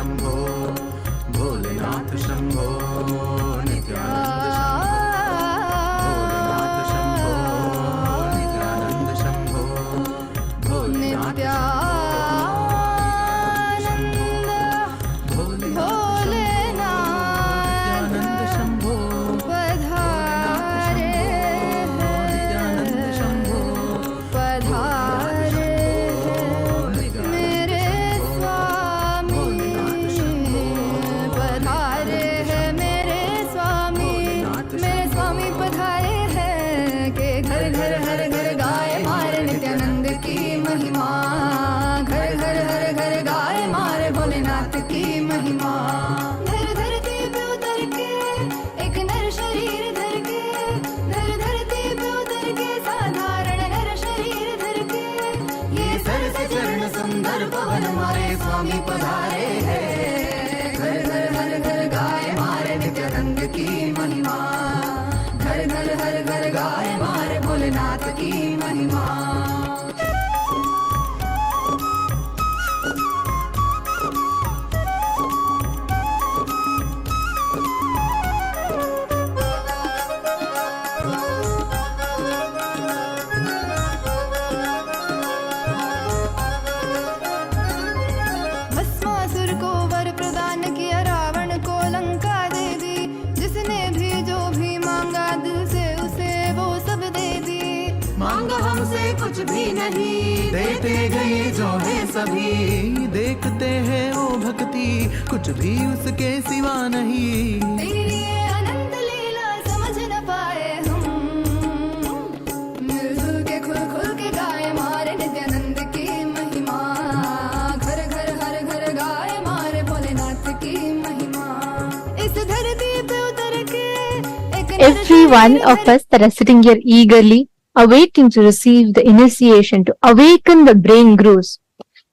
शंभो भोलेनाथ शंभो नित्यानंद शंभो भोलेनाथ शंभो नित्यानंद शंभो भोलेनाथ स्वामी पधारे हैं। घर घर हर घर गाए मारे नित्यानंद की महिमा। घर घर हर घर गाए मारे भोलेनाथ की महिमा। कुछ भी नहीं देते गए जो है सभी। देखते हैं वो भक्ति कुछ भी उसके सिवा नहीं। तेरी ये अनंत लीला समझ न पाए हम। मिलजुल के खुल खुल के गाए मारे नित्यानंद की महिमा। घर घर हर घर गाए मारे भोलेनाथ की महिमा। इस धरती पे उतर के Every one of us that are sitting here eagerly awaiting to receive the initiation, to awaken the brain grooves,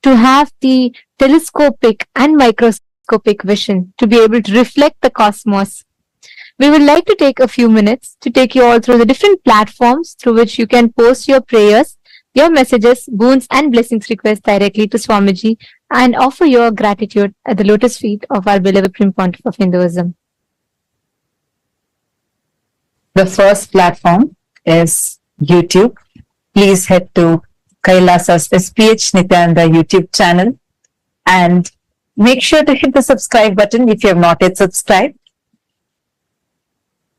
to have the telescopic and microscopic vision, to be able to reflect the cosmos. We would like to take a few minutes to take you all through the different platforms through which you can post your prayers, your messages, boons and blessings requests directly to Swamiji and offer your gratitude at the lotus feet of our beloved Supreme Pontiff of Hinduism. The first platform is YouTube. Please head to Kailasa's SPH Nityananda YouTube channel and make sure to hit the subscribe button if you have not yet subscribed.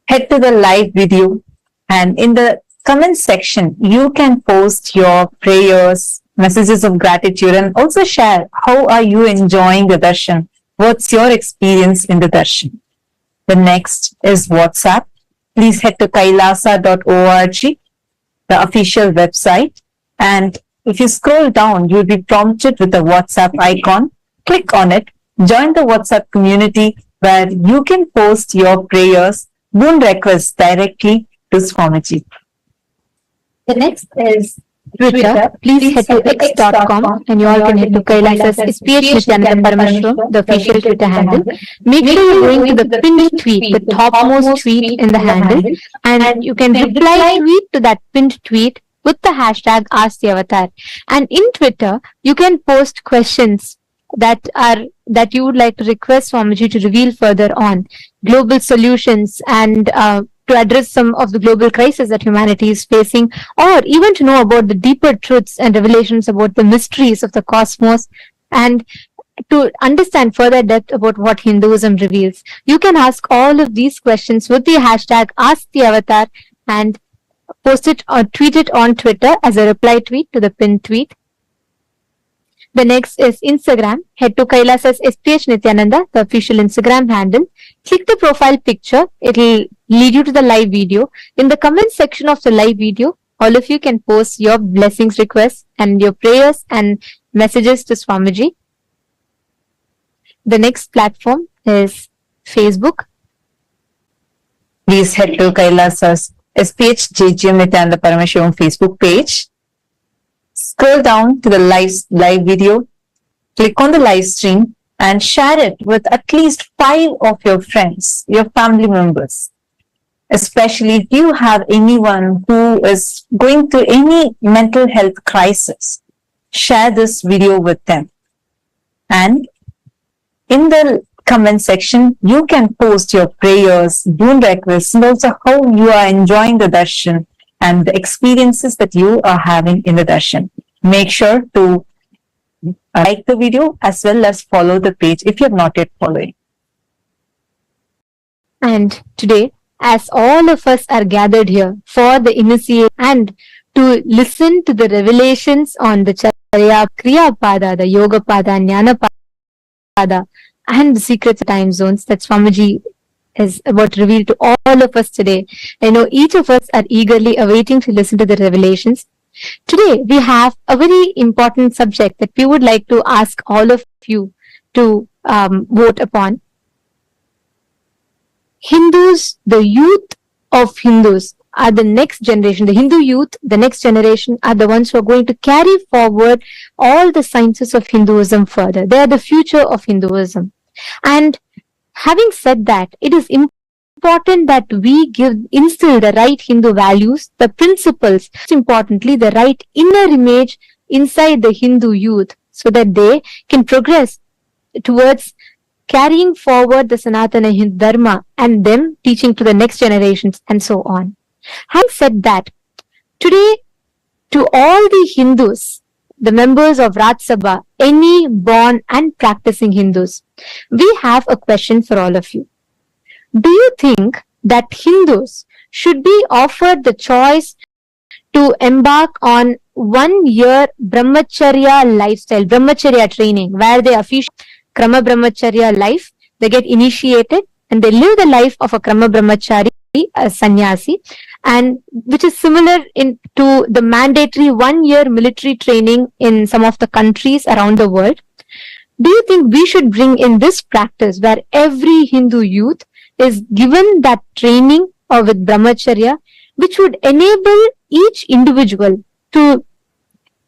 Head to the live video and in the comment section you can post your prayers, messages of gratitude and also share how are you enjoying the darshan. What's your experience in the darshan? The next is WhatsApp. Please head to kailasa.org, the official website, and if you scroll down, you'll be prompted with the WhatsApp icon. Click on it, join the WhatsApp community where you can post your prayers, boon requests directly to Swamiji. The next is Twitter. Please head to x.com and you all can head to Kailasa's SPH Nityananda Paramashivam, the official Twitter handle. Make sure you're going to the pinned tweet, the topmost tweet in the handle, and you can reply tweet to that pinned tweet with the hashtag #AskTheAvatar. And in Twitter, you can post questions that you would like to request Swamiji to reveal further on, global solutions and to address some of the global crises that humanity is facing, or even to know about the deeper truths and revelations about the mysteries of the cosmos, and to understand further depth about what Hinduism reveals. You can ask all of these questions with the hashtag #AskTheAvatar and post it or tweet it on Twitter as a reply tweet to the pinned tweet. The next is Instagram. Head to Kailasa's SPH Nityananda, the official Instagram handle. Click the profile picture. It will lead you to the live video. In the comment section of the live video, all of you can post your blessings requests and your prayers and messages to Swamiji. The next platform is Facebook. Please head to Kailasa's SPH JGM Nityananda Paramashivam Facebook page. Scroll down to the live video, click on the live stream and share it with at least 5 of your friends, your family members. Especially if you have anyone who is going through any mental health crisis, share this video with them. And in the comment section, you can post your prayers, boon requests, and also how you are enjoying the darshan and the experiences that you are having in the darshan. Make sure to like the video as well as follow the page if you have not yet followed. And today, as all of us are gathered here for the initiation and to listen to the revelations on the Charya Kriya Pada, the Yoga Pada, Jnana Pada, and the secret time zones that Swamiji is about to reveal to all of us today. I know each of us are eagerly awaiting to listen to the revelations. Today, we have a very important subject that we would like to ask all of you to vote upon. Hindus, the youth of Hindus are the next generation. The Hindu youth, the next generation, are the ones who are going to carry forward all the sciences of Hinduism further. They are the future of Hinduism. And having said that, it is important that we instill the right Hindu values, the principles, most importantly, the right inner image inside the Hindu youth so that they can progress towards carrying forward the Sanatana Hindu Dharma and them teaching to the next generations and so on. Having said that, today to all the Hindus, the members of Raj Sabha, any born and practicing Hindus, we have a question for all of you. Do you think that Hindus should be offered the choice to embark on 1 year brahmacharya lifestyle, brahmacharya training, where they officially Krama Brahmacharya life, they get initiated and they live the life of a Krama Brahmachari, a sannyasi, and which is similar to the mandatory 1 year military training in some of the countries around the world? Do you think we should bring in this practice where every Hindu youth is given that training or with Brahmacharya, which would enable each individual to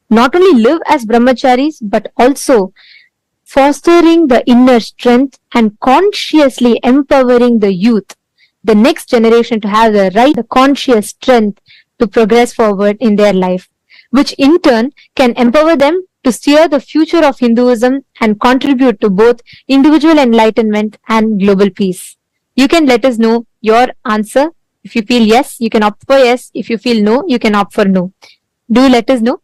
not only live as Brahmacharis, but also fostering the inner strength and consciously empowering the youth, the next generation, to have the conscious strength to progress forward in their life, which in turn can empower them to steer the future of Hinduism and contribute to both individual enlightenment and global peace. You can let us know your answer. If you feel yes, you can opt for yes. If you feel no, you can opt for no. Do let us know.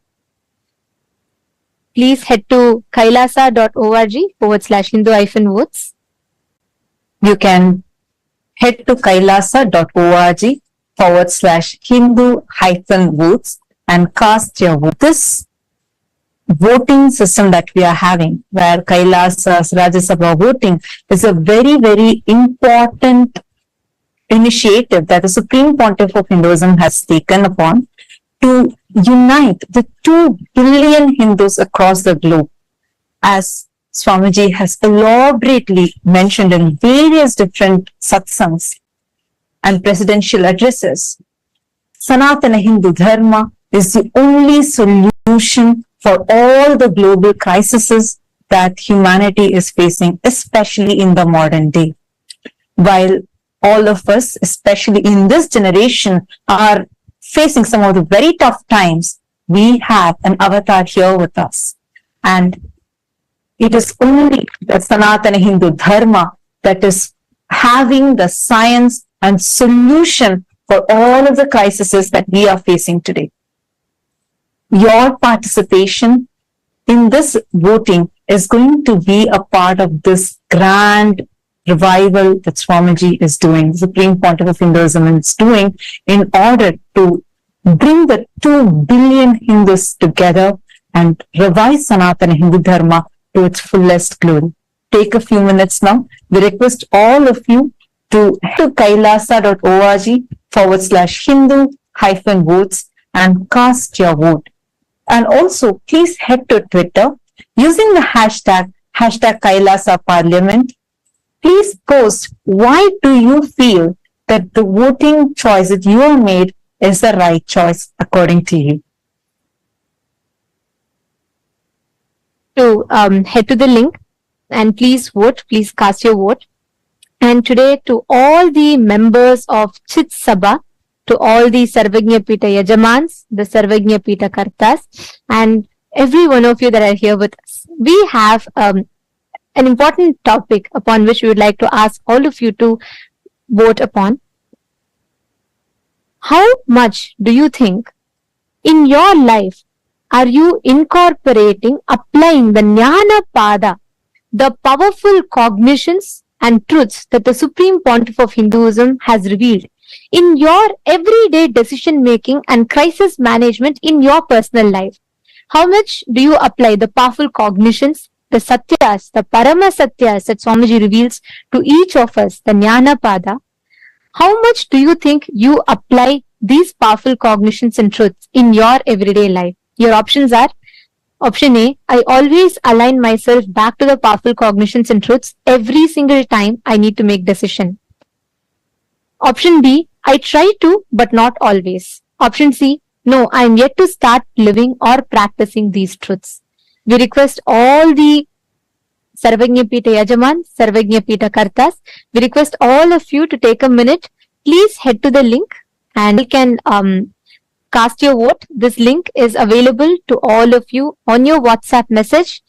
Please head to kailasa.org/Hindu-votes. You can head to kailasa.org/Hindu-votes and cast your vote. This voting system that we are having, where Kailasa's Rajya Sabha voting, is a very, very important initiative that the Supreme Pontiff of Hinduism has taken upon to unite the 2 billion Hindus across the globe. As Swamiji has elaborately mentioned in various different satsangs and presidential addresses, Sanatana Hindu Dharma is the only solution for all the global crises that humanity is facing, especially in the modern day. While all of us, especially in this generation, are facing some of the very tough times, we have an avatar here with us. And it is only the Sanatana Hindu Dharma that is having the science and solution for all of the crises that we are facing today. Your participation in this voting is going to be a part of this grand revival that Swamiji is doing, the Supreme Pontiff of Hinduism is doing, in order to bring the 2 billion Hindus together and revive Sanatana Hindu Dharma to its fullest glory. Take a few minutes now. We request all of you to head to kailasa.org/Hindu-votes and cast your vote. And also, please head to Twitter using the hashtag Kailasa Parliament. Please post why do you feel that the voting choice that you have made is the right choice according to you. To head to the link and please vote, please cast your vote. And today, to all the members of Chit Sabha, to all the Sarvagnya Pita Yajamans, the Sarvagnya Pita Kartas, and every one of you that are here with us, we have an important topic upon which we would like to ask all of you to vote upon. How much do you think in your life are you incorporating, applying the Jnana Pada, the powerful cognitions and truths that the Supreme Pontiff of Hinduism has revealed in your everyday decision making and crisis management in your personal life? How much do you apply the powerful cognitions, the Satyas, the Parama Satyas that Swamiji reveals to each of us, the Jnana Pada? How much do you think you apply these powerful cognitions and truths in your everyday life? Your options are: option A, I always align myself back to the powerful cognitions and truths every single time I need to make decision. Option B, I try to, but not always. Option C, no, I am yet to start living or practicing these truths. We request all the Sarvagnya Pita Yajaman, Sarvagnya Pita Kartas, we request all of you to take a minute. Please head to the link and you can cast your vote. This link is available to all of you on your WhatsApp message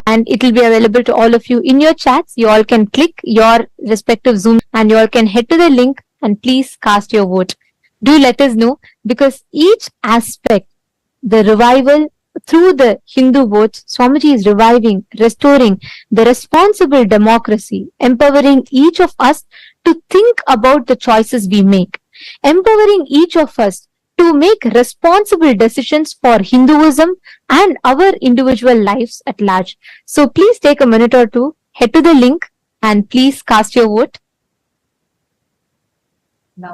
and it will be available to all of you in your chats. You all can click your respective Zoom and you all can head to the link and please cast your vote. Do let us know, because each aspect, the revival through the Hindu votes, Swamiji is reviving, restoring the responsible democracy, empowering each of us to think about the choices we make, empowering each of us to make responsible decisions for Hinduism and our individual lives at large. So please take a minute or two, head to the link and please cast your vote.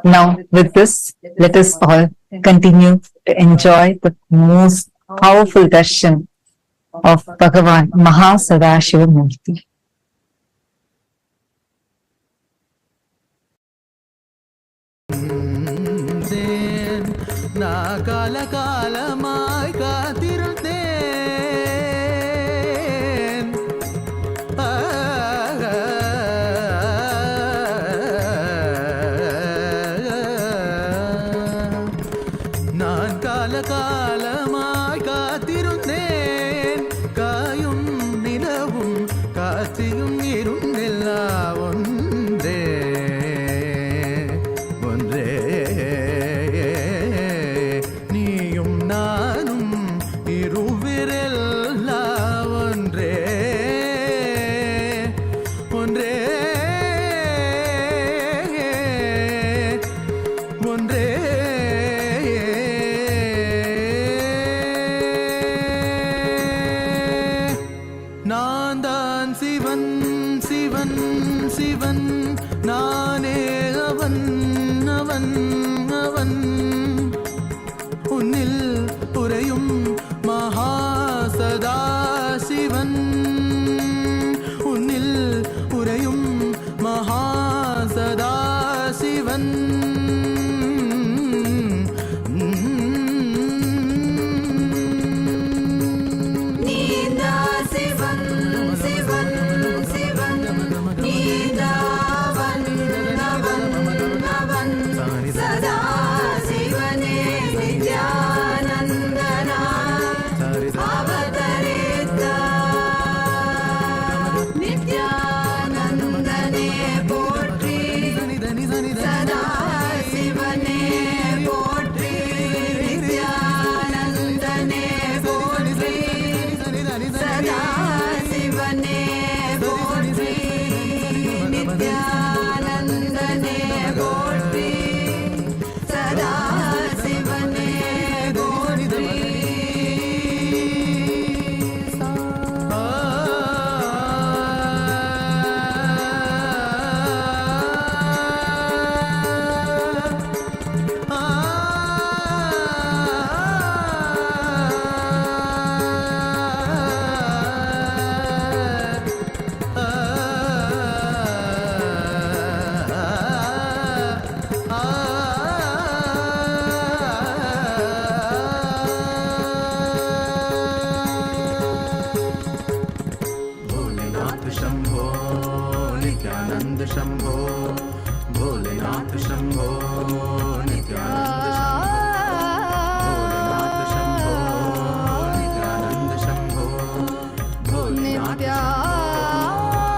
Now, with this, let us all continue to enjoy the most powerful darshan of Bhagavan MahaSadashiva Murthy. நான் காலகாலமாய் காத்திருந்தேன். நான் காலகாலமாய் காத்திருந்தேன். காயும் நிலவும் காட்சியும் இருந்தெல்லாம் ஒன்றே ஒன்றே. நீயும் நானும் இருவிரெல்லாம் ஒன்றே ஒன்றே ஒன்றே. நான் தான் சிவன் சிவன் சிவன், நானே அவன் அவன் அவன். உன்னில் உறையும் மகாசதாசிவன், உன்னில் உறையும் மகாசதாசிவன். நீதா சிவன் சிவன் சிவன், நீதாவன் அவன் அவன். சதா சிவனே நித்யானந்தனா அவதரித்தார். நித்யானந்தனே போற்றி, சதா சிவனே போற்றி. நித்யானந்தனே போற்றி, சதா சிவனே போற்றி. நித்யானந்தனே போற்றி, சதா சிவனே போற்றி. भोलेनाथ शंभो नित्यानंद शंभो, भोलेनाथ शंभो नित्यानंद शंभो, भोलेनाथ शंभो नित्यानंद शंभो, भोलेनाथ शंभो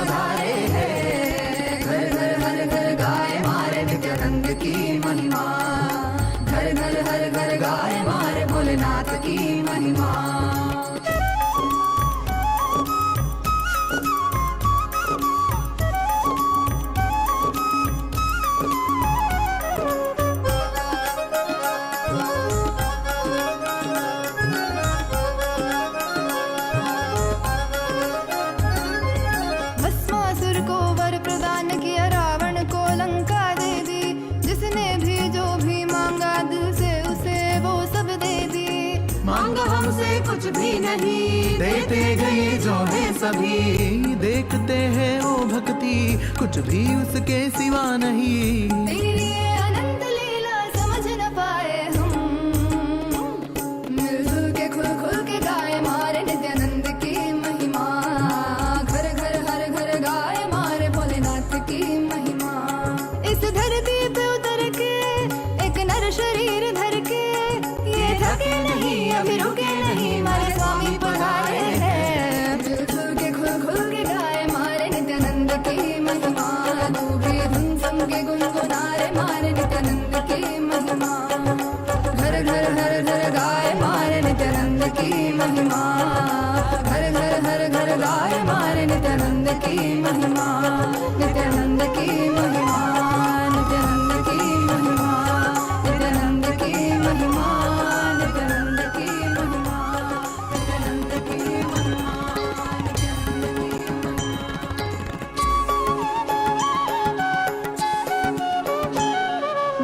पधारे हैं। घर घर हर घर गाए मारे नित्यानंद की महिमा, घर घर हर घर गाए मारे भोलेनाथ की महिमा। भस्मासुर को वर प्रदान किया, रावण को लंका दे दी, जिसने भी जो भी मांगा दिल से उसे वो सब दे दी। मांगा हमसे कुछ भी नहीं, देते गए जो है सभी, देखते हैं वो भक्ति कुछ भी उसके सिवा नहीं। तेरी ये अनंत लीला समझ न पाए हम, मिलजुल के खुल खुल के गाए मारे नित्यानंद की महिमा, घर घर हर घर गाए मारे भोलेनाथ की महिमा। इस धरती पे उतर के एक नर शरीर धर के, ये थके नहीं अभी रुके नहीं, मारे स्वामी पधारे हैं। मिलजुल के खुल खुल के गाए मारे नित्यानंद की महिमा, तू भी धुन सम के गुनगुनारे मारे नित्यानंद की महिमा। घर घर हर घर गाए मारे नित्यानंद की महिमा, घर घर हर घर गाए मारे नित्यानंद की महिमा, नित्यानंद की महिमा, नित्यानंद की महिमा, नित्यानंद की महिमा, नित्यानंद की महिमा, नित्यानंद की महिमा,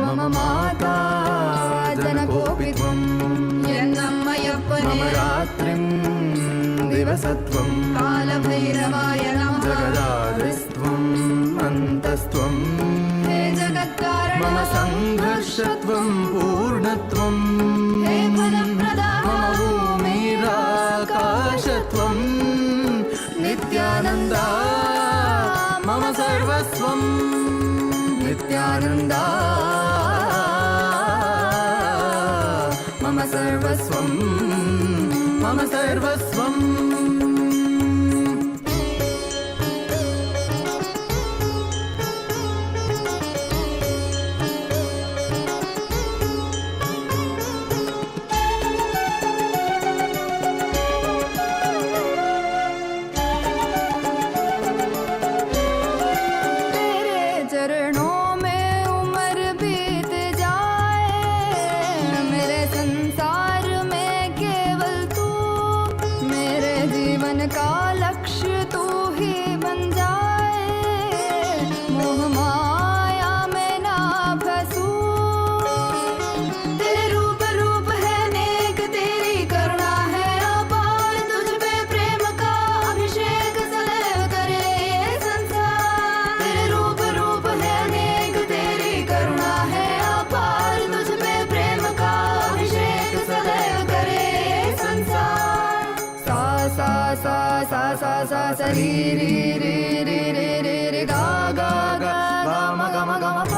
मम माता जनकोऽपि त्वं, यन्नम्मय्यप्पने मम रात्रिं दिवसत्वं, कालभैरवाय नमः। जगदादिस्त्वम् अन्तस्त्वं, हे जगत्कारण मम सङ्घर्षत्वं पूर्णत्वं, हे फलप्रदा मम भूमिराकाशत्वं, नित्यानन्दा मम सर्वस्वं, नित्यानन्दा मम सर्वस्वं, मम सर्वस्वम्। तेरे चरणों में उम्र बीत जाए, मेरे संसार में केवल तू, मेरे जीवन का लक्ष्य तू ही बन जाए, मोह माया में ना फंसूं। तेरे रूप रूप है नेक, तेरी करुणा है अपार, तुझ पे प्रेम का अभिषेक सदैव करे ये संसार। तेरे रूप रूप है नेक, तेरी करुणा है अपार, तुझ पे प्रेम का अभिषेक सदैव करे ये संसार। सा सा सा सा सा सा सा री री री री री री री गा गा गा गा म ग म ग म प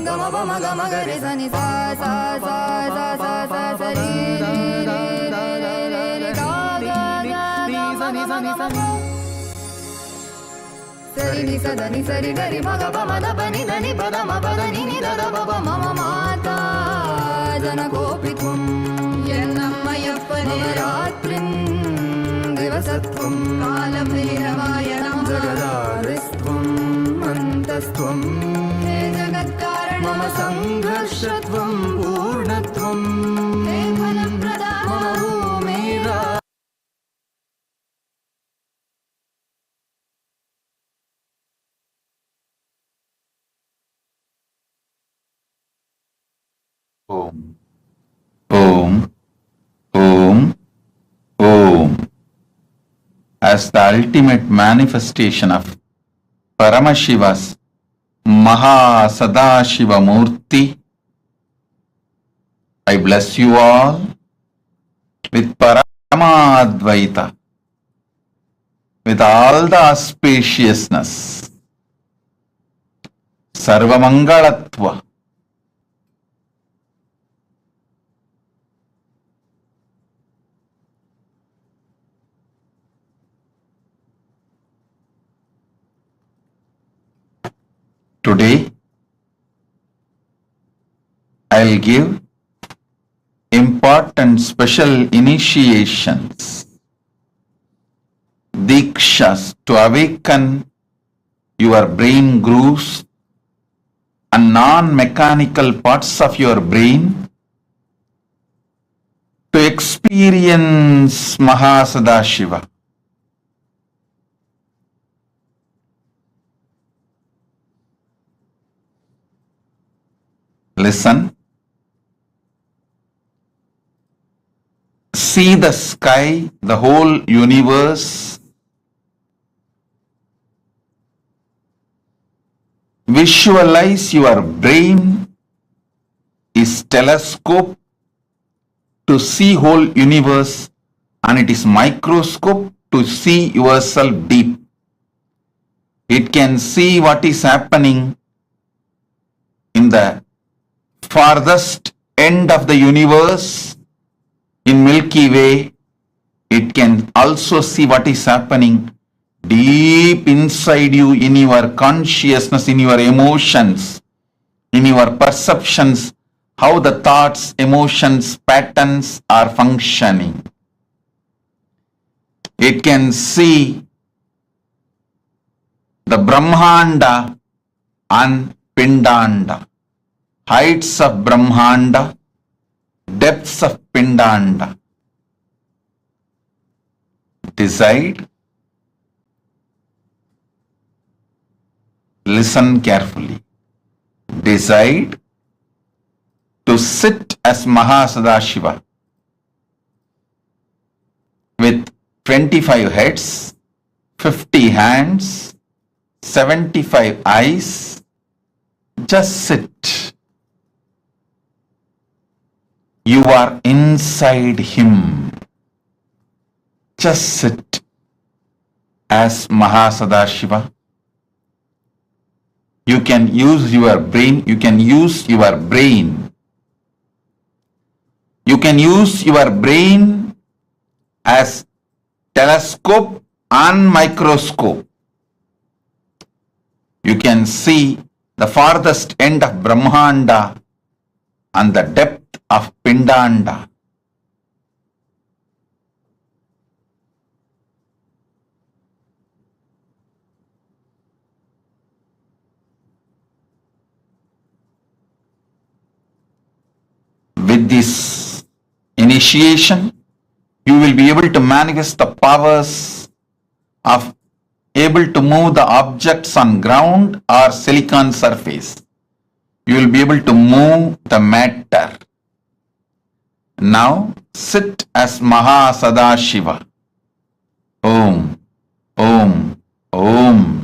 ग म प म ग म ग रे सा नि सा सा सा सा सा सा सा री री री री री री गा गा गा गा म ग म ग म प सरि नि स द नि सरि ग रि म ग प म द प नि द नि प द म प द नि नि द द प प मम माता जनकोऽपि त्वं, यन्नम्मय्यप्पने मम रात्रिं दिवसत्वं, कालभैरवाय नमः। जगदादिस्त्वम् अन्तस्त्वं, हे जगत्कारण मम सङ्घर्षत्वं पूर्णत्वं, हे फलप्रदा मम भूमिरा Om. Om. Om. Om. As the ultimate manifestation of Paramashiva's MahaSadashiva Murthy, I bless you all with Paramadvaita, with all the auspiciousness, Sarvamangalatva, Today, I'll give important special initiations, Dikshas, to awaken your brain grooves and non-mechanical parts of your brain to experience MahaSadashiva. Listen. See the sky, the whole universe. Visualize your brain is telescope to see whole universe, and it is microscope to see yourself deep. It can see what is happening in the farthest end of the universe in Milky Way. It can also see what is happening deep inside you, in your consciousness, in your emotions, in your perceptions, how the thoughts, emotions, patterns are functioning. It can see the Brahmanda and Pindanda, heights of Brahmanda, depths of Pindanda. Decide. Listen carefully. Decide to sit as MahaSadashiva with 25 heads, 50 hands, 75 eyes. Just sit. You are inside him. Just sit as MahaSadashiva. You can use your brain. You can use your brain. You can use your brain as telescope and microscope. You can see the farthest end of Brahmanda and the depth of Pindanda. With this initiation, you will be able to manifest the powers of able to move the objects on ground or silicon surface. You will be able to move the matter. Now sit as MahaSadashiva. Om, Om, Om.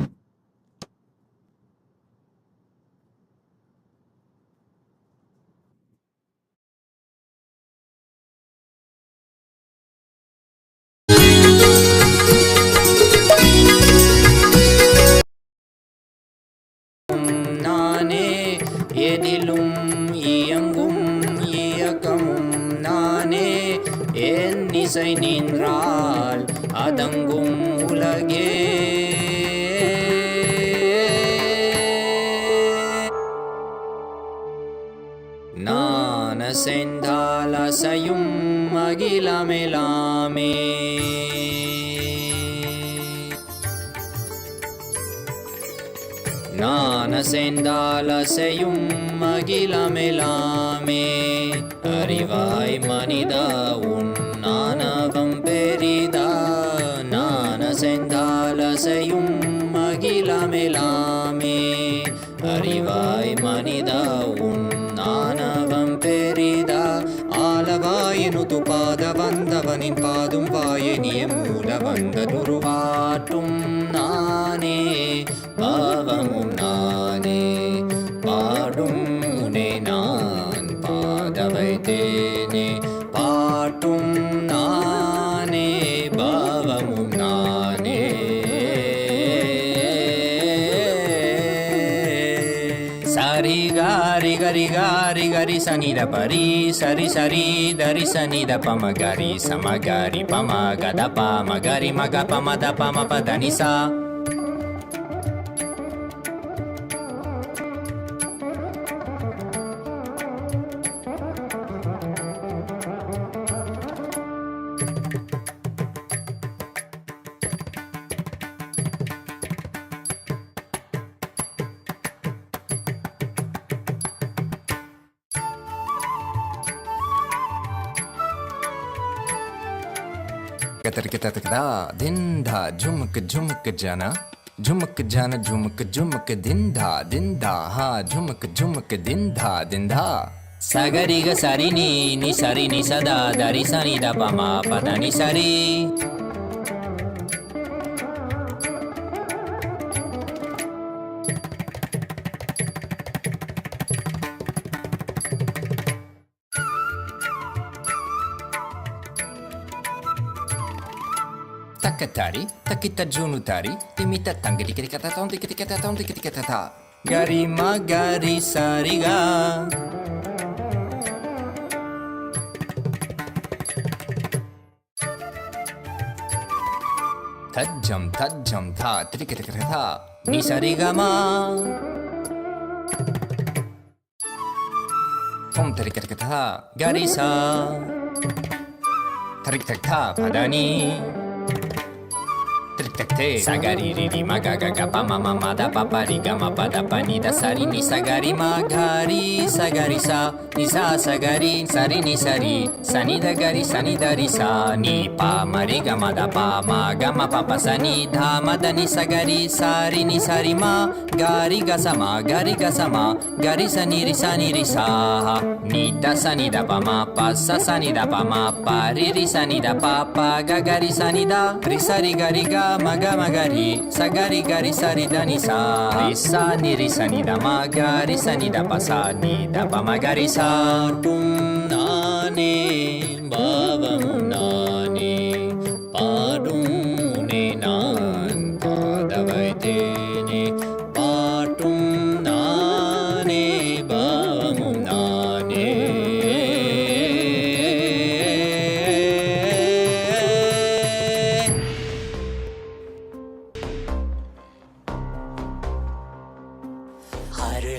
எதிலும் இயங்கும் இயக்கமும் நானே என் இசை நின்றால் அதங்கும் உலகே நான் அசைந்தால் அசையும் அகிலமெலாமே நான் அசைந்தால் அசையும் அகிலமெலாமே அறிவாய் மனிதா உன் ஆணவம் பெரிதா நான் அசைந்தால் அசையும் அகிலமெலாமே அறிவாய் மனிதா உன் ஆணவம் பெரிதா ஆலவாயினுது பாத வந்தவனின் பாதும் வாயனிய மூல வந்த துருவாட்டும் நானே பாவமும் நானே பாடும் உனை நான் பாத வைத்தேனே பாட்டும் நானே பாவமும் நானே சரி காரி கரி காரி கரி சனித பரி சரி சரி தரி சனித பமகரி சமகரி பமகத பமகரி மக பமத பம பதனிசா कतर कतकदा धिंधा झुमक झुमक जाना झुमक जाना झुमक झुमक धिंधा हा झुमक झुमक धिंधा सागरी ग सारी नी सारी नी सदा दारी सानी दा पामा पदा नी सारी takatari takita junu tari timita tangri kata tom tikita ta gari magari sariga tajam tha trikita tha ni sariga ma tom trikita tha gari sa tarik tak tha padani sagari riri maga gaga pa mama mada papa riga ma pada pani da sari ni sagari magari sagari sa ni sa sagari sari ni sari sani da gari sani da ri sa ni pa mariga mada pa ma ga ma papa sani dha mada ni sagari sari ni sari ma gari ga sama gari sani ri sa ni da sani da pa ma pa sa sani da pa ma pa ri sani da pa pa ga gari sani da ri sari gari ga maga magari sagari gari sari da ni sa ri sa ni da magari sani da pa sa ni da pa magari sa tum nane bavam nane padum ne nan padavai te ne patum nane bavam nane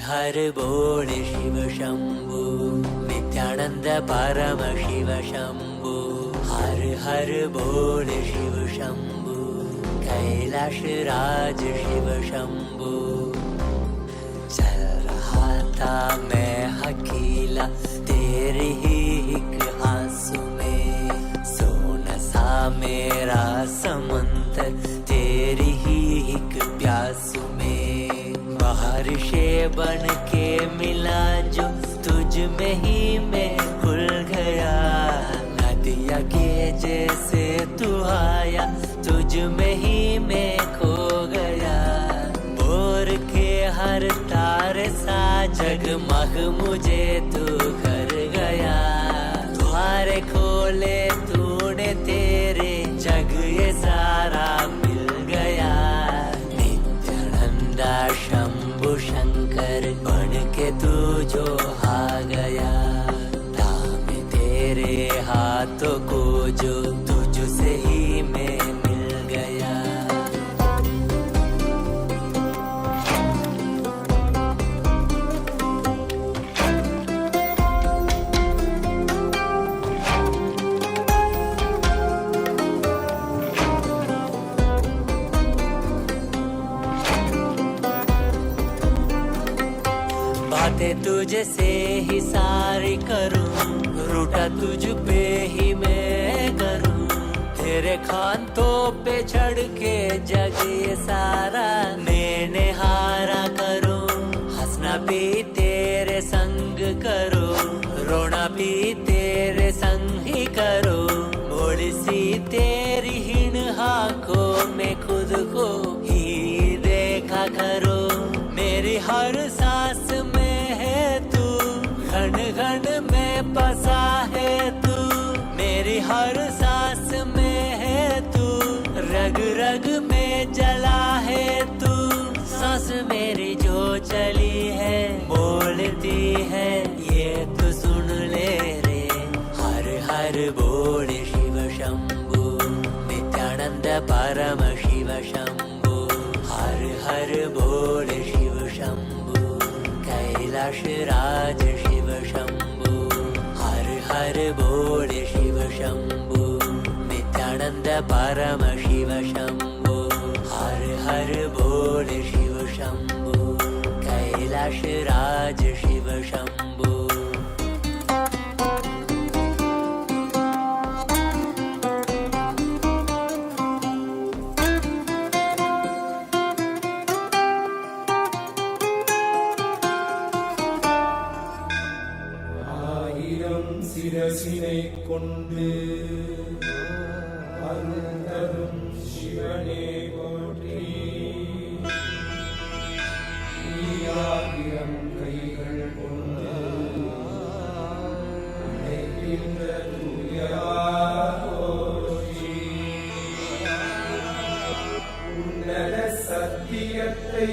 हर बोल शिव शंभु नित्यानंद परम शिव शंभु हर बोल शिव शंभु कैलाश राज शिव शंभु चल रहा था मैं अकेला तेरे ही एक आंसू में सोना सा मेरा समंदर तेरी ही एक प्यासू में बारिश बन के मिला जो तुझ में ही मैं खुल गया नदिया के जैसे तू आया तुझ में ही मैं खो गया बोर के हर तारे सा जगमग मुझे तू कर गया द्वारे खोले तूने तेरे जग ये सारा मिल गया नित्यानंदा शंभु शंकर बन के तू जो आ गया थामे तेरे हाथों को जो तुझसे ही मैं मिल गया बातें तुझे से ही सारी करूं रूठा तुझ पे ही मैं करूं तेरे खानों पे चढ़ के जग ये सारा मैंने हारा करूं हंसना भी तेरे संग करो रोना भी तेरे संग ही करो मोड़ सी तेरी हिन आंखों में खुद को ही देखा करो मेरी हर सांस में है तू घन घन में बसा है तू मेरी हर सांस में है तू रग रग में जला है तू सांस मेरी जो चली है बोलती है ये तो सुन ले रे हर बोल शिव शंभु नित्यानंद परम शिव शंभु हर बोल शिव शंभु कैलाश राज शिव शंभु हर बोल शिव शंभु नित्यानंद परम शिव शंभु हर बोल शिव शंभु कैलाश राज शिव शंभु சிரசினை கொண்டு அருந்தரும் சிவனே போற்றி. நீயாயிரம் கைகள் கொண்டு நினைக்கின்ற தூயவா போற்றி. உன்னத சத்தியத்தை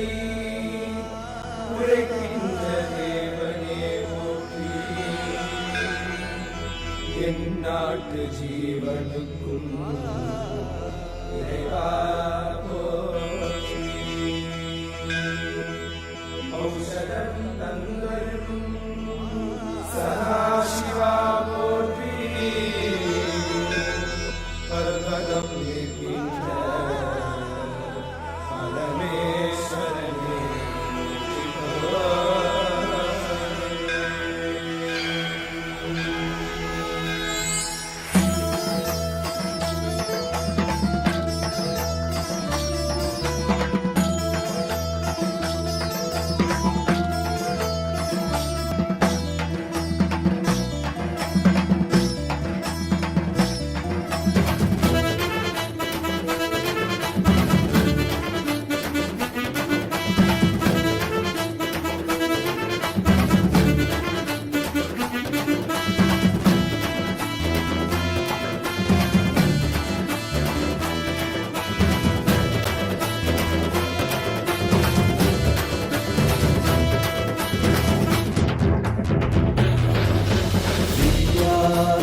உரைக்கின்ற தேவனே போற்றி. என் நாட்டு ஜீவனுக்கும் இறைவா போற்றி. ஔஷதம் தந்தரும் சதாசிவா போற்றி. பர்வதம் இருக்கின்ற பரமேஸ்வரனே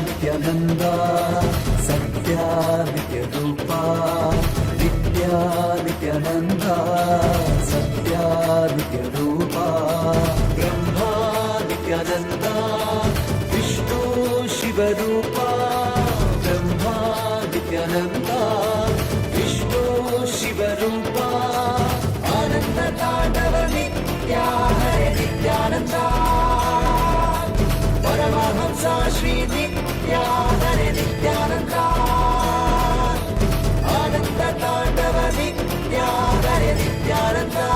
नित्यानंदा सत्या नित्य रूपा. नित्या नित्यानंदा सत्या नित्य रूपा. ब्रह्मा नित्यानंदा विष्णु शिव रूपा. ब्रह्मा नित्यानंदा विष्णु शिव रूपा. आनंद तांडव नित्या हरे नित्यानंदा. परमहंसा श्री नित्या हरे नित्यानंदा. आनंद तांडव नित्या हरे नित्यानंदा.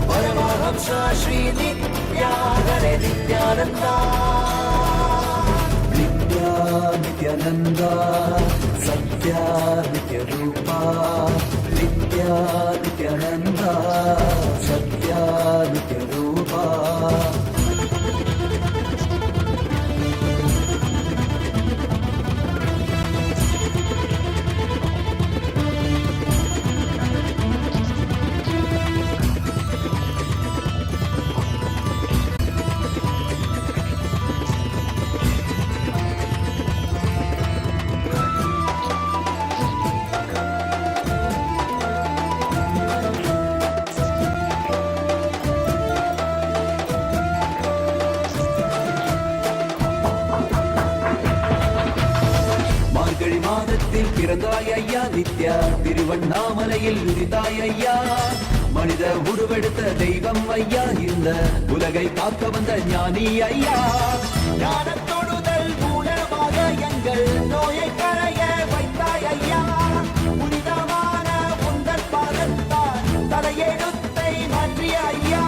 परमहंसा श्री नित्या हरे नित्यानंदा. नित्या नित्यानंदा सत्या नित्य रूपा. नित्या नित्यानंदा सत्या नित्य रूपा. பிறந்தாய் ஐயா நித்யா. திருவண்ணாமலையில் உதித்தாய் ஐயா. மனித உருவெடுத்த தெய்வம் ஐயா. இந்த உலகை காக்க வந்த ஞானி ஐயா. ஞான தொடுதல் மூலமாக எங்கள் நோயை களைய வைத்தாய் ஐயா. புனிதமான உங்கள் பாதத்தால் தலையெழுத்தை மாற்றிய ஐயா.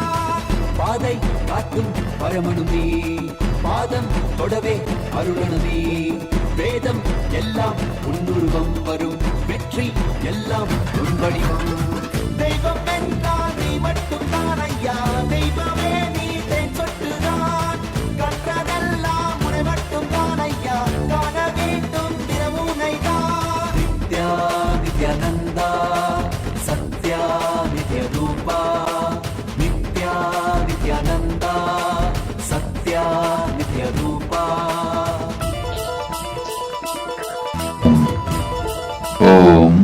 பாதை காக்கும் பரமனுமே. பாதம் தொடவே அருளனுமே. வேதம் எல்லாம் உன்னுருவம் வரும். வெற்றி எல்லாம் உன் வடிவம். தெய்வம் என்றால் நீ மட்டும்தான் ஐயா. தெய்வமே நீ தேன் சொட்டுதான். கற்றதெல்லாம் உன்னை மட்டும்தான் ஐயா. காண வேண்டும் தினமுனைதான். நித்யா நித்யானந்தா சத்யா நித்ய ரூபா. நித்யா நித்யானந்தா சத்யா நித்ய ரூபா. Om.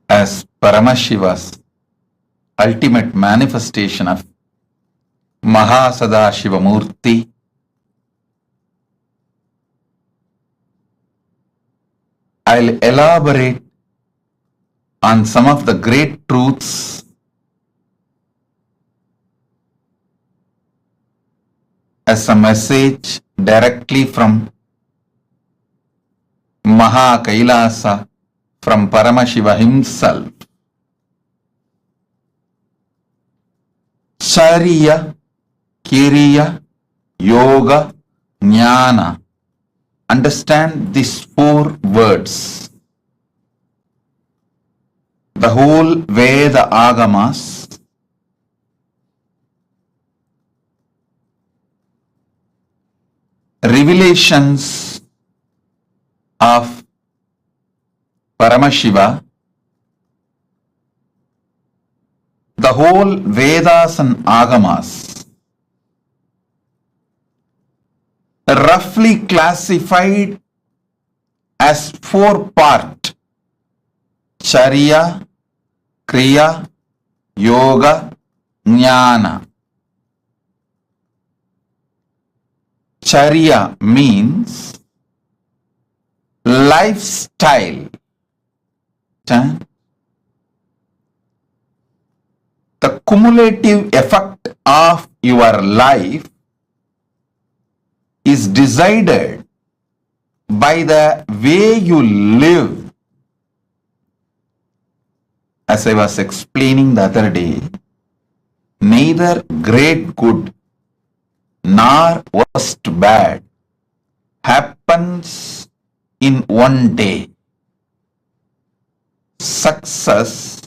As Paramashiva's ultimate manifestation of MahaSadashiva Murthy, I'll elaborate on some of the great truths as a message directly from Maha Kailasa, from Paramashiva himself. Charya, Kiriya, Yoga, Jnana. Understand these 4 words. The whole Veda Agamas revelations of Paramashiva, the whole Vedas and Agamas roughly classified as 4 parts: Charya, Kriya, Yoga, Jnana. Charya means lifestyle. The cumulative effect of your life is decided by the way you live. As I was explaining the other day, neither great good nor worst bad happens in one day. Success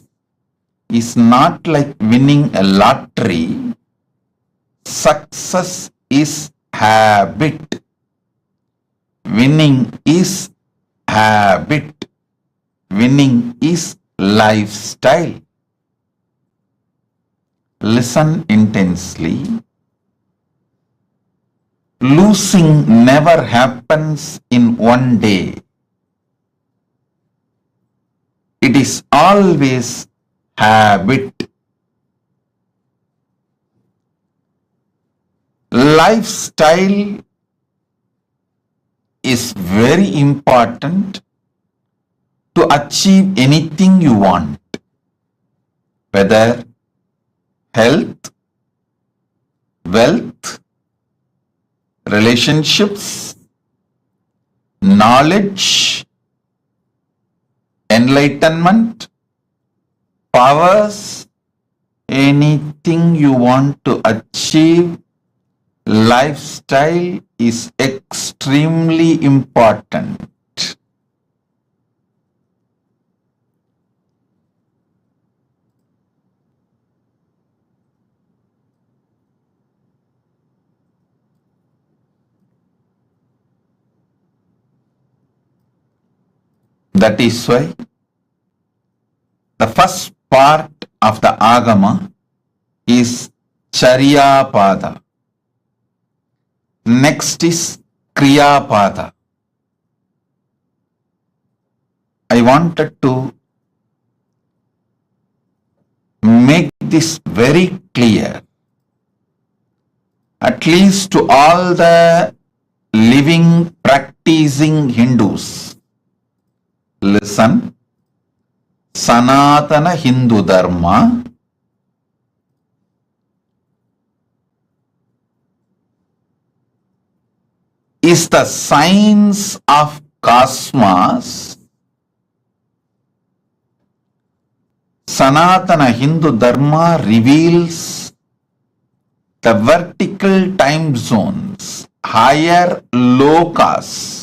is not like winning a lottery. Success is habit. Winning is habit. Winning is lifestyle. Listen intensely. Losing never happens in one day. It is always habit. Lifestyle is very important to achieve anything you want, whether health, wealth, relationships, knowledge, enlightenment, powers, anything you want to achieve. Lifestyle is extremely important. That is why the first part of the Agama is Charya Pada. Next is Kriya Pada. I wanted to make this very clear, at least to all the living, practicing Hindus. Listen, Sanatana Hindu Dharma is the science of cosmos. Sanatana Hindu Dharma reveals the vertical time zones, higher lokas.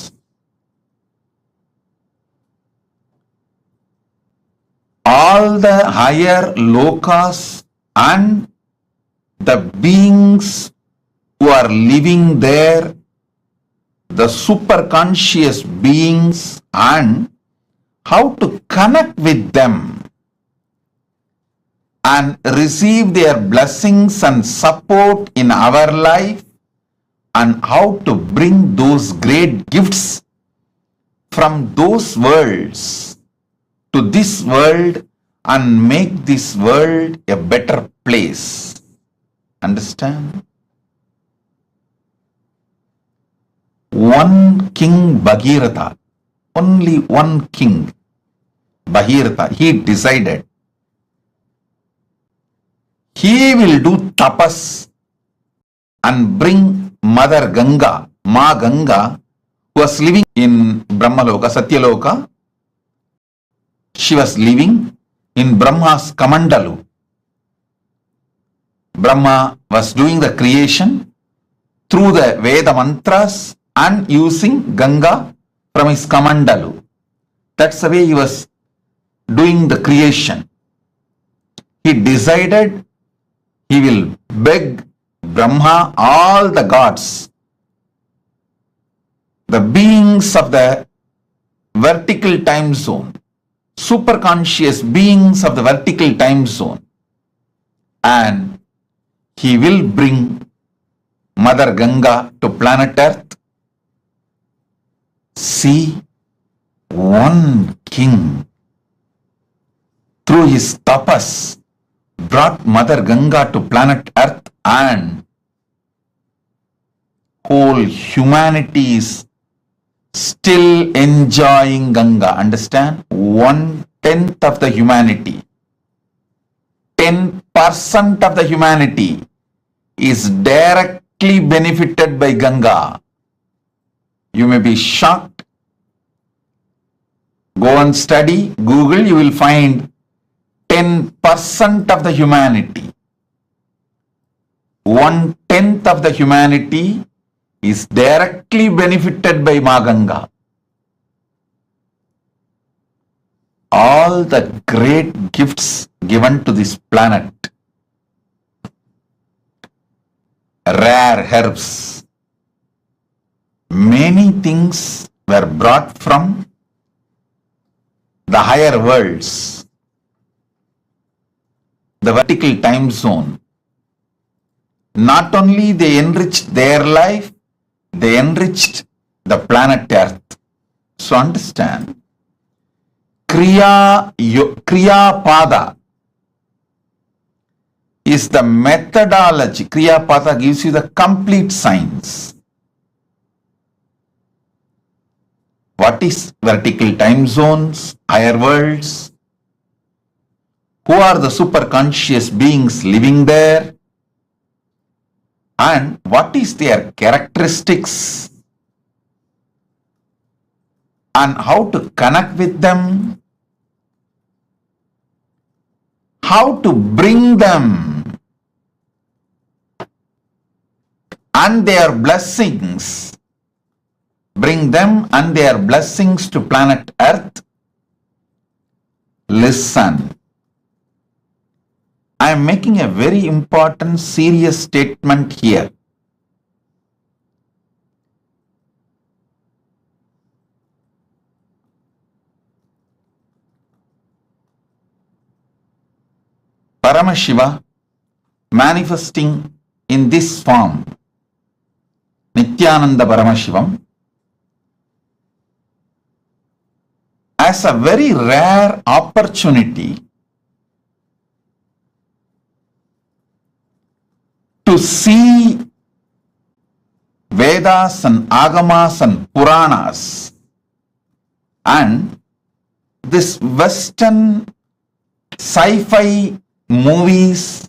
All the higher lokas and the beings who are living there, the superconscious beings, and how to connect with them and receive their blessings and support in our life, and how to bring those great gifts from those worlds to this world and make this world a better place. Understand? One king Bhagirath, only one king Bhagirath, he decided he will do tapas and bring Mother Ganga, Ma Ganga, who was living in Brahmaloka, Satyaloka. She was living in Brahma's Kamandalu. Brahma was doing the creation through the Veda mantras and using Ganga from his Kamandalu. That's the way he was doing the creation. He decided he will beg Brahma, all the gods, the beings of the vertical time zone, superconscious beings of the vertical time zone, and he will bring Mother Ganga to planet Earth. See, one king through his tapas brought Mother Ganga to planet Earth, and whole humanity is still enjoying Ganga. Understand? 1/10 of the humanity, 10% of the humanity is directly benefited by Ganga. You may be shocked. Go and study, Google, you will find 10% of the humanity. 1/10 of the humanity is directly benefited by Ma Ganga. All the great gifts given to this planet, rare herbs, many things were brought from the higher worlds, the vertical time zone. Not only they enriched their life, they enriched the planet Earth. So understand, Kriya Pada is the methodology. Kriya Pada gives you the complete science. What is vertical time zones, higher worlds? Who are the superconscious beings living there? And what is their characteristics? And how to connect with them? How to bring them and their blessings, bring them and their blessings to planet Earth? Listen. I am making a very important, serious statement here. Paramashiva manifesting in this form, Nityananda Paramashivam, as a very rare opportunity to see Vedas and Agamas and Puranas and this Western sci-fi movies,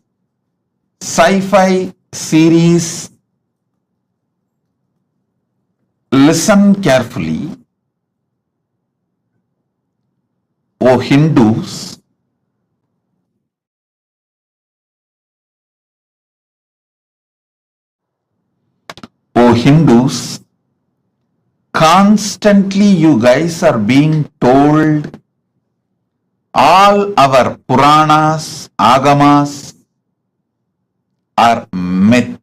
sci-fi series. Listen carefully, O Hindus. O Hindus, constantly you guys are being told all our Puranas, Agamas are myth.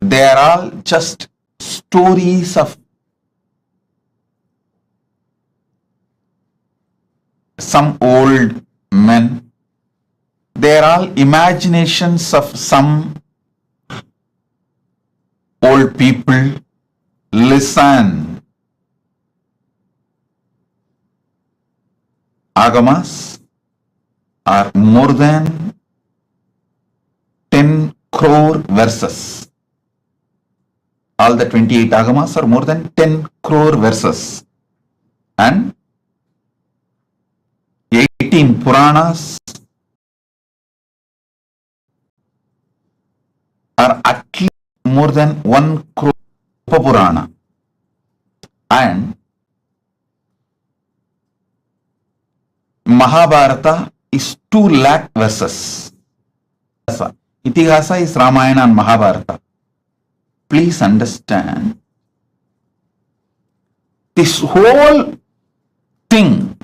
They are all just stories of some old men. They are all imaginations of some old people. Listen. Agamas are more than 10 crore verses. All the 28 Agamas are more than 10 crore verses. And 18 Puranas are at least more than 1 crore Purana. And Mahabharata is 2 lakh verses. Itihasa is Ramayana and Mahabharata. Please understand, this whole thing,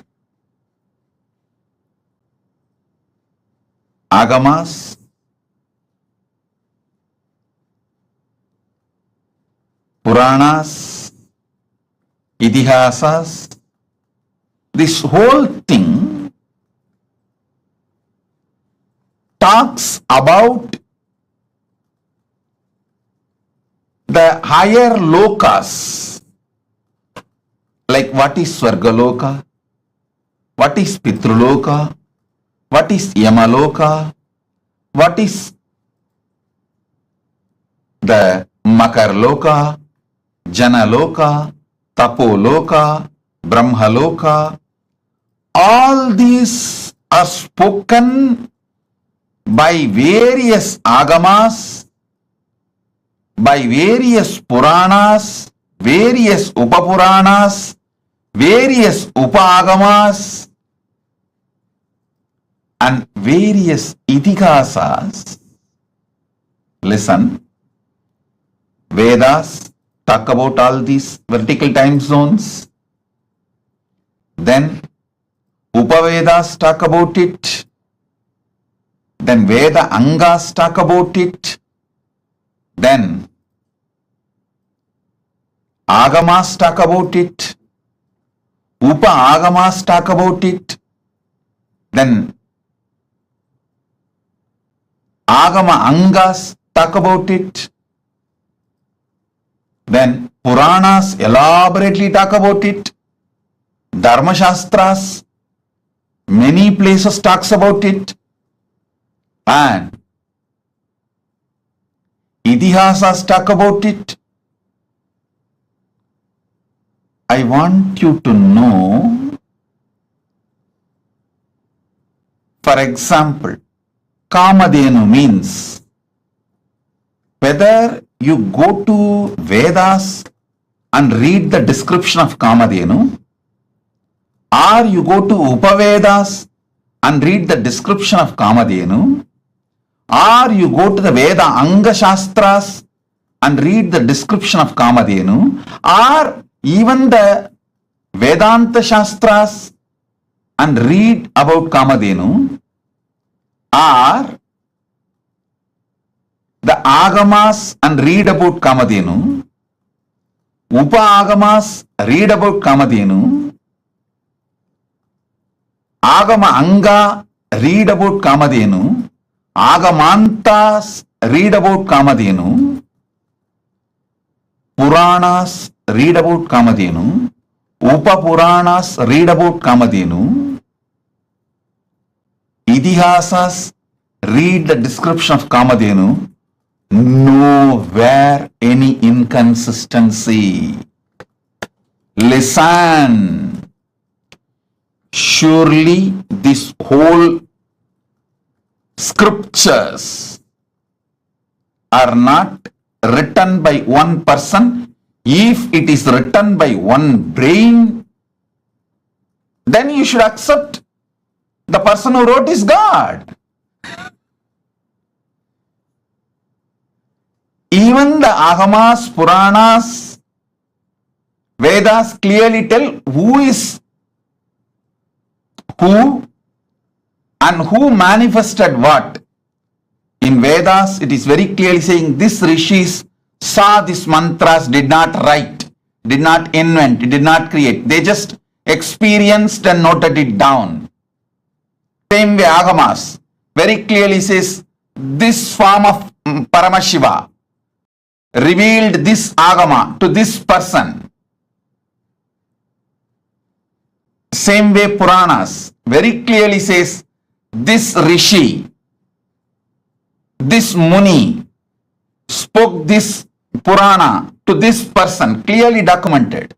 Agamas, Puranas, Itihasas, this whole thing talks about the higher lokas, like what is Swargaloka, what is Pitruloka, what is Yamaloka, what is the Makarloka, Janaloka, Tapoloka, Brahmaloka. All these are spoken by various agamas, by various Puranas, various Upapuranas, various Upagamas, and various Itihasas. Listen, Vedas talk about all these vertical time zones. Then Upavedas talk about it. Then Veda Angas talk about it. Then Agamas talk about it. Upa Agamas talk about it. Then Agama Angas talk about it. Then Puranas elaborately talk about it. Dharma Shastras, many places talks about it. And Itihasas talk about it. I want you to know, for example, Kamadhenu means, whether you go to Vedas and read the description of Kamadhenu, or you go to Upavedas and read the description of Kamadhenu, or you go to the Veda Anga Shastras and read the description of Kamadhenu, or even the Vedanta Shastras and read about Kamadhenu, or the Agamas and read about Kamadhenu, Upa Agamas read about Kamadhenu, Agama Anga read about Kamadhenu, Agamantas read about Kamadhenu, Puranas read about Kamadhenu, Upa Puranas read about Kamadhenu, Itihasas read the description of Kamadhenu. Nowhere any inconsistency. Listen. Surely this whole scriptures are not written by one person. If it is written by one brain, then you should accept the person who wrote is God. Even the Agamas, Puranas, Vedas clearly tell who is who and who manifested what. In Vedas, it is very clearly saying this rishis saw these mantras, did not write, did not invent, did not create. They just experienced and noted it down. Same way Agamas very clearly says this form of Paramashiva revealed this Agama to this person. Same way Puranas very clearly says this Rishi, this Muni spoke this Purana to this person, clearly documented.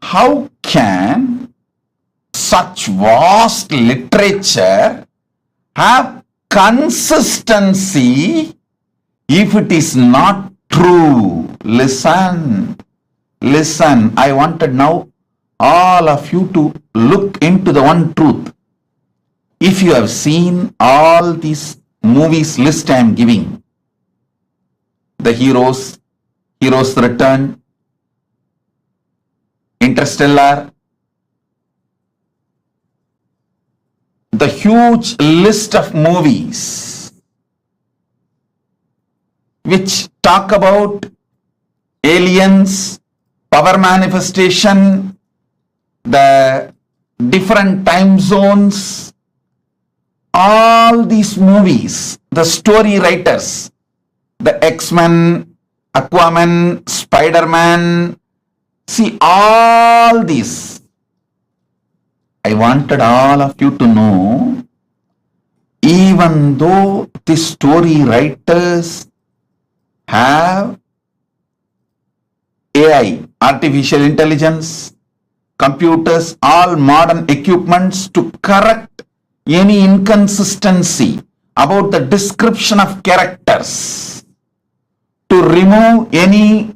How can such vast literature have consistency if it is not true? Listen, listen. I wanted now all of you to look into the one truth. if you have seen all these movies list I am giving, the heroes return, Interstellar, the huge list of movies which talk about aliens, power manifestation, the different time zones, all these movies, the story writers, the X-Men, Aquaman, Spider-Man, see all these. I wanted all of you to know, even though the story writers have AI, artificial intelligence, computers, all modern equipments to correct any inconsistency about the description of characters, to remove any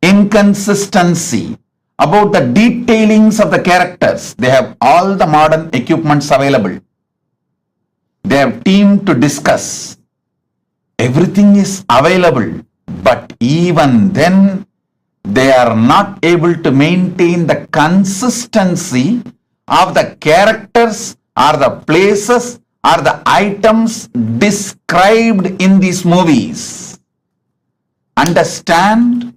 inconsistency about the detailings of the characters. They have all the modern equipments available. They have team to discuss. Everything is available, but even then they are not able to maintain the consistency of the characters or the places or the items described in these movies. Understand?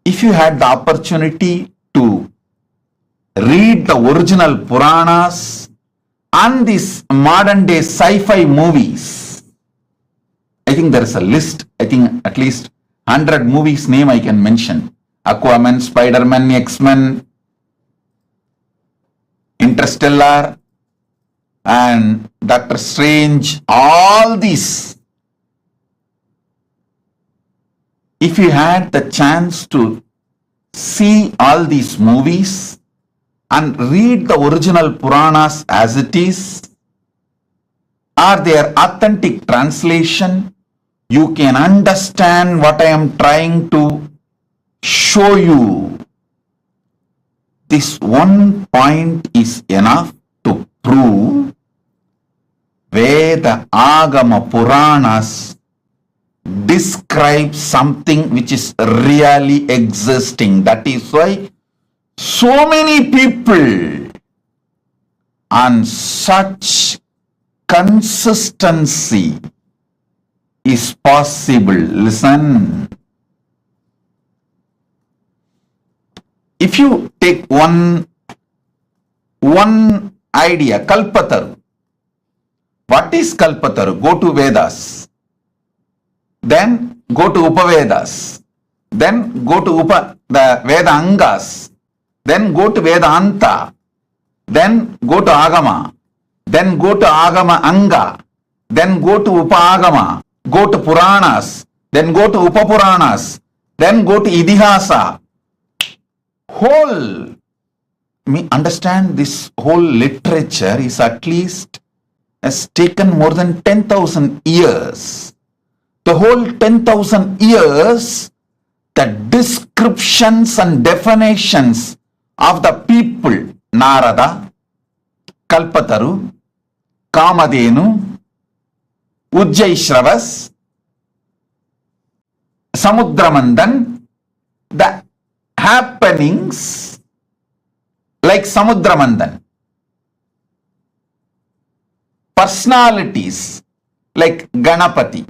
If you had the opportunity to read the original Puranas and these modern day sci-fi movies, I think there is a list, I think at least 100 movies name I can mention. Aquaman, Spider-Man, X-Men, Interstellar, and Doctor Strange, all these. If you had the chance to see all these movies and read the original Puranas as it is, or their authentic translation, you can understand what I am trying to show you. This one point is enough to prove Veda, Agama, Puranas describe something which is really existing. That is why so many people on such consistency is possible. Listen. If you take one idea, Kalpataru. What is Kalpataru? Go to Vedas. Then go to Upavedas. Then go to the Veda Angas. Then go to Vedanta. Then go to Agama. Then go to Agama Anga. Then go to Upagama. Go to Puranas. Then go to Upapuranas. Then go to Idihasa. Understand, this whole literature is at least has taken more than 10,000 years. The whole 10,000 years, the descriptions and definitions of the people, Narada, Kalpataru, Kamadhenu, Ujjaishravas, Samudramandan, the happenings like Samudramandan, personalities like Ganapati,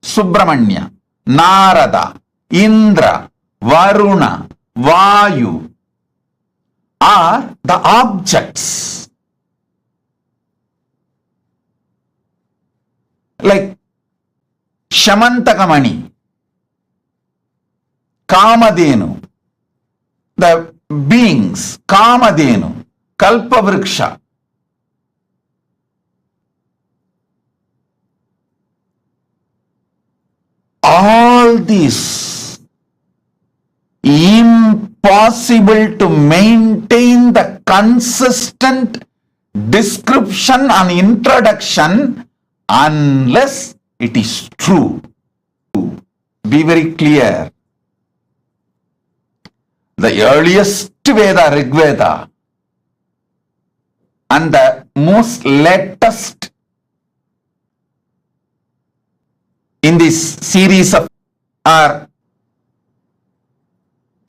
Subramanya, Narada, Indra, Varuna, Vayu are the objects. Like Shamantakamani, Kamadhenu, the beings, Kamadhenu, Kalpavriksha. All this impossible to maintain the consistent description and introduction unless it is true. Be very clear. The earliest Veda, Rig Veda, and the most latest in this series of are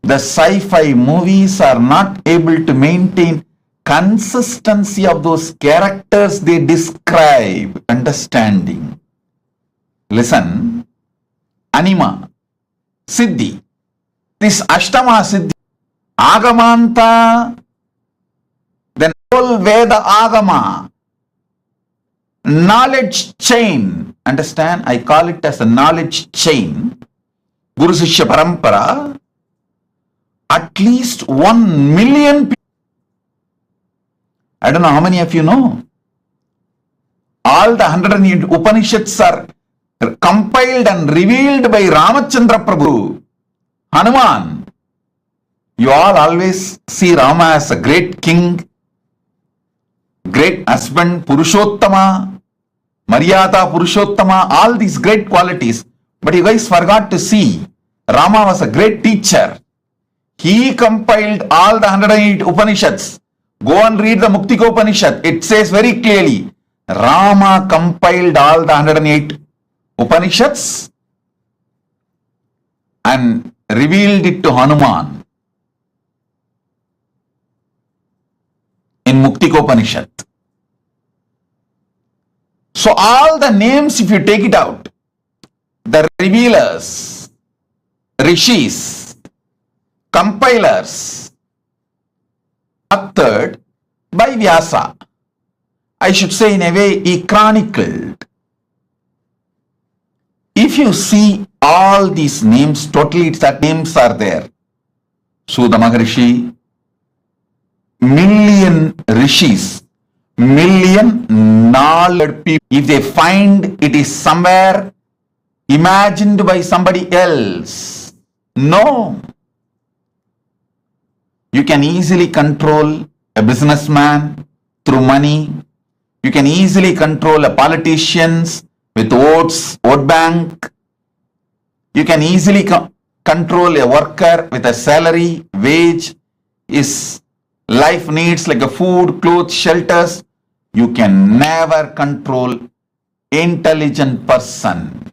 the sci-fi movies are not able to maintain consistency of those characters they describe. Understanding. Listen. Anima. Siddhi. This Ashtama Siddhi. Agamanta. Then whole Veda Agama. Knowledge chain. Understand? I call it as a knowledge chain. Guru Sishya Parampara. At least 1 million people. I don't know how many of you know. All the 108 Upanishads are compiled and revealed by Ramachandra Prabhu, Hanuman. You all always see Rama as a great king, great husband, Purushottama, Maryada Purushottama, all these great qualities. But you guys forgot to see Rama was a great teacher. He compiled all the 108 Upanishads. Go and read the Muktika Upanishad. It says very clearly, Rama compiled all the 108 Upanishads and revealed it to Hanuman in Muktika Upanishad. So all the names, if you take it out, the revealers, rishis, compilers, authored by Vyasa. I should say in a way he chronicled. If you see all these names, totally that names are there. Suda Maharishi, million rishis, million knowledge people. If they find it is somewhere imagined by somebody else, no. You can easily control a businessman through money. You can easily control a politician with votes, vote bank. You can easily control a worker with a salary, wage, his life needs like a food, clothes, shelters. You can never control intelligent person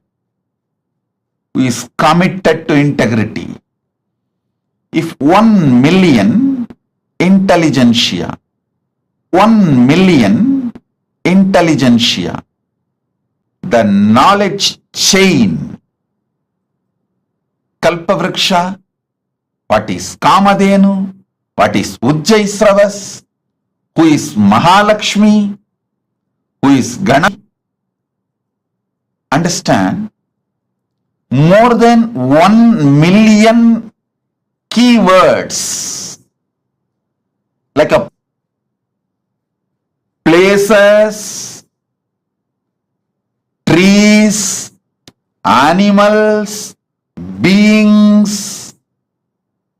who is committed to integrity. If 1 million intelligentsia, 1 million intelligentsia, the knowledge chain, Kalpavriksha, what is Kamadhenu, what is Ujjaisravas, who is Mahalakshmi, who is Gana. Understand, more than 1 million keywords, like a places, trees, animals, beings,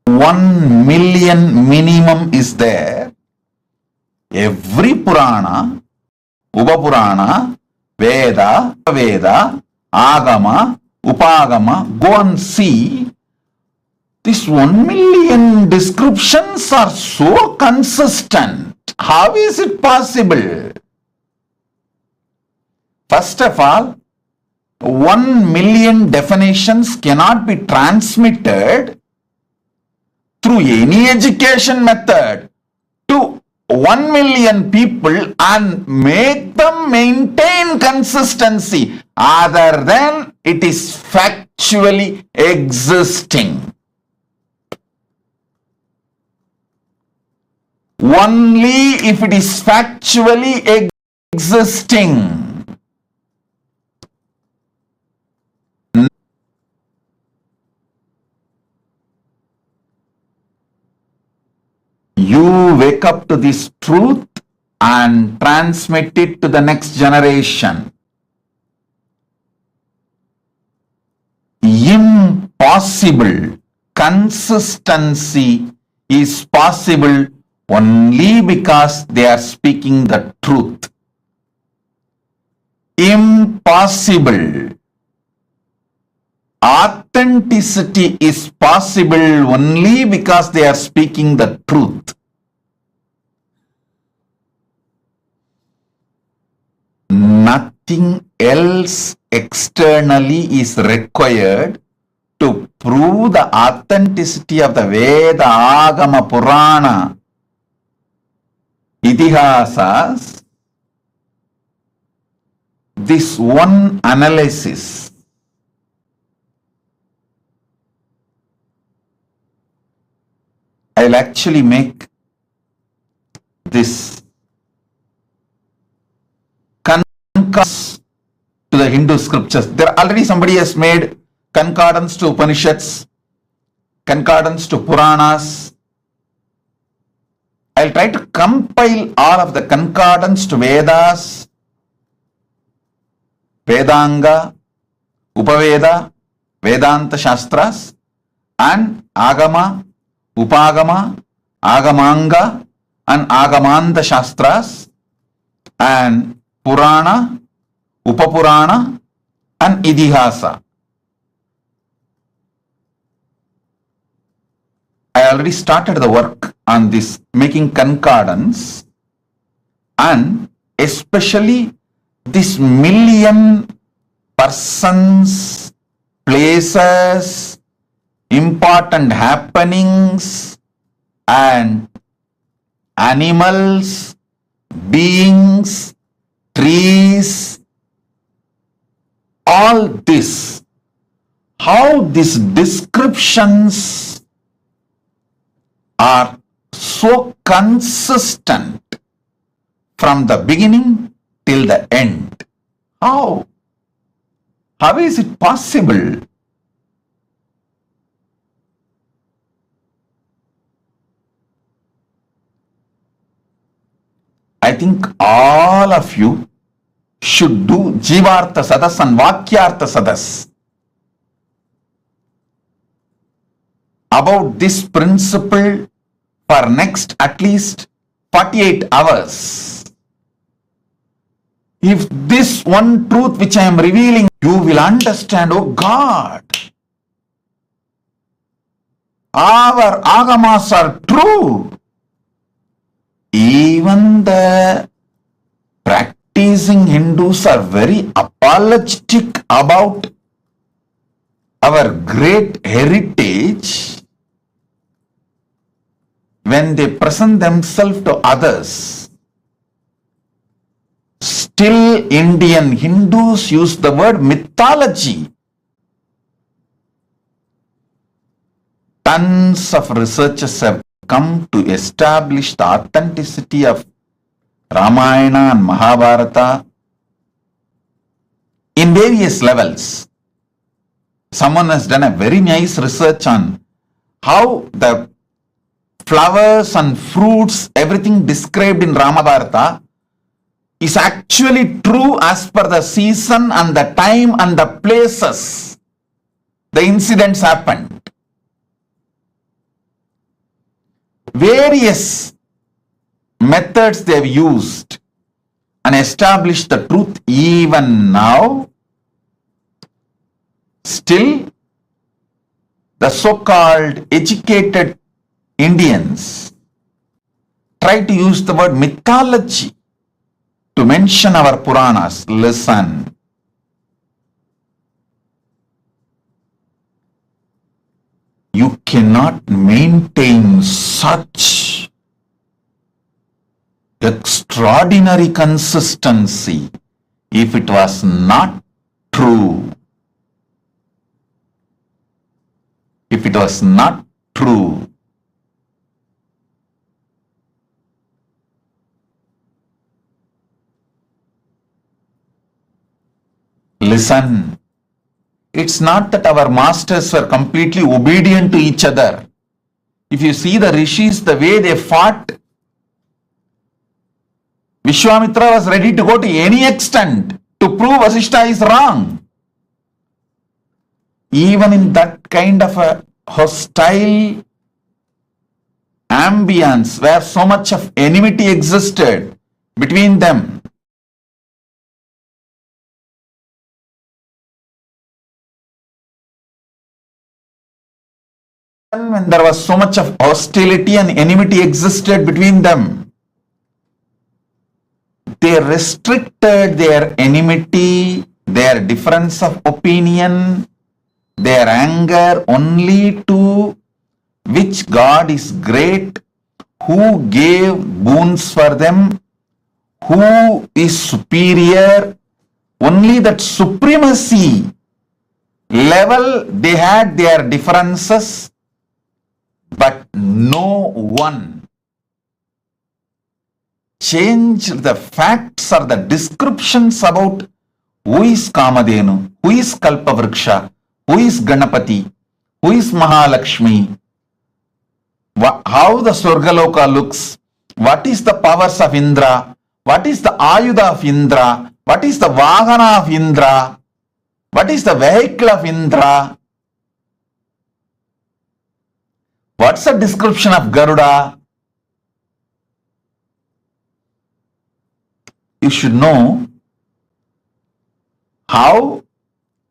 1 million minimum is there. Every Purana, Upapurana, Veda, Veda, Agama, Upagama, go and see. These 1 million descriptions are so consistent. How is it possible? First of all, 1 million definitions cannot be transmitted through any education method to 1 million people and make them maintain consistency other than it is factually existing. Only if it is factually existing. You wake up to this truth and transmit it to the next generation. Impossible. Consistency is possible only because they are speaking the truth. Impossible. Authenticity is possible only because they are speaking the truth. nothing else externally is required to prove the authenticity of the Veda, Agama, Purana, Itihasas. This one analysis I'll actually make this concordance to the Hindu scriptures. There already somebody has made concordance to Upanishads, concordance to Puranas. I'll try to compile all of the concordance to Vedas, Vedanga, Upaveda, Vedanta Shastras, and Agama, Upagama, Agamanga, and Agamanda Shastras, and Purana, Upapurana, and Idihasa. I already started the work on this, making concordance, and especially this million persons, places, important happenings, and animals, beings, trees, all this, how these descriptions are so consistent from the beginning till the end. How? How is it possible? I think all of you should do Jivartha Sadas and Vakyartha Sadas about this principle for next at least 48 hours. If this one truth which I am revealing, you will understand, oh God, our agamas are true. Even the practicing Hindus are very apologetic about our great heritage when they present themselves to others. Still, Indian Hindus use the word mythology. Tons of researchers have come to establish the authenticity of Ramayana and Mahabharata in various levels. Someone has done a very nice research on how the flowers and fruits, everything described in Mahabharata is actually true as per the season and the time and the places the incidents happened. Various methods they have used and established the truth. Even now, still the so-called educated Indians try to use the word mythology to mention our Puranas. Listen. You cannot maintain such extraordinary consistency if it was not true. If it was not true. Listen. It's not that our masters were completely obedient to each other. If you see the rishis, the way they fought, Vishwamitra was ready to go to any extent to prove Vasishtha is wrong. Even in that kind of a hostile ambience where so much of enmity existed between them, when there was so much of hostility and enmity existed between them, they restricted their enmity, their difference of opinion, their anger only to which God is great, who gave boons for them, who is superior. Only that supremacy level they had their differences, but no one changed the facts or the descriptions about who is Kamadhenu, who is Kalpavriksha, who is Ganapati, who is Mahalakshmi, how the Swargaloka looks, what is the powers of Indra, what is the Ayudha of Indra, what is the Vahana of Indra, what is the vehicle of Indra, what's the description of Garuda. You should know how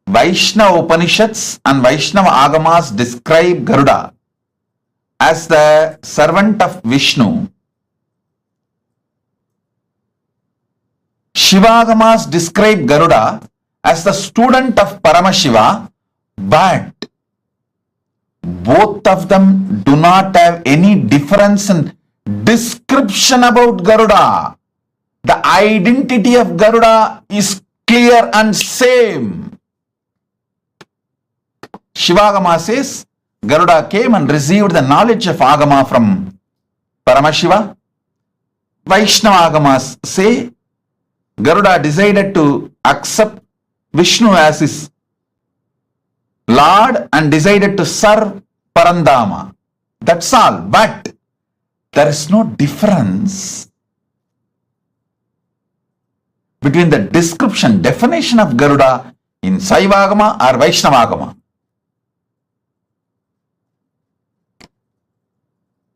Vaishnava Upanishads and Vaishnava Agamas describe Garuda as the servant of Vishnu. Shivagamas describe Garuda as the student of Paramashiva, but both of them do not have any difference in description about Garuda. The identity of Garuda is clear and same. Shivagama says Garuda came and received the knowledge of Agama from Paramashiva. Vaishnava Agamas say Garuda decided to accept Vishnu as his Lord and decided to serve Parandama. That's all. But there is no difference between the description, definition of Garuda in Saivagama or Vaishnavagama.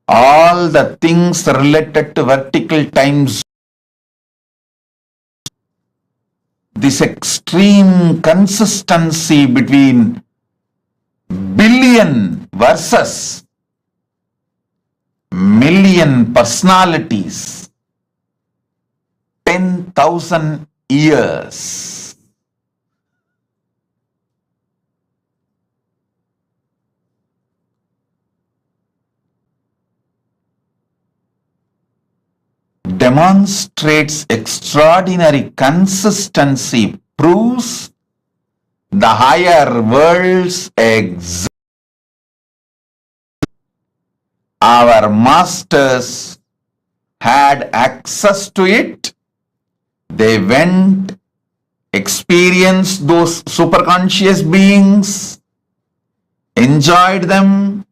All the things related to vertical times, this extreme consistency between billion versus million personalities, 10,000 years. Demonstrates extraordinary consistency, proves the higher worlds exist. Our masters had access to it. They went, experienced those superconscious beings, enjoyed them,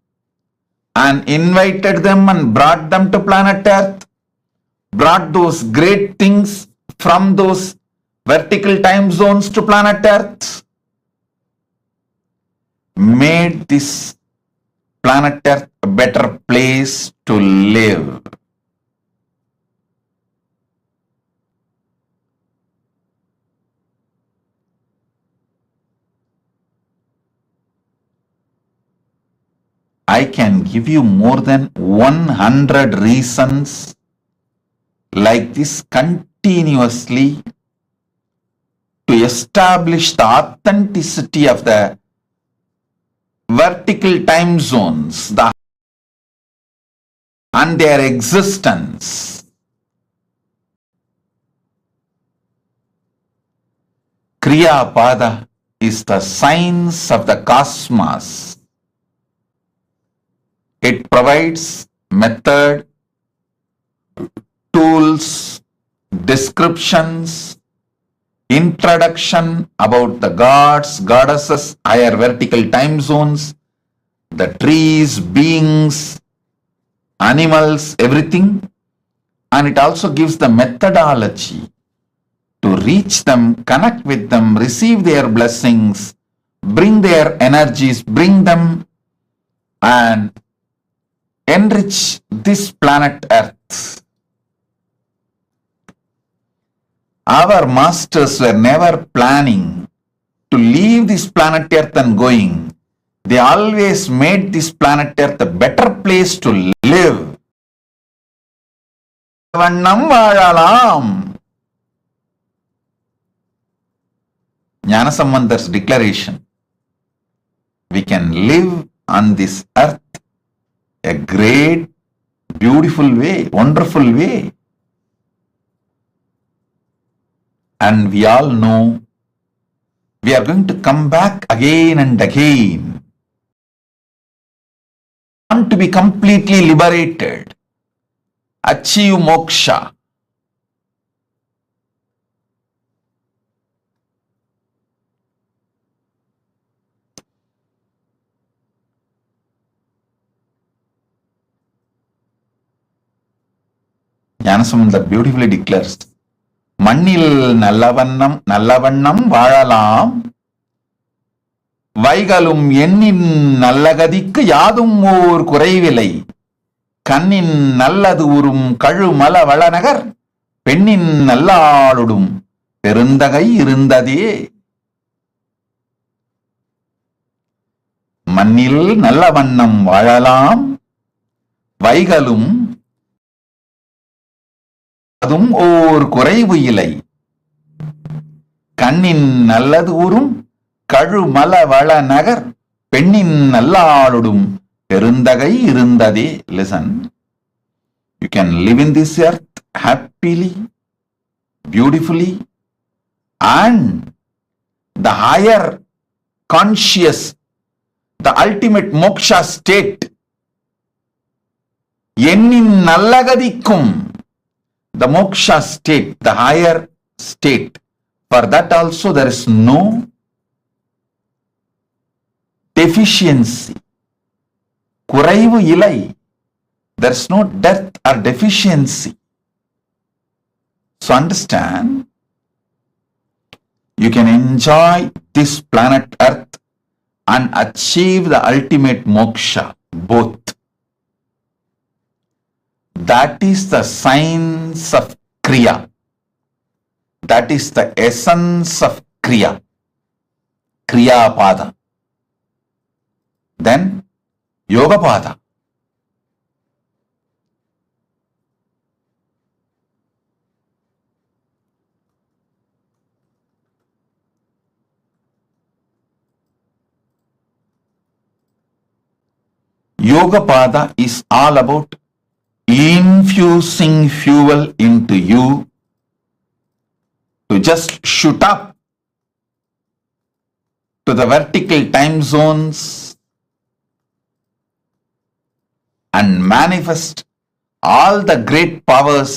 and invited them and brought them to planet Earth, brought those great things from those vertical time zones to planet Earth, made this planet Earth a better place to live. I can give you more than 100 reasons like this continuously to establish the authenticity of the vertical time zones and their existence. Kriya Pada is the science of the cosmos. It provides method, tools, descriptions, introduction about the gods, goddesses, higher vertical time zones, the trees, beings, animals, everything. And it also gives the methodology to reach them, connect with them, receive their blessings, bring their energies, bring them and enrich this planet Earth. Our masters were never planning to leave this planet Earth and going. They always made this planet Earth a better place to live. Vannam vaalalam. Jnanasambandar's declaration, we can live on this earth a great, beautiful way, wonderful way. And we all know we are going to come back again and again. Want to be completely liberated, achieve moksha. Jnanasamandar beautifully declares, மண்ணில் நல்லவண்ணம் வாழலாம், வைகளும் எண்ணின் நல்லகதிக்கு யாதும் ஓர் குறைவில்லை, கண்ணின் நல்லது உறும் கழுமல வளநகர், பெண்ணின் நல்லாளுடும் பெருந்தகை இருந்ததே. மண்ணில் நல்ல வண்ணம் வாழலாம், வைகளும் அதும் ஓர் குறைவு இல்லை, கண்ணின் நல்லது உறும் கழுமல வள நகர், பெண்ணின் நல்லாளுடும் பெருந்தகை இருந்ததே. Listen, you can live in this earth happily, beautifully, and the higher conscious, the ultimate moksha state, எண்ணின் நல்லகதிக்கும், the moksha state, the higher state, for that also there is no deficiency. குறைவு இல்லை. There is no death or deficiency. So understand, you can enjoy this planet Earth and achieve the ultimate moksha, both. That is the science of Kriya. That is the essence of Kriya. Kriya Pada. Then Yoga Pada. Yoga Pada is all about infusing fuel into you to just shoot up to the vertical time zones and manifest all the great powers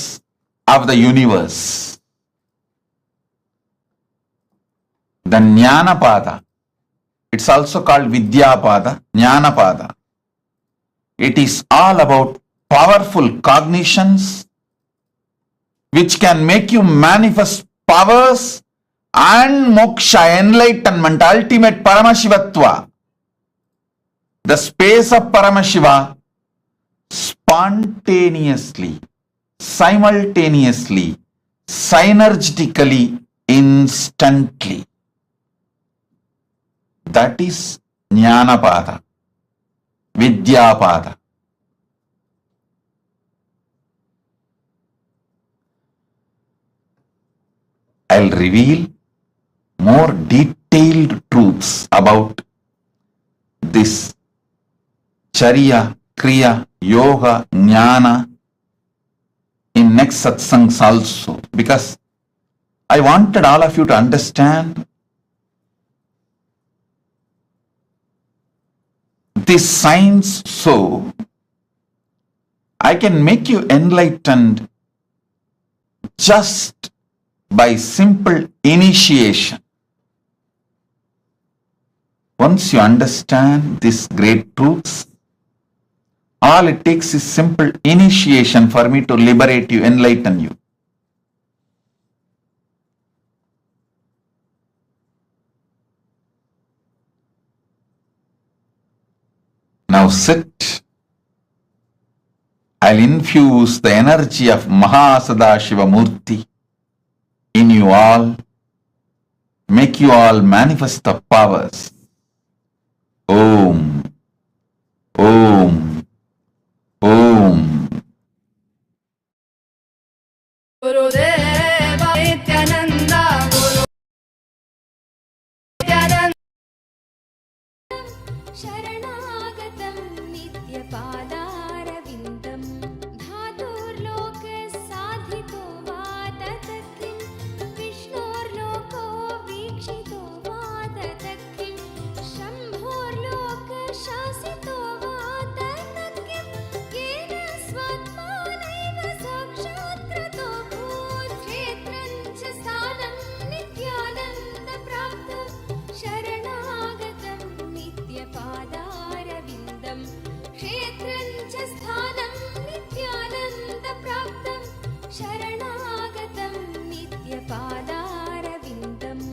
of the universe. The Jnana Pada, it's also called Vidya Pada, Jnana Pada. It is all about powerful cognitions which can make you manifest powers and moksha, enlightenment, ultimate Paramashivatva. The space of Paramashiva spontaneously, simultaneously, synergetically, instantly. That is Jnana Pada, Vidya Pada. I'll reveal more detailed truths about this Charya, Kriya, Yoga, Jnana in next satsangs also, because I wanted all of you to understand this science so I can make you enlightened just by simple initiation. Once you understand these great truths, all it takes is simple initiation for me to liberate you, enlighten you. Now sit. I'll infuse the energy of MahaSadashiva Murthy in you all, make you all manifest the powers. Om, Om, Om. Gurudeva शरणागतं नित्यपादारविन्दम्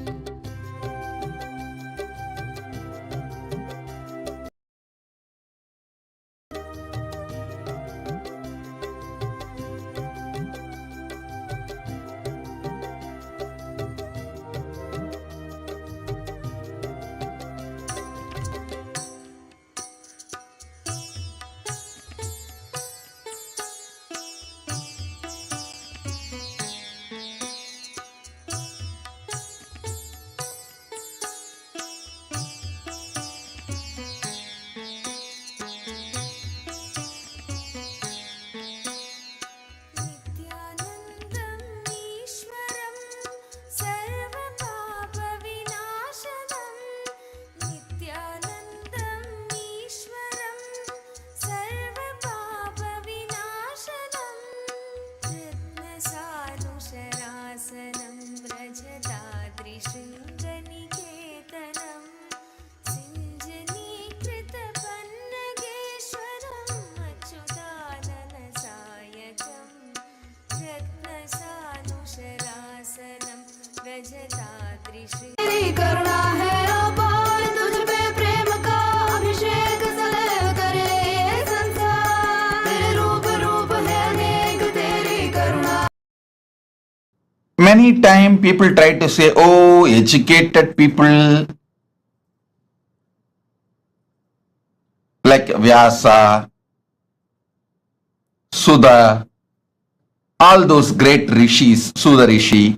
तेरी करुणा है अपार, तुझ पे प्रेम का अभिषेक सदैव करे ये संसार। तेरे रूप रूप है अनेक, तेरी करुणा। Many times people try to say, oh, educated people like Vyasa, Sudha, all those great rishis, Sudha Rishi,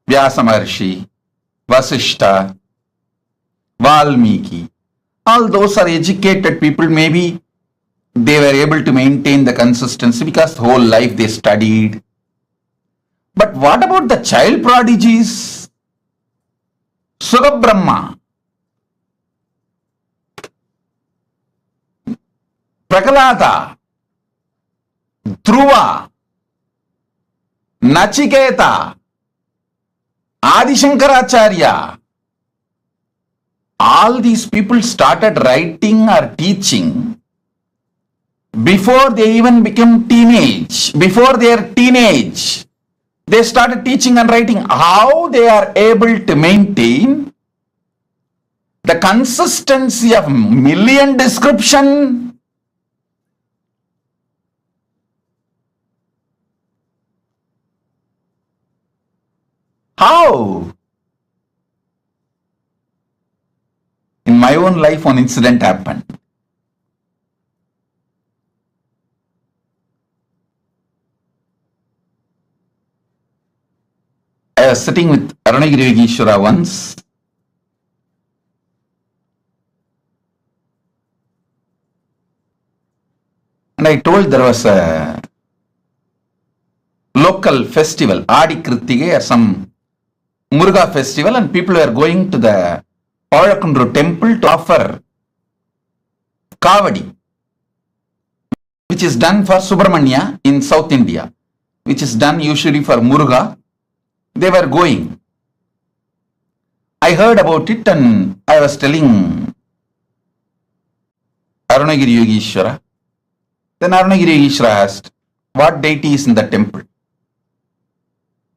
Vyasa Maharshi, Vasishta, Valmiki, all those are educated people. Maybe they were able to maintain the consistency because whole life they studied. But what about the child prodigies? Sugabrahma, Prakalada, Dhruva, Nachiketa, Adi Shankaracharya, all these people started writing or teaching before they even became teenage. Before their teenage, they started teaching and writing. How they are able to maintain the consistency of million description? How? In my own life, one incident happened. I was sitting with Arunagiri Yogeshwara once, and I told there was a local festival, Adi Kritige, or some Muruga festival, and people were going to the Pavalakundu temple to offer Kavadi, which is done for Subramanya in South India, which is done usually for Muruga. They were going. I heard about it and I was telling Arunagiri Yogeshwara. Then Arunagiri Yogeshwara asked, what deity is in the temple?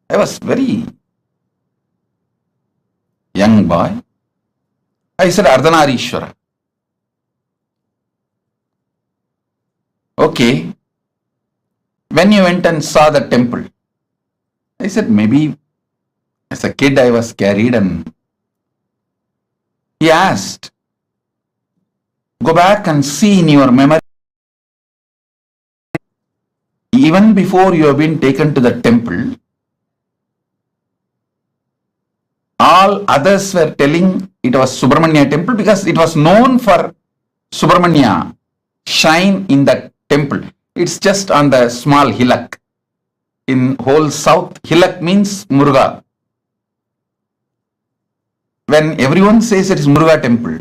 I was very young boy. I said, Ardhanarishwara. Okay. When you went and saw the temple? I said, maybe as a kid I was carried, and he asked, go back and see in your memory, even before you have been taken to the temple, all others were telling it was Subramanya temple because it was known for Subramanya shrine in the temple. It's just on the small hillock. In whole south, hillock means Muruga. When everyone says it is Muruga temple,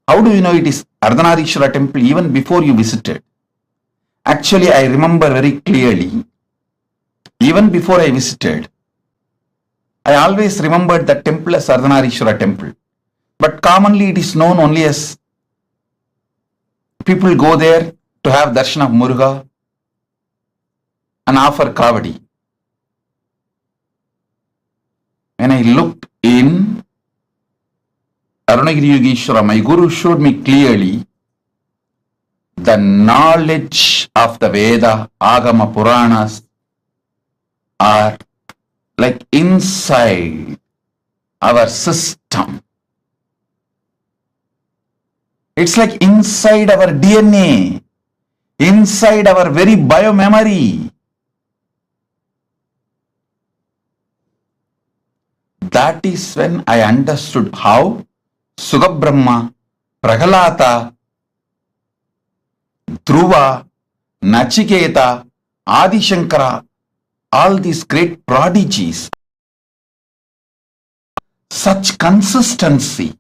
how do you know it is Ardhanarishwara temple even before you visited? Actually, I remember very clearly, even before I visited, I always remembered the temple as Ardhanarishwara temple. But commonly it is known only as people go there to have darshan of Muruga. and offer kavadi. When I looked in Arunagiri Yogeshwara, my guru showed me clearly the knowledge of the Veda, Agama, Puranas are like inside our system. It's like inside our DNA, inside our very biomemory. That is when I understood how Sugabrahma, Prahalata, Dhruva, Nachiketa, Adi Shankara, all these great prodigies, such consistency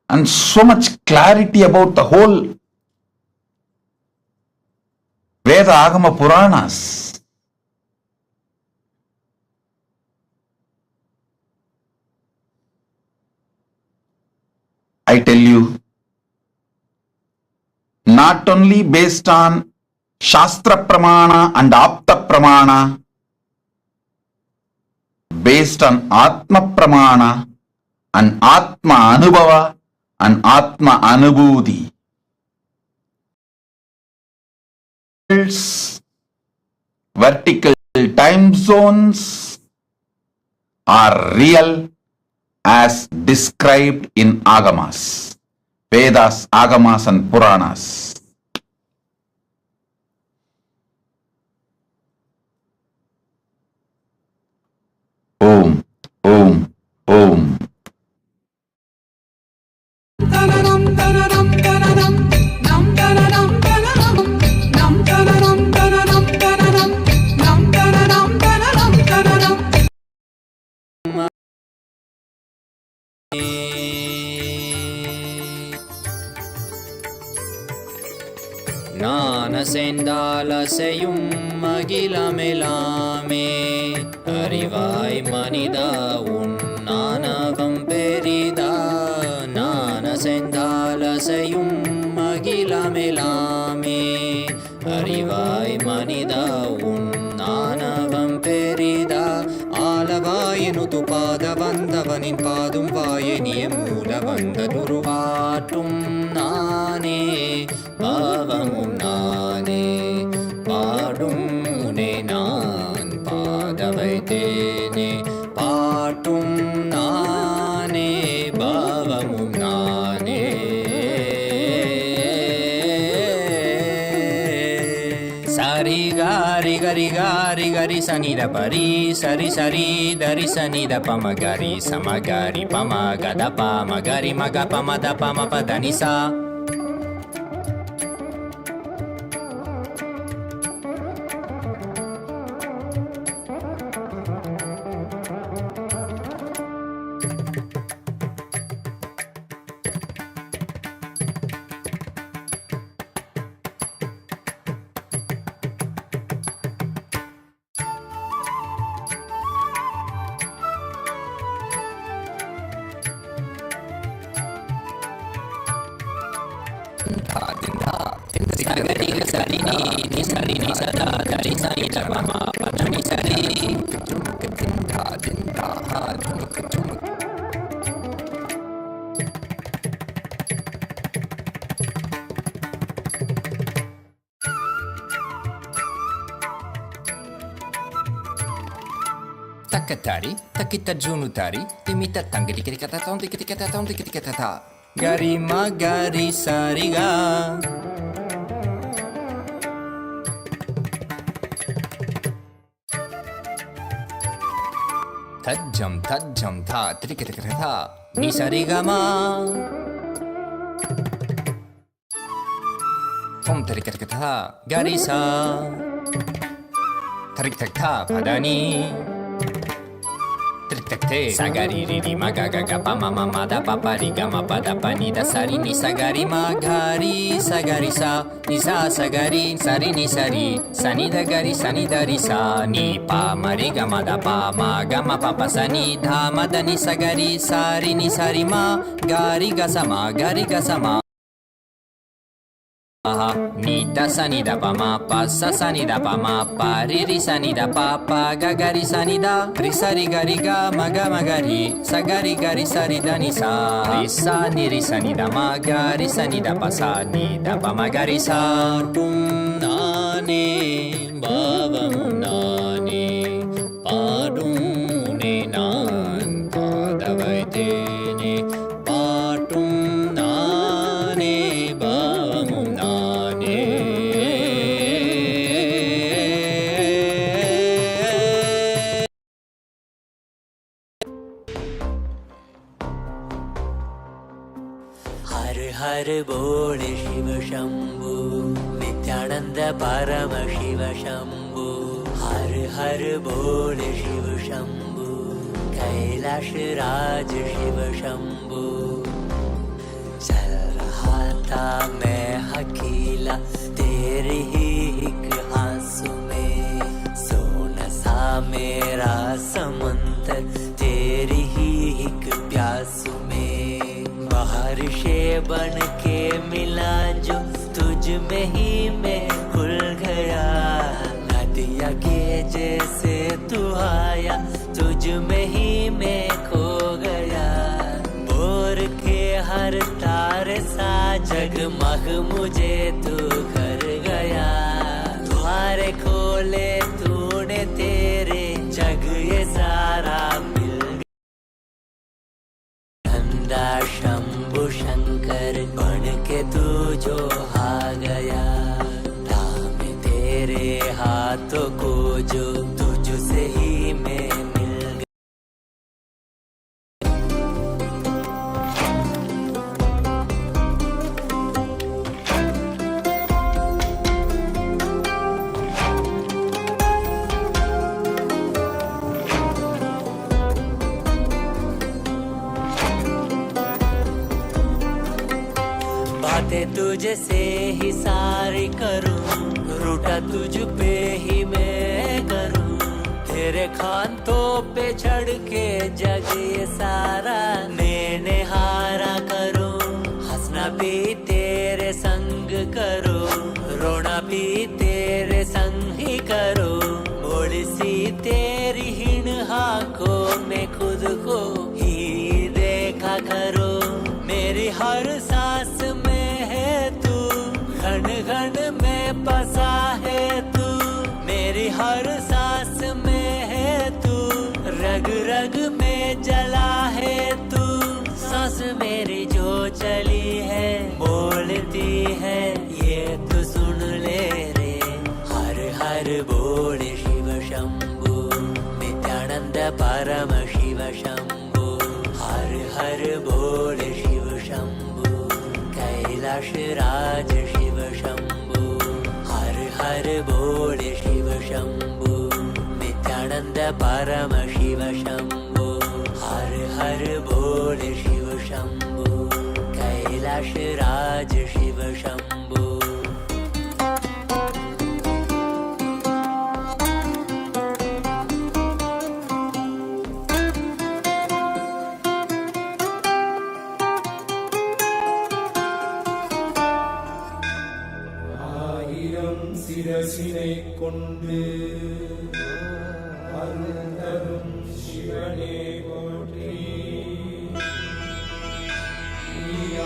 and so much clarity about the whole Veda, Agama, Puranas. I tell you, not only based on Shastra Pramana and Apta Pramana, based on Atma Pramana and Atma Anubhava and Atma Anubhuti. Vertical time zones are real as described in Agamas, Vedas, Agamas and Puranas. Om, Om, Om. ஞானசெந்தாலசையும் அகிலமெலாமே அறிவாய் மனிதா உன் ஞானகம் பெரிதா. ஞானசெந்தாலசையும் அகிலமெலாமே அறிவாய் மனிதா உன் ஞானகம் பெரிதா. ஆலவாயினுது பாத வந்தவனின் பாதும் வாயனிய மூல வந்த துருவாட்டும் நானே பாவமும் நானே பாடும் உனை நான் பாத வைத்தேனே. பாட்டும் நானே பாவமும் நானே. சரி காரி கரி காரி கரி சனித பரி சரி சரி தரி சனித பம கரி சமகரி பம கத பம கரி மக பமத பம பதனிசா. Takatari, takita junutari, timita tangri kata ta. Gari magari sariga. Tajam tha, trikata ta, nisarigama. Tom trikata ta, garisa. Tarik tak ta, padani. Sagari riri magaga pa mama mada papa riga ma pada pani da sari ni sagari magari sagari sa ni sa sagari sari ni sari sani da gari sani da ri sa ni pa mariga mada pa ma ga ma papa sani dha mada ni sagari sari ni sari ma gari ga sama aha ni da sa ni da pa ma pa sa ni da pa ma pa ri sa ni da pa pa ga ri sa ni da ri sa ri ga ma ga ri sa ri sa ri da ni sa ri sa ni da ma ga ri sa ni da pa ma ga ri sa tum na ne bhavam na ne paadum ne nan padavaite ne paatum na ne bhavam na ne हर हर बोल शिव शंभु नित्यानंद परम शिव शंभु हर हर बोल शिव शंभु कैलाश राज शिव शंभु चल रहा था मैं अकेला तेरे ही एक आंसू में सोना सा मेरा समंदर तेरी ही एक प्यासू में बारिशे बन के मिला जो तुझ में ही मैं खुल गया नदिया के जैसे तू आया तुझ में ही मैं खो गया बोर के हर तारे सा जगमग मुझे तू कर गया द्वारे खोले तूने तेरे जग ये सारा मिल नंदा शंभु शंकर बन के तू जो आ गया थामे तेरे हाथों को जो तुझसे ही मैं मिल गया बातें तुझसे ही सारी करूं रूठा तुझ पे ही मैं करूं तेरे खानों पे चढ़ के जग ये सारा मैंने हारा करूं हंसना भी तेरे संग करो रोना भी तेरे संग ही करो बोली सी तेरी हिण आंखों में खुद को ही देखा करो मेरी हर सांस में है तू घन घन में बसा है तू मेरी हर सांस में है तू रग रग में जला है तू सांस मेरी जो चली है बोलती है ये तो सुन ले रे हर हर बोल शिव शंभु नित्यानंद परम शिव शंभु हर हर बोल शिव शंभु कैलाश राज शिव शंभु हर हर बोल शिव शंभु नित्यानंद परम शिव शंभु हर हर बोल शिव शंभु कैलाश राज शिव शंभु ஆயிரம் சிரசினை கொண்டு அருந்தரும் சிவனே போற்றி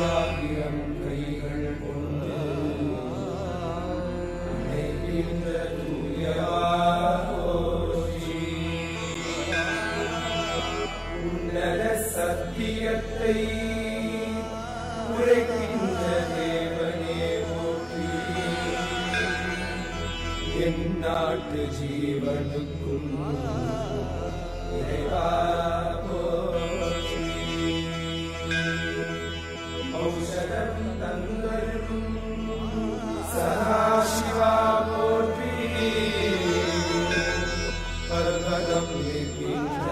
ஆயிரம் கைகள் கொண்டு அணைக்கின்ற தூயவா போற்றி உன்னத சத்தியத்தை உரைக்கின்ற தேவனே போற்றி என் நாட்டு ஜீவனுக்கும் இறைவா போற்றி ஔஷதம் தந்தருளும் சதாசிவா போற்றி பர்வதம் இருக்கின்ற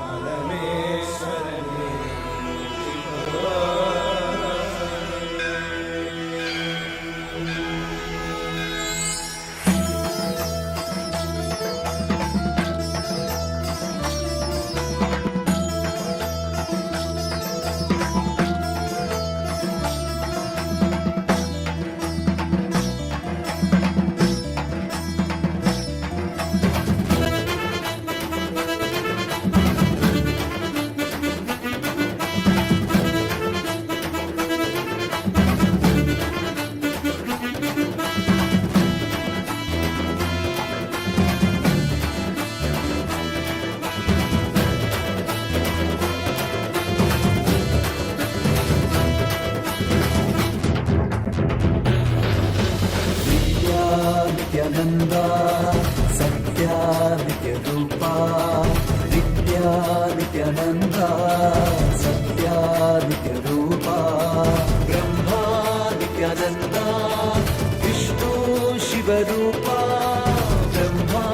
பரமேஸ்வரனே नित्यानन्दा सत्या नित्यरूपा नित्या नित्यानन्दा सत्या नित्यरूपा ब्रह्मा नित्यानन्दा विष्णु शिवरूपा ब्रह्मा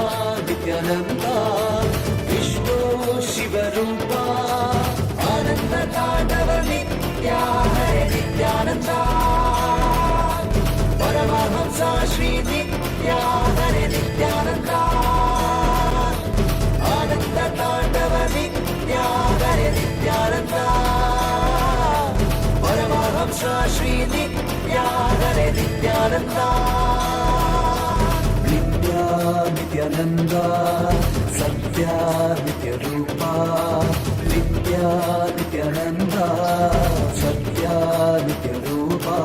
नित्यानन्दा विष्णु शिवरूपा आनन्द ताण्डव नित्या हरे नित्यानन्दा परमहंसा श्री नित्या हरे नित्यानन्दा आनन्द ताण्डव नित्या हरे नित्यानन्दा परमहंसा श्री नित्या हरे नित्यानन्दा नित्या नित्यानन्दा सत्या नित्यरूपा नित्या नित्यानन्दा सत्या नित्यरूपा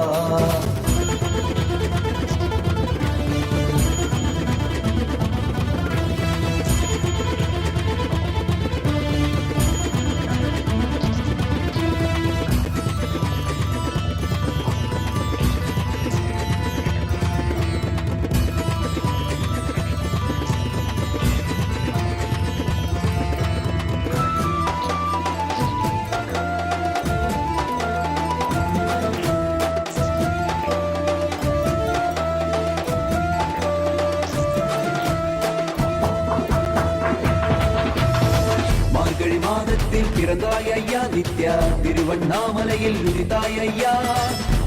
பிறந்தாய் ஐயா நித்யா திருவண்ணாமலையில் உதித்தாய் ஐயா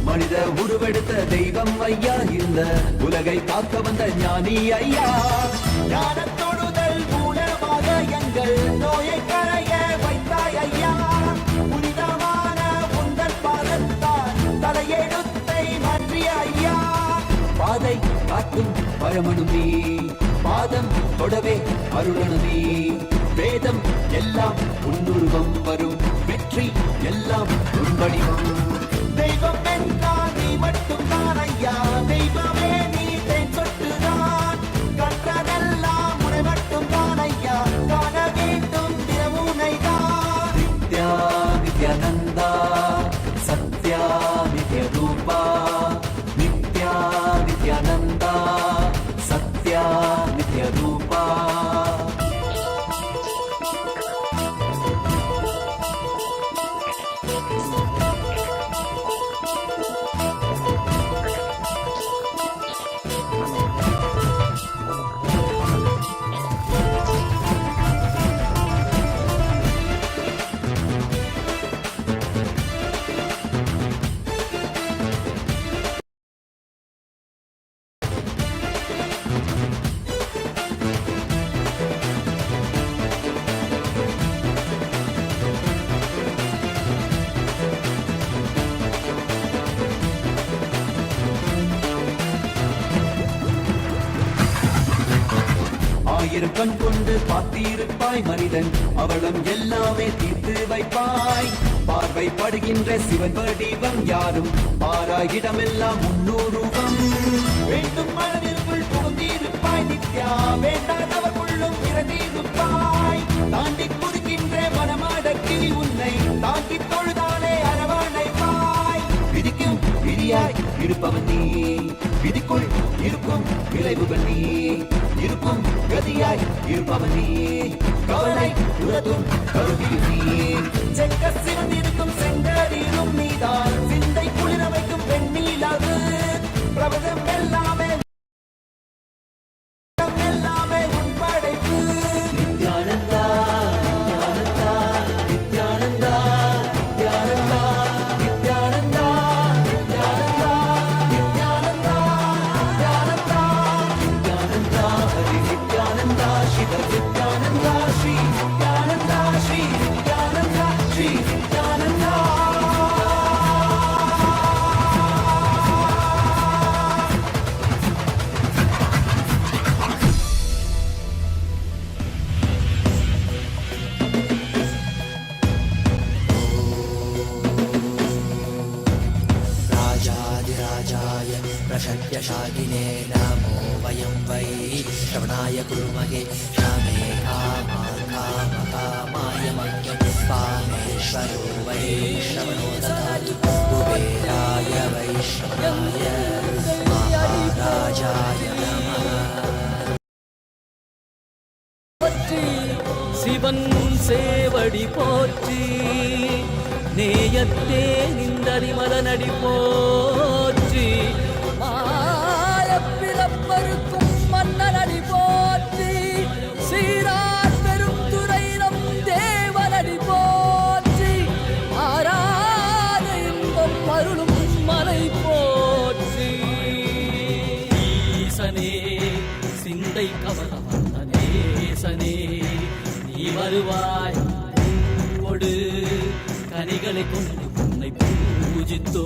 மனித உருவெடுத்த தெய்வம் ஐயா இந்த உலகை காக்க வந்த ஞானி ஐயா ஞான தொடுதல் மூலமாக எங்கள் நோயை கரைய வைத்தாய் ஐயா புனிதமான உந்தன் பாதத்தால் தலையெழுத்தை மாற்றிய ஐயா பாதை காட்டும் பரமனுமே பாதம் தொடவே அருளனுமே வேதம் எல்லாம் உன்னுருவம் வரும் வெற்றி எல்லாம் உன் வடிவம் தெய்வம் என்றால் நீ மட்டும் தான் ஐயா தெய்வமே நீ தேன் சொட்டுதான் கற்றதெல்லாம் உன்னை மட்டும் தான் ஐயா காண வேண்டும் தினமுனை தான் நித்யா நித்யானந்தா சத்யா நித்ய ரூபா நித்யா நித்யானந்தா சத்யா நித்ய ரூபா ஆயிரம் கண் கொண்டு பார்த்திருப்பாய் மனிதன் அவளம் எல்லாமே தீர்த்து வைப்பாய் பார்வை படுகின்ற சிவன் வடிவம் யாரும் பாராயிடமெல்லாம் முன்னூறுவம் வேண்டும் மனதிற்குள் புகுந்திருப்பாய் நித்யா வேண்டாதவர்களும் இறந்திருப்பாய் தாண்டி குதிக்கின்ற மனமடக்கி உன்னை தாங்கி தொழுதாலே அரவணைப்பாய் விதிக்கும் விதியாய் இருப்பவன் நீ விதிக்குள் இருக்கும் விளைவுகள் நீ இருக்கும் கதியாய் இருப்பவன் நீ கவலை உறதும் கருவியும் நீ செக்க சிவந்திருக்கும் செங்கரிலும் நீதான் சிந்தை குளிர வைக்கும் பெண்ணீலாது பிரபதம் எல்லாமே எல்லாமே உன் படைப்பு நித்யானந்தா நித்யானந்தா நித்யானந்தா நித்யானந்தா நித்யானந்தா நித்யானந்தா நித்யானந்தா நித்யானந்தா ஹரி நித்யானந்தா சிவ நித்யானந்தா ஸ்ரீ நித்யானந்தா ஸ்ரீ நித்யானந்தா ஸ்ரீ நித்யானந்தா राजाधिराजाय प्रशक्यशालिने नमो वयं वै श्रवणाय कुर्महे श्यामे कामाय मह्यं पामेश्वरो वै श्रवणो ददातु कुबेराय वै श्रवणाय महाराजाय नमः சிவன் சேவடி போற்றி நேயத்தே நின்றறிமலனடி போற்றி மாயப்பிறப்பருக்கும் மன்னனடி போற்றி சீரார் பெரும் துறை நம் தேவனடி போற்றி ஆராத இன்பம் அருளும் மலை போற்றி ஈசனே சிந்தை கவர வந்த நேசனே நீ வருவாய் பூவோடு கனிகளை கொண்டு உன்னை பூஜித்தோ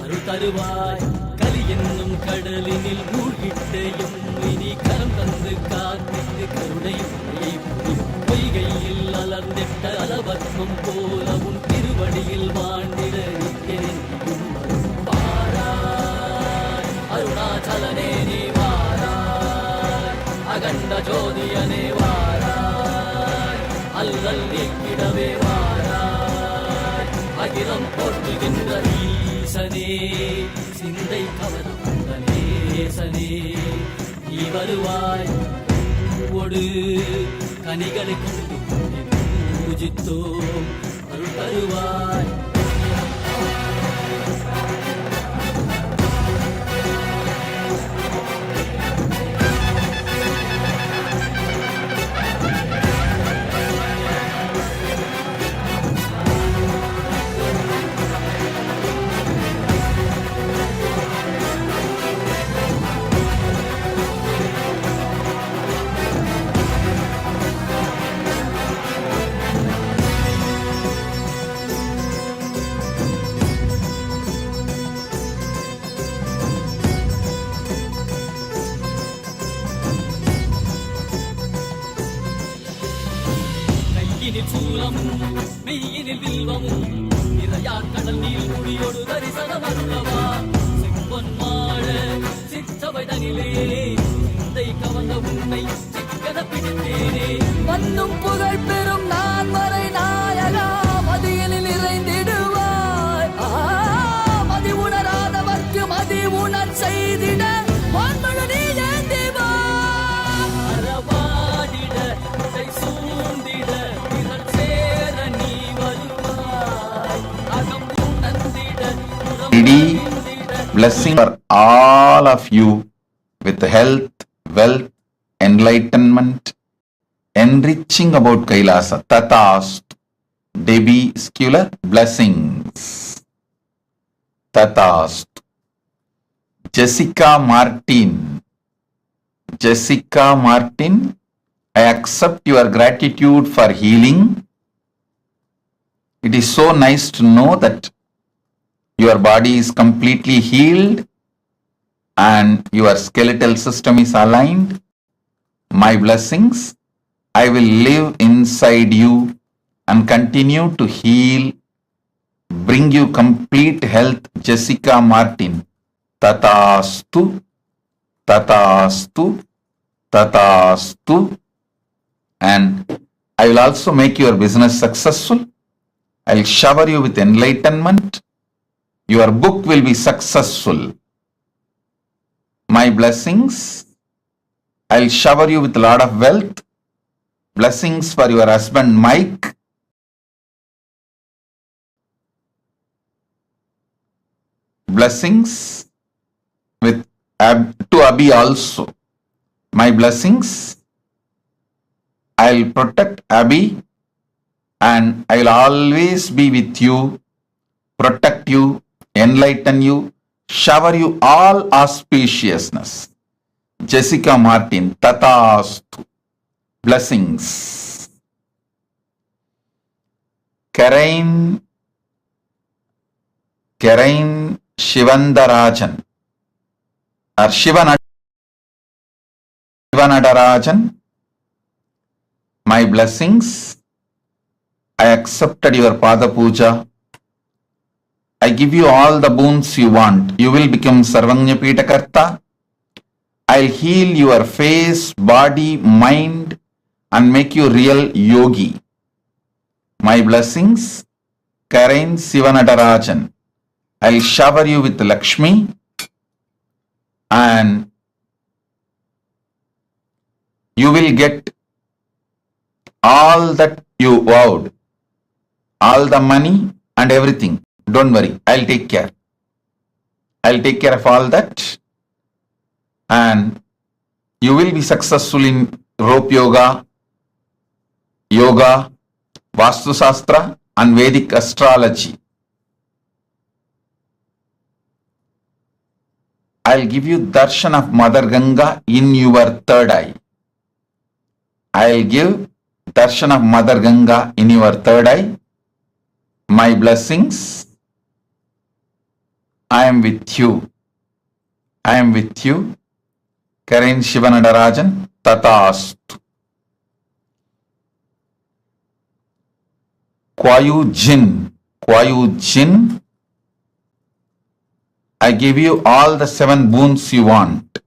அருள் தருவாய் கலி என்னும் கடலினில் மூழ்கிட்டேயும் இனி கரம் தந்து காத்திட்டு கருணை மழையை புரியும் பொய்கையில் அலர்ந்திட்ட அலவத்மம் போல உன் திருவடியில் வாழ்ந்திட நிற்கிறேன் வாராய் அருணாச்சலனே நீ வாராய் அகண்ட ஜோதியனே வாராய் அல்லல் நீக்கிடவே வாராய் அகிலம் போற்றுகின்ற ஈசனே சிந்தை கவர வந்த நேசனே நீ வருவாய் பூவோடு கனிகளை கொண்டு உன்னை பூஜித்தோ அருள் தருவாய் கையினில் சூலமும் மெய்யினில் வில்வமும் நிறையா கடல் நீர் குடியோடு தரிசனம் அருளவா செம்பொன் மாட சிற்றவை தனிலே சிந்தை கவர்ந்த உன்னை சிக்கன பிடித்தேனே மண்ணும் புகழ் பெறும் நான் வரை நாயகா மதியினில் நிறைந்திடுவாய் மதி உணராதவர்க்கு மதி உணர் செய்திட வான்மழு நீ ஏந்திவா அறவாடிட இசை சூழ்ந்திட திரள் சேர நீ வருவாய் அகம் உணர்ந்திட Ready? Blessing for all of you with health, wealth, enlightenment, enriching about Kailasa. Tatast. Debbie Scular, blessings. Tatast. Jessica Martin. Jessica Martin, I accept your gratitude for healing. It is so nice to know that your body is completely healed and your skeletal system is aligned. My blessings, I will live inside you and continue to heal, bring you complete health. Jessica Martin. Tatastu, Tatastu, Tatastu. And I will also make your business successful. I will shower you with enlightenment. Your book will be successful. My blessings, I'll shower you with a lot of wealth. Blessings for your husband Mike. Blessings with to Abhi also. My blessings, I'll protect Abhi and I'll always be with you, protect you, enlighten you, shower you all auspiciousness. Jessica Martin, Tatastu. Blessings. Karain Shivandarajan or Shivanadarajan. My blessings. I accepted your Pada Puja. I give you all the boons you want. You will become Sarvanya Pitakarta. I'll heal your face, body, mind and make you real yogi. My blessings, Karain Sivanadarajan. I'll shower you with Lakshmi and you will get all that you vowed, all the money and everything. Don't worry, I'll take care. I'll take care of all that, and you will be successful in rope yoga, Vastu Shastra, and Vedic astrology. I'll give you darshan of Mother Ganga in your third eye. I'll give darshan of Mother Ganga in your third eye. My blessings. I am with you. I am with you. Karen Shivanadarajan Tatastu. Kwayu Jin, I give you all the 7 boons you want.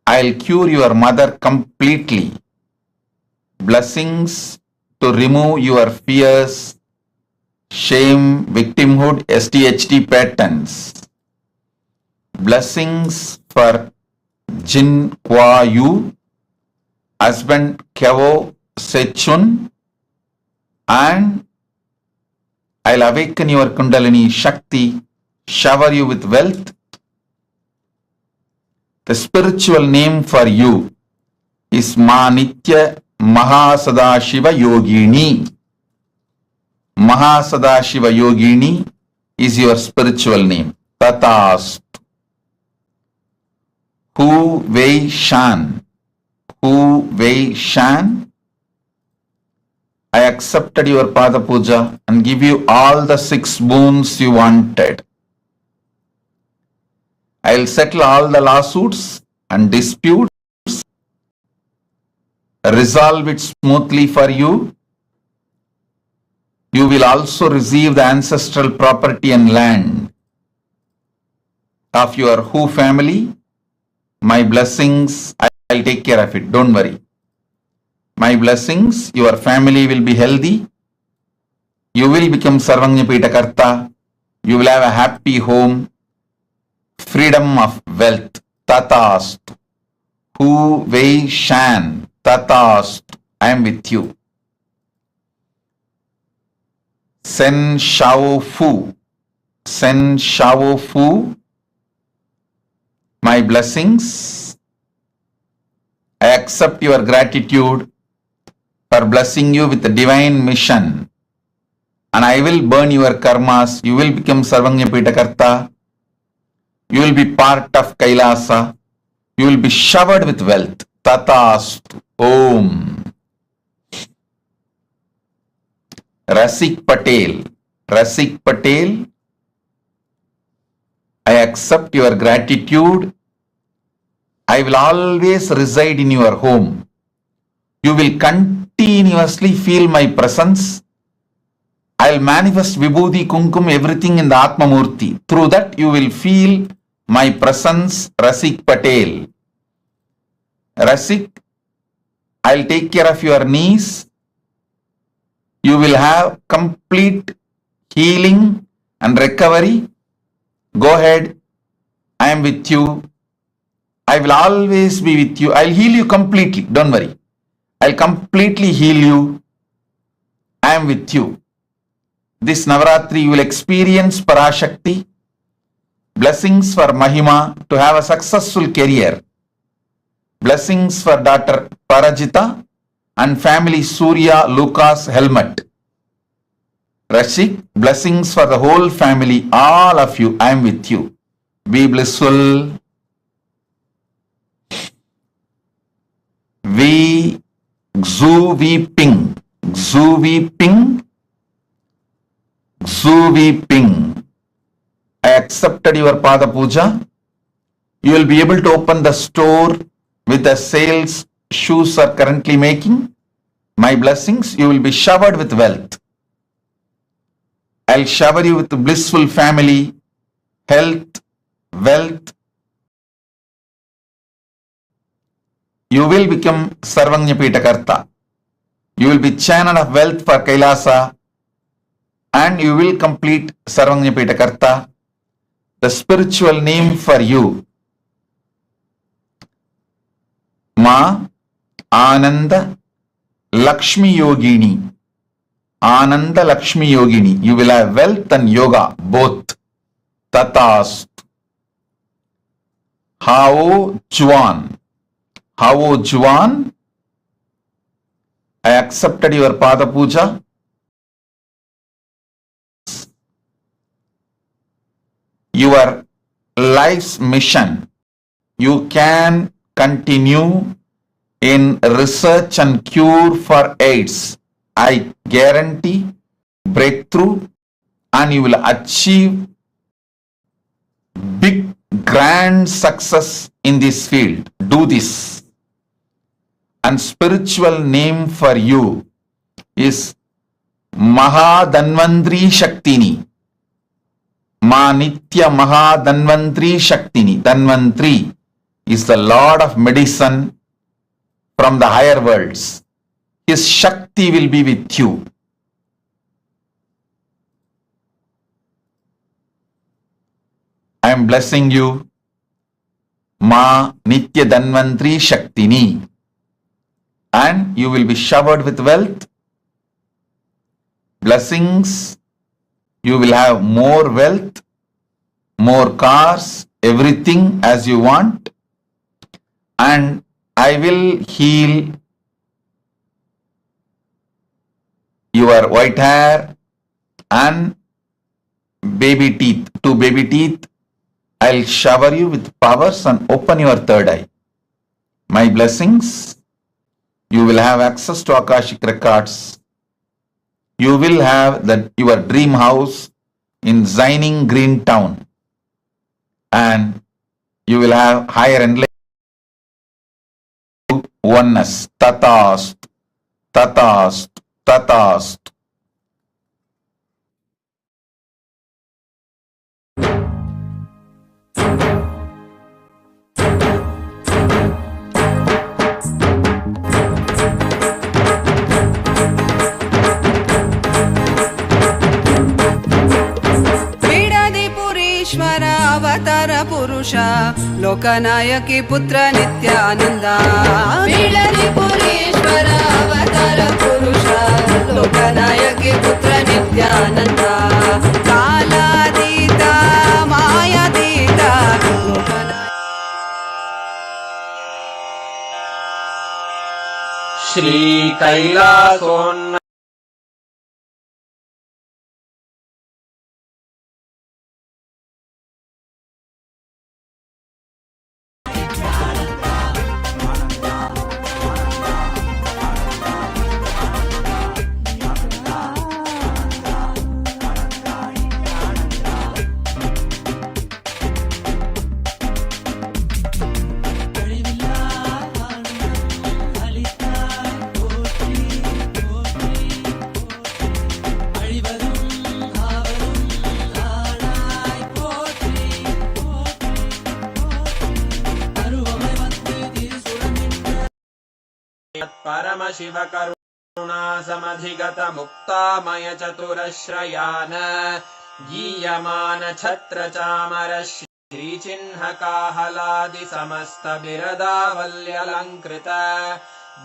I'll cure your mother completely. Blessings to remove your fears, shame, victimhood, SDHD patterns. Blessings for Jin Kwayu, husband Kevo Sechun, and I'll awaken your Kundalini Shakti, shower you with wealth. The spiritual name for you is Manitya MahaSadashiva Yogini. MahaSadashiva Yogini is your spiritual name. Tatast. Hu Wei Shan. I accepted your Pada Puja and give you all the 6 boons you wanted. I'll settle all the lawsuits and disputes, resolve it smoothly for you. You will also receive the ancestral property and land of your Hu family. My blessings, I'll take care of it. Don't worry. My blessings, your family will be healthy. You will become Sarvanyapita Karta. You will have a happy home. Freedom of wealth. Tatast. Hu Wei Shan. Tatast. I am with you. Sen Shao Fu. My blessings. I accept your gratitude for blessing you with the divine mission, and I will burn your karmas. You will become Sarvanyapita Karta. You will be part of Kailasa. You will be showered with wealth. Tatastu. Om. Rasik Patel, I accept your gratitude. I will always reside in your home. You will continuously feel my presence. I'll manifest Vibhuti, Kumkum, everything in the Atma Murthy. Through that you will feel my presence, Rasik Patel. Rasik, I'll take care of your knees. You will have complete healing and recovery. Go ahead. I am with you. I will always be with you. I'll heal you completely. Don't worry. I'll completely heal you. I am with you. This Navaratri you will experience Parashakti. Blessings for Mahima to have a successful career. Blessings for daughter Parajita and family Surya Lucas Helmet. Rashik, blessings for the whole family, all of you. I am with you. Be blissful. Xu Vi Ping. I accepted your Pada Puja. You will be able to open the store with the sales shoes are currently making. My blessings, you will be showered with wealth. I'll shower you with a blissful family, health, wealth. You will become Sarvanyapita Karta. You will be channel of wealth for Kailasa, and you will complete Sarvanyapita Karta. The spiritual name for you, Ma Ananda Lakshmi Yogini, Ananda Lakshmi Yogini. You will have wealth and yoga both. Tatast. Hao Juan. Hao Juan. I accepted your Pada Puja. Your life's mission. You can continue in research and cure for AIDS. I guarantee breakthrough and you will achieve big grand success in this field. Do this. And spiritual name for you is Mahadanvantri Shaktini. Ma Nitya Mahadanvantri Shaktini. Danvantri is the Lord of medicine from the higher worlds. His Shakti will be with you. I am blessing you, Ma Nitya Danvantri Shaktini, and you will be showered with wealth, blessings. You will have more wealth, more cars, everything as you want, and I will heal your white hair and baby teeth. 2 baby teeth. I'll shower you with powers and open your third eye. My blessings. You will have access to Akashic records. You will have your dream house in Zining Green Town, and you will have higher enlightenment, oneness. Tatast, tatast, tatast. ಅವತಾರ ಪುರುಷ ಲೋಕನಾಯಕಿ ಪುತ್ರ ನಿತ್ಯಾನಂದ ಬೀಳದಿ ಪುರೀಶ್ವರ ಅವತಾರ ಪುರುಷ ಲೋಕನಾಯಕಿ ಪುತ್ರ ನಿತ್ಯಾನಂದ ಕಾಲಾತೀತ ಮಾಯಾತೀತ ಶ್ರೀ ಕೈಲಾಸೋನ್ನ परमशिव करुणा समधिगत मुक्तामय चतुरश्रयान गीयमान छत्र चामर श्रीचिह्न काहलादि समस्त बिरदावल्यलंकृत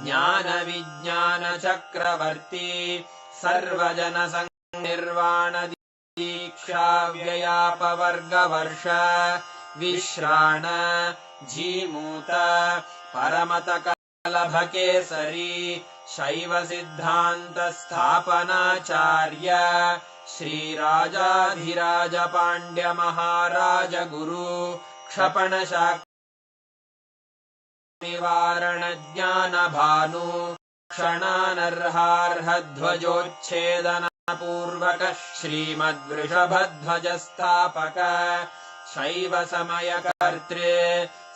ज्ञान विज्ञान चक्रवर्ती सर्वजन निर्वाण दीक्षा व्ययापवर्ग वर्ष विश्राण जीमूत परमत लभकेसरी शैव सिद्धांत स्थापनाचार्य श्री राजाधिराज पांड्य महाराज गुरु क्षपण शाक्य निवारण ज्ञान भानु क्षणानर्हार्ह ध्वजोच्छेदन पूर्वक श्रीमद्वृषभध्वज स्थापक शैव समय कर्तृ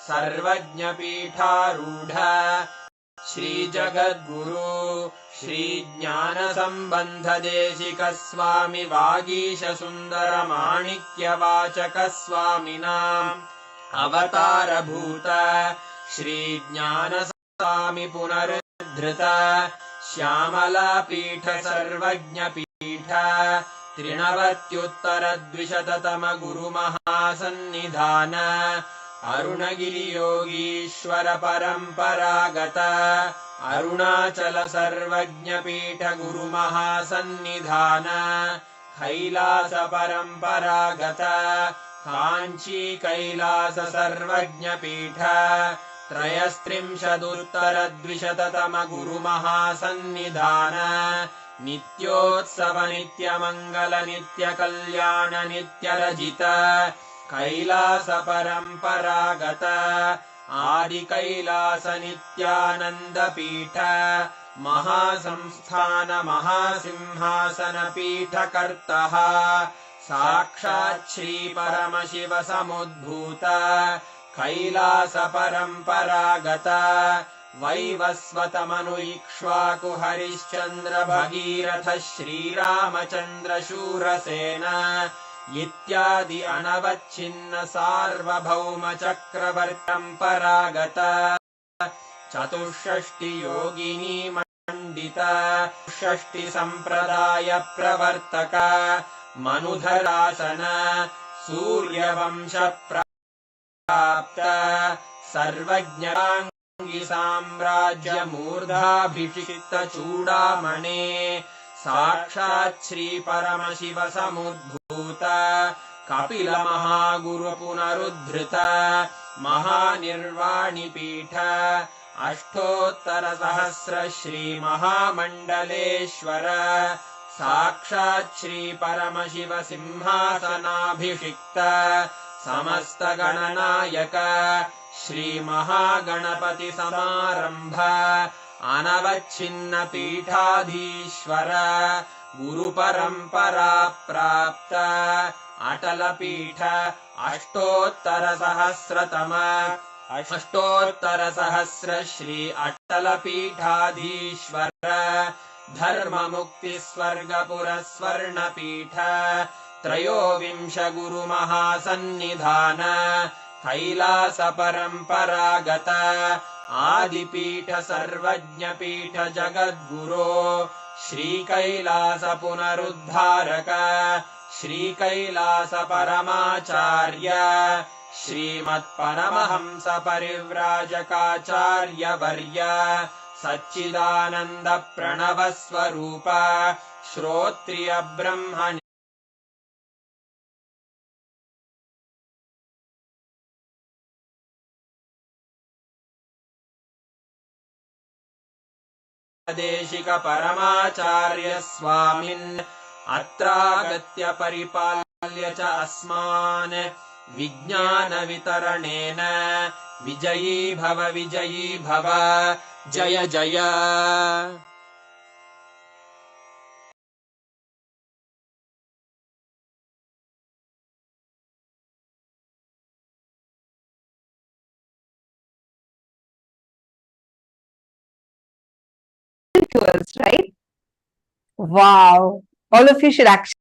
सर्वज्ञ पीठारूढ़ श्री जगद्गुरु श्री ज्ञान संबंध देशिक स्वामी वागीश सुंदर माणिक्य वाचक स्वामिनां अवतार भूत श्री ज्ञान स्वामी पुनरुद्धृत श्यामला पीठ सर्वज्ञ पीठ त्रिनवत्युत्तर द्विशततम गुरु महासन्निधान अरुणगिरियोगीश्वर परम्परागत अरुणाचल सर्वज्ञपीठ गुरुमहासन्निधान कैलास परम्परागत काञ्ची कैलास सर्वज्ञपीठ त्रयस्त्रिंशदुत्तरद्विशततम गुरुमहासन्निधान नित्योत्सव नित्यमङ्गल नित्यकल्याण नित्यरजित कैलास परम्परागत आदि कैलास नित्यानन्दपीठ महासंस्थान महासिंहासन पीठकर्तः साक्षात् श्री परमशिव समुद्भूत कैलास परम्परागत वैवस्वतमनु इक्ष्वाकु हरिश्चन्द्र भगीरथ श्रीरामचन्द्र शूरसेन इत्यादि अनवच्छिन्न सार्वभौम चक्रवर्त्यम्परागत चतुष्षष्टि योगिनी मण्डित षष्टि सम्प्रदाय प्रवर्तक मनुधरासन सूर्यवंश प्राप्त सर्वज्ञाङ्गि साम्राज्य मूर्धाभिषिक्त चूडामणे साक्षात् श्री परमशिव समुद्भूत कपिल महागुरु पुनरुद्धृत महानिर्वाणिपीठ अष्टोत्तर सहस्र श्री महामण्डलेश्वर साक्षात् श्री परमशिव सिंहासनाभिषिक्त समस्त गणनायक श्री महागणपति समारंभ अनवच्छिन्न पीठाधीश्वर गुरु परंपरा प्राप्त अटल पीठ अष्टोत्तर सहस्र श्री अटल पीठाधीश्वर धर्म मुक्ति स्वर्गपुर स्वर्ण पीठ त्रयोविंश गुरु महासन्निधान कैलास परम्परागत आदिपीठ सर्वज्ञपीठ जगद्गुरो श्री कैलास पुनरुद्धारक श्री कैलास परमाचार्य श्रीमत्परमहंस परिव्राजकाचार्य वर्य सच्चिदानंद प्रणव स्वरूप श्रोत्रिय ब्रह्मणि देशिक परमाचार्य स्वामिन् अत्रागत्य परिपाल्य च अस्मान् विज्ञान वितरणेन विजयी भव जय जय to us, right? Wow. All of you should actually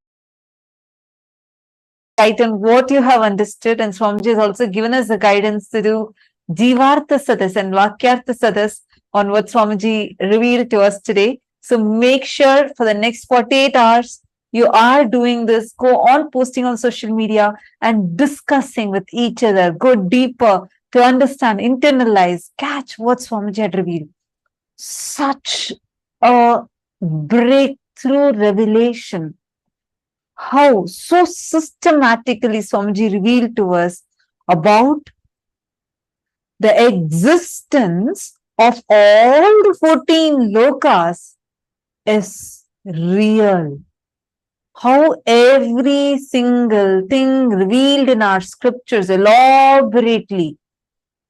write on what you have understood, and Swamiji has also given us the guidance to do Jivartha Sadas and Vakyartha Sadas on what Swamiji revealed to us today. So make sure for the next 48 hours, you are doing this. Go on posting on social media and discussing with each other. Go deeper to understand, internalize, catch what Swamiji had revealed. Such a breakthrough revelation. How so systematically Swamiji revealed to us about the existence of all the 14 lokas is real. How every single thing revealed in our scriptures elaborately,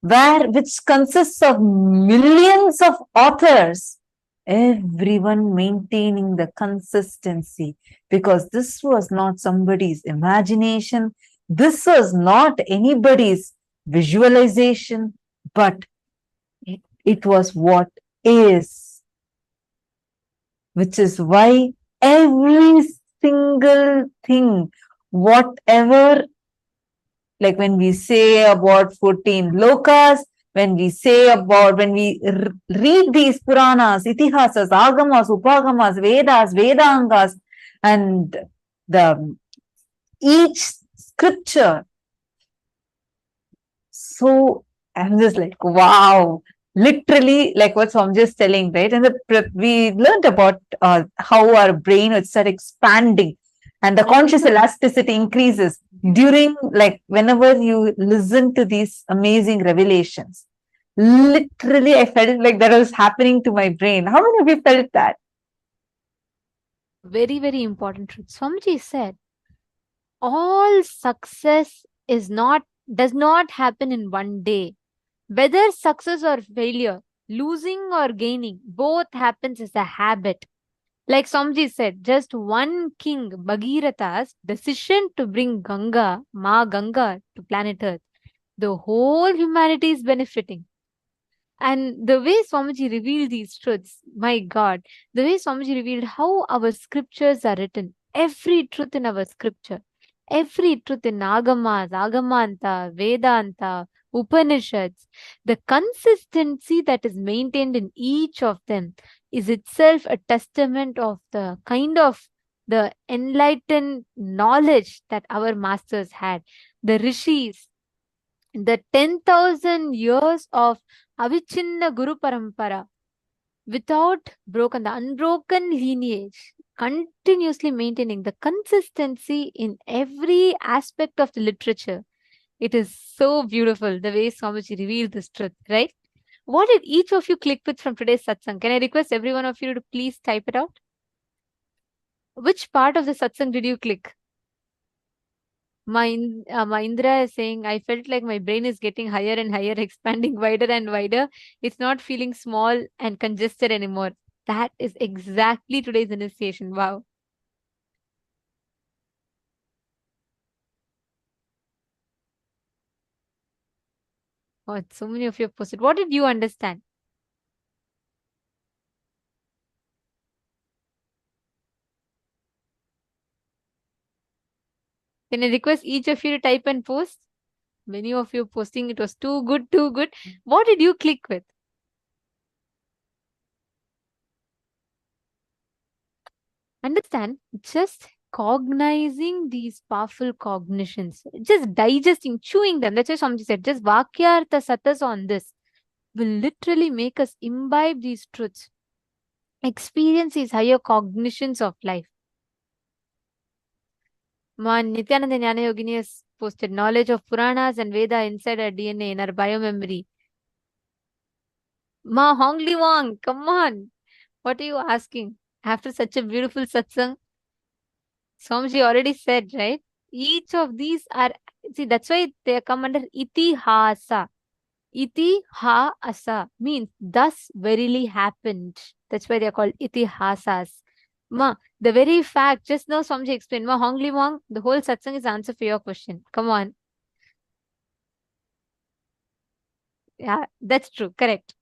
which consists of millions of authors, everyone maintaining the consistency, because this was not somebody's imagination, this was not anybody's visualization, but it was what is, which is why every single thing, whatever, like when we say about 14 lokas, when we read these Puranas, Itihasas, Agamas, Upagamas, Vedas, Vedangas, and each scripture so, I'm just like, wow, literally like what Swamiji is telling, right? And we learned about how our brain would start expanding and the conscious elasticity increases during, like, whenever you listen to these amazing revelations. Literally, I felt like that was happening to my brain. How many of you felt that? Very, very important truth. Swamiji said, all success does not happen in one day. Whether success or failure, losing or gaining, both happens as a habit. Like Swamiji said, just one king, Bhagirath's decision to bring Ganga to planet Earth, the whole humanity is benefiting. And the way Swamiji revealed these truths, my God, the way Swamiji revealed how our scriptures are written, every truth in our scripture, every truth in Agamas, Agamanta, Vedanta, Upanishads, the consistency that is maintained in each of them is itself a testament of the kind of the enlightened knowledge that our masters had. The rishis, the 10,000 years of Avichinna Guru Parampara, without broken, the unbroken lineage, continuously maintaining the consistency in every aspect of the literature. It is so beautiful the way Swamiji revealed this truth, right? What did each of you click with from today's satsang? Can I request every one of you to please type it out? Which part of the satsang did you click? Indra is saying, I felt like my brain is getting higher and higher, expanding wider and wider. It's not feeling small and congested anymore. That is exactly today's initiation. Wow. Oh, so many of you have posted. What did you understand? Can I request each of you to type and post? Many of you posting, it was too good, too good. What did you click with? Understand, just cognizing these powerful cognitions, just digesting, chewing them. That's why Swamiji said, just Vakyartha Satas on this will literally make us imbibe these truths, experience these higher cognitions of life. Nityananda Jnana Yogini has posted knowledge of Puranas and Veda inside our DNA, in our biomemory. Ma Hongli Wang, come on. What are you asking? After such a beautiful satsang, Swamiji already said, right? Each of these are, see, that's why they come under itihasa. Itihasa means thus verily happened. That's why they are called itihasas. Ma, the very fact, just now Swamiji explained, Ma Hongli Wang, the whole satsang is answer for your question. Come on. Yeah, that's true. Correct.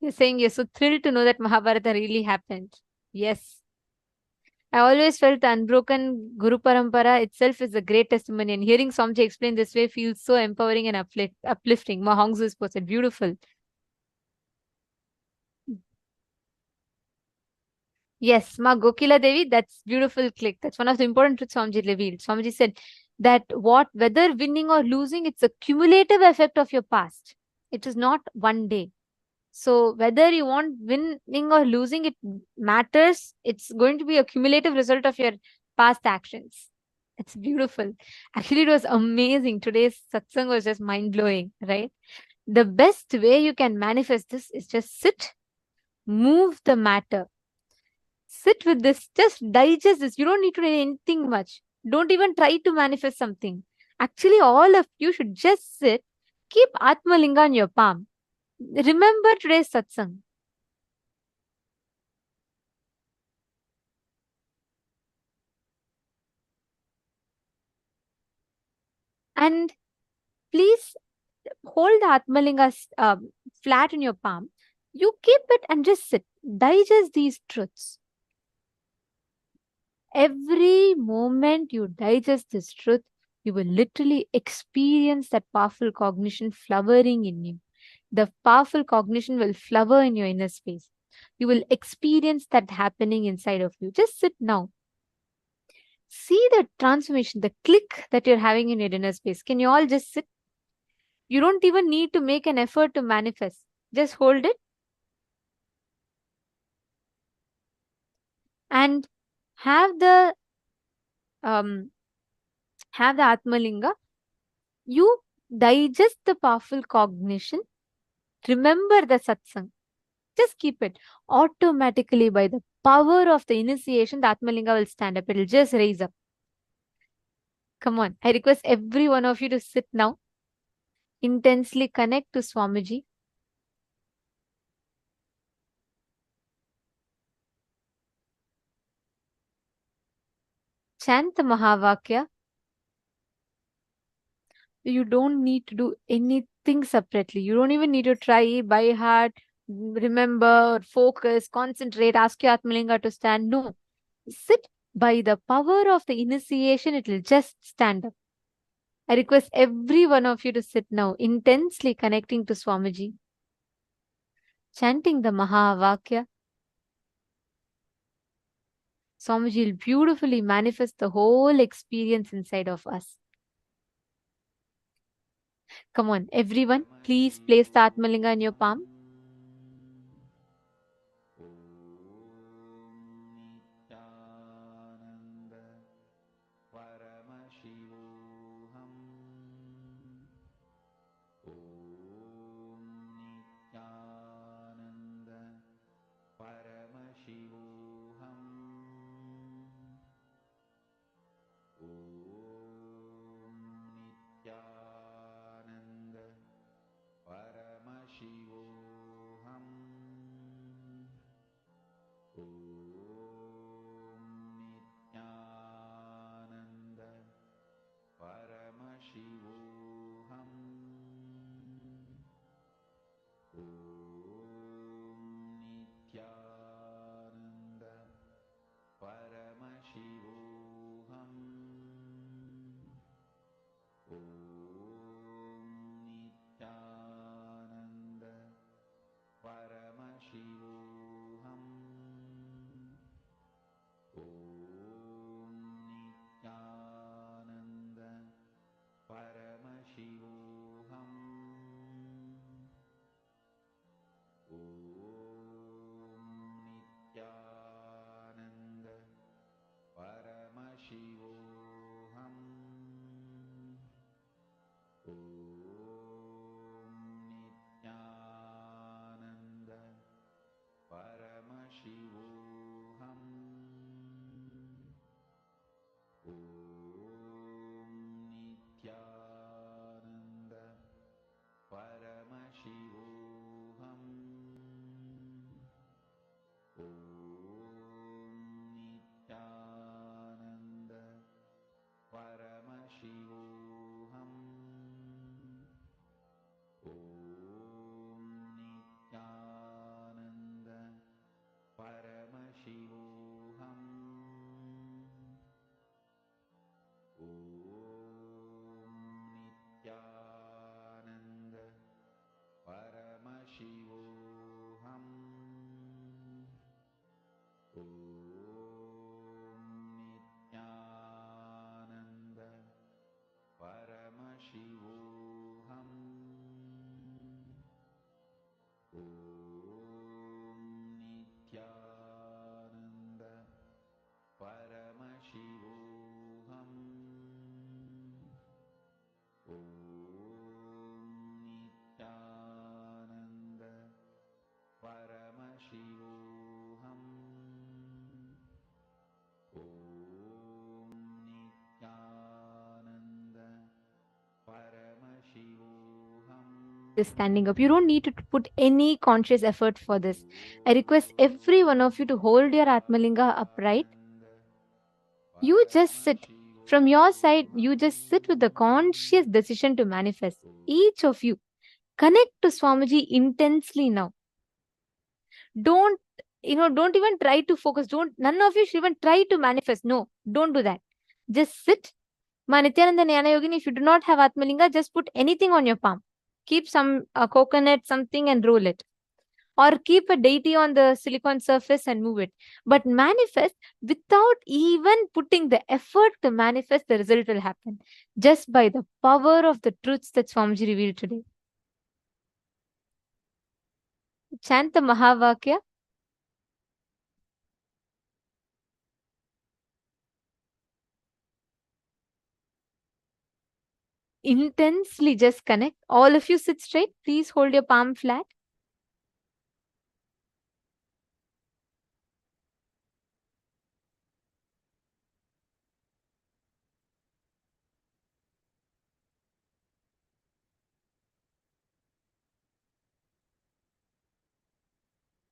You're saying you're so thrilled to know that Mahabharata really happened. Yes. I always felt the unbroken Guru Parampara itself is a great testimony, and hearing Swamiji explain this way feels so empowering and uplifting. Ma Hongzu is posted. Beautiful. Yes, Ma Gokila Devi, that's beautiful click. That's one of the important truths Swamiji revealed. Swamiji said that whether winning or losing, it's a cumulative effect of your past. It is not one day. So whether you want winning or losing, it matters. It's going to be a cumulative result of your past actions. It's beautiful. Actually, it was amazing. Today's satsang was just mind-blowing, right? The best way you can manifest this is just sit, move the matter. Sit with this, just digest this. You don't need to do anything much. Don't even try to manifest something. Actually, all of you should just sit, keep Atmalinga in your palm. Remember today's satsang. And please hold the Atmalinga flat in your palm. You keep it and just sit. Digest these truths. Every moment you digest this truth, you will literally experience that powerful cognition flowering in you. The powerful cognition will flower in your inner space. You will experience that happening inside of you. Just sit now. See the transformation, the click that you're having in your inner space. Can you all just sit? You don't even need to make an effort to manifest. Just hold it and have the Atmalinga. You digest the powerful cognition. Remember the satsang. Just keep it. Automatically, by the power of the initiation, the Atmalinga will stand up. It will just raise up. Come on. I request every one of you to sit now. Intensely connect to Swamiji. Chant the Mahavakya. You don't need to do anything separately. You don't even need to try by heart, remember, focus, concentrate, ask your Atmalinga to stand. No. Sit by the power of the initiation, it will just stand up. I request every one of you to sit now, intensely connecting to Swamiji, chanting the Mahavakya. Swamiji will beautifully manifest the whole experience inside of us. Come on, everyone, please place the Atmalinga in your palm. Is standing up. You don't need to put any conscious effort for this. I request every one of you to hold your Atmalinga upright. You just sit. From your side, you just sit with the conscious decision to manifest. Each of you, connect to Swamiji intensely now. Don't even try to focus. None of you should even try to manifest. No, don't do that. Just sit. Nityananda Jnana Yogini, if you do not have Atmalinga, just put anything on your palm. Keep some coconut, something and roll it. or keep a deity on the silicon surface and move it, but manifest without even putting the effort to manifest, the result will happen just by the power of the truths that Swamiji revealed today. Chant the Mahavakya. Intensely just connect. All of you sit straight. Please hold your palm flat.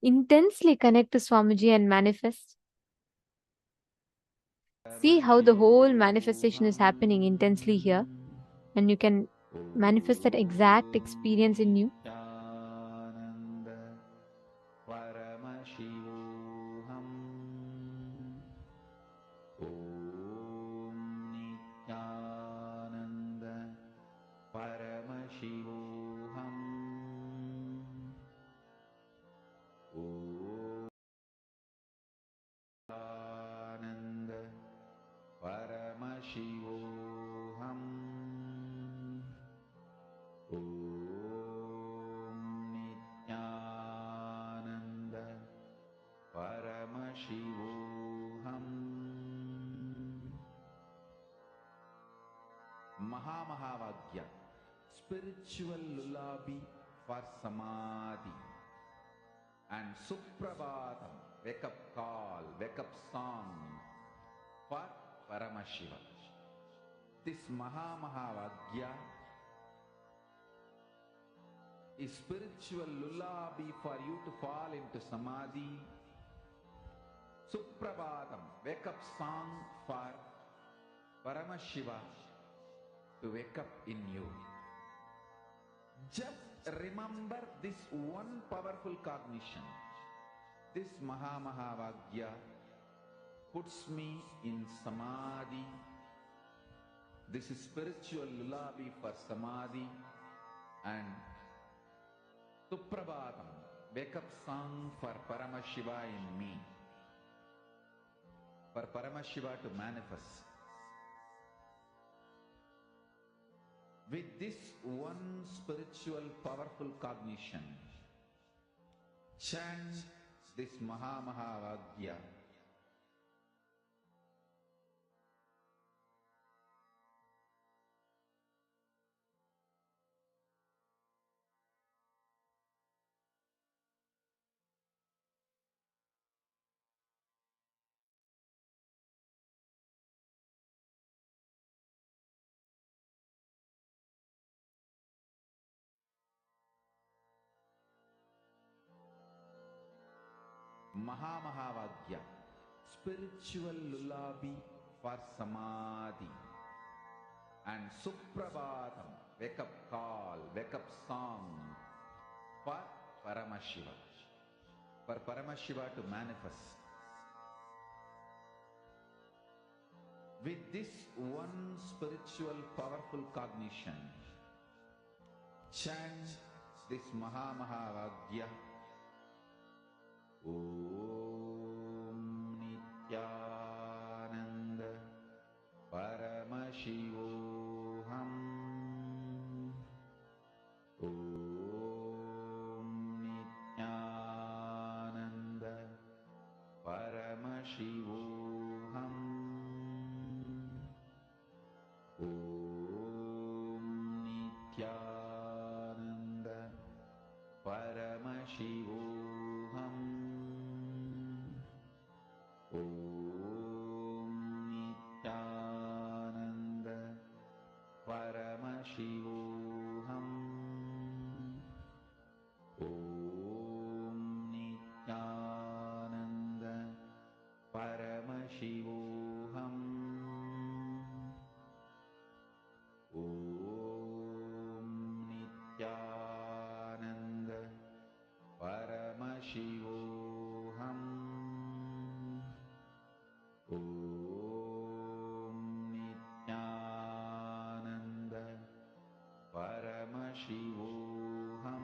Intensely connect to Swamiji and manifest. See how the whole manifestation is happening intensely here, and you can manifest that exact experience in you. Mahavagya, spiritual lullaby for samadhi, and Suprabhatam, wake up call, wake up song for Paramashiva. This Mahavagya is spiritual lullaby for you to fall into samadhi. Suprabhatam, wake up song for Paramashiva to wake up in you. Just remember this one powerful cognition. This Mahavagya puts me in samadhi. This is spiritual lullaby for samadhi, and Suprabhatam, wake up song for Paramashiva in me, for Paramashiva to manifest. With this one spiritual powerful cognition, chant this Mahavagya. Mahavagya, spiritual lullaby for samadhi, and Suprabhatam, wake up call, wake up song for Paramashiva, for Paramashiva to manifest. With this one spiritual powerful cognition, chant this Mahavagya. Om Nityananda Paramashivoham. Om Nityananda Paramashivoham. Om Nityananda Paramashivoham. Om Nityananda Paramashivoham. Om Nityananda Paramashivoham. Om Nityananda Paramashivoham. Om Nityananda Paramashivoham.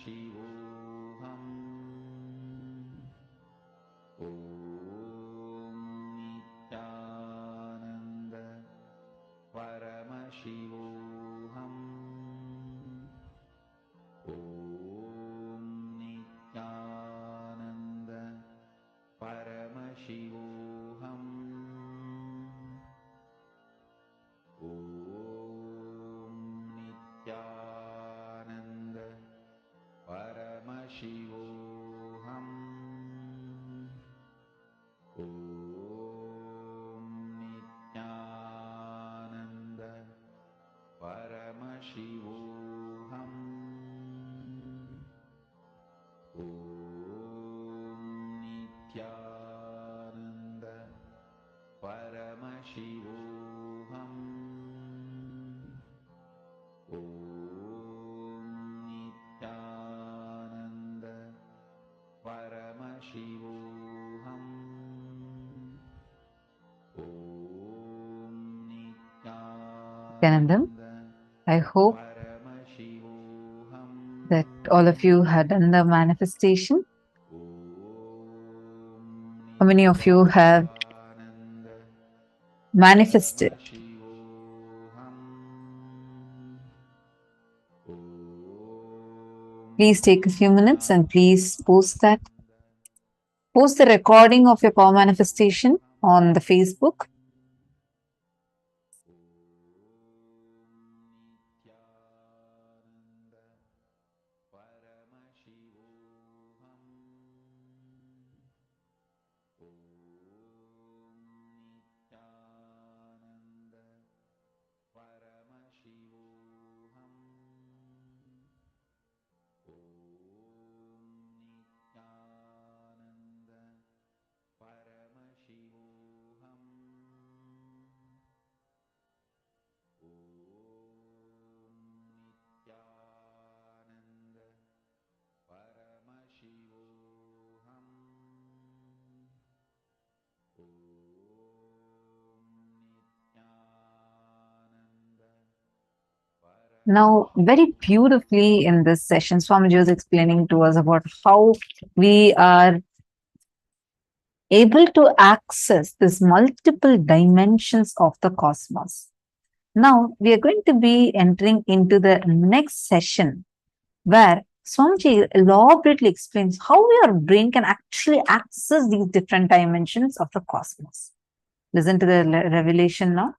Shivoham. Om Nityananda Paramashivoham. Om Nityananda Paramashivoham. Om Nityananda Paramashivoham. Om Nityananda Paramashivoham. Om Nityananda Paramashivoham. Om Nityananda Paramashivoham. Om Nityanandam, I hope Paramashivoham. that all of you had done the manifestation. How many of you have manifested? Please take a few minutes and please post that. Post the recording of your power manifestation on the Facebook. Now, very beautifully in this session, Swamiji was explaining to us about how we are able to access these multiple dimensions of the cosmos. Now, we are going to be entering into the next session where Swamiji elaborately explains how your brain can actually access these different dimensions of the cosmos. Listen to the revelation now.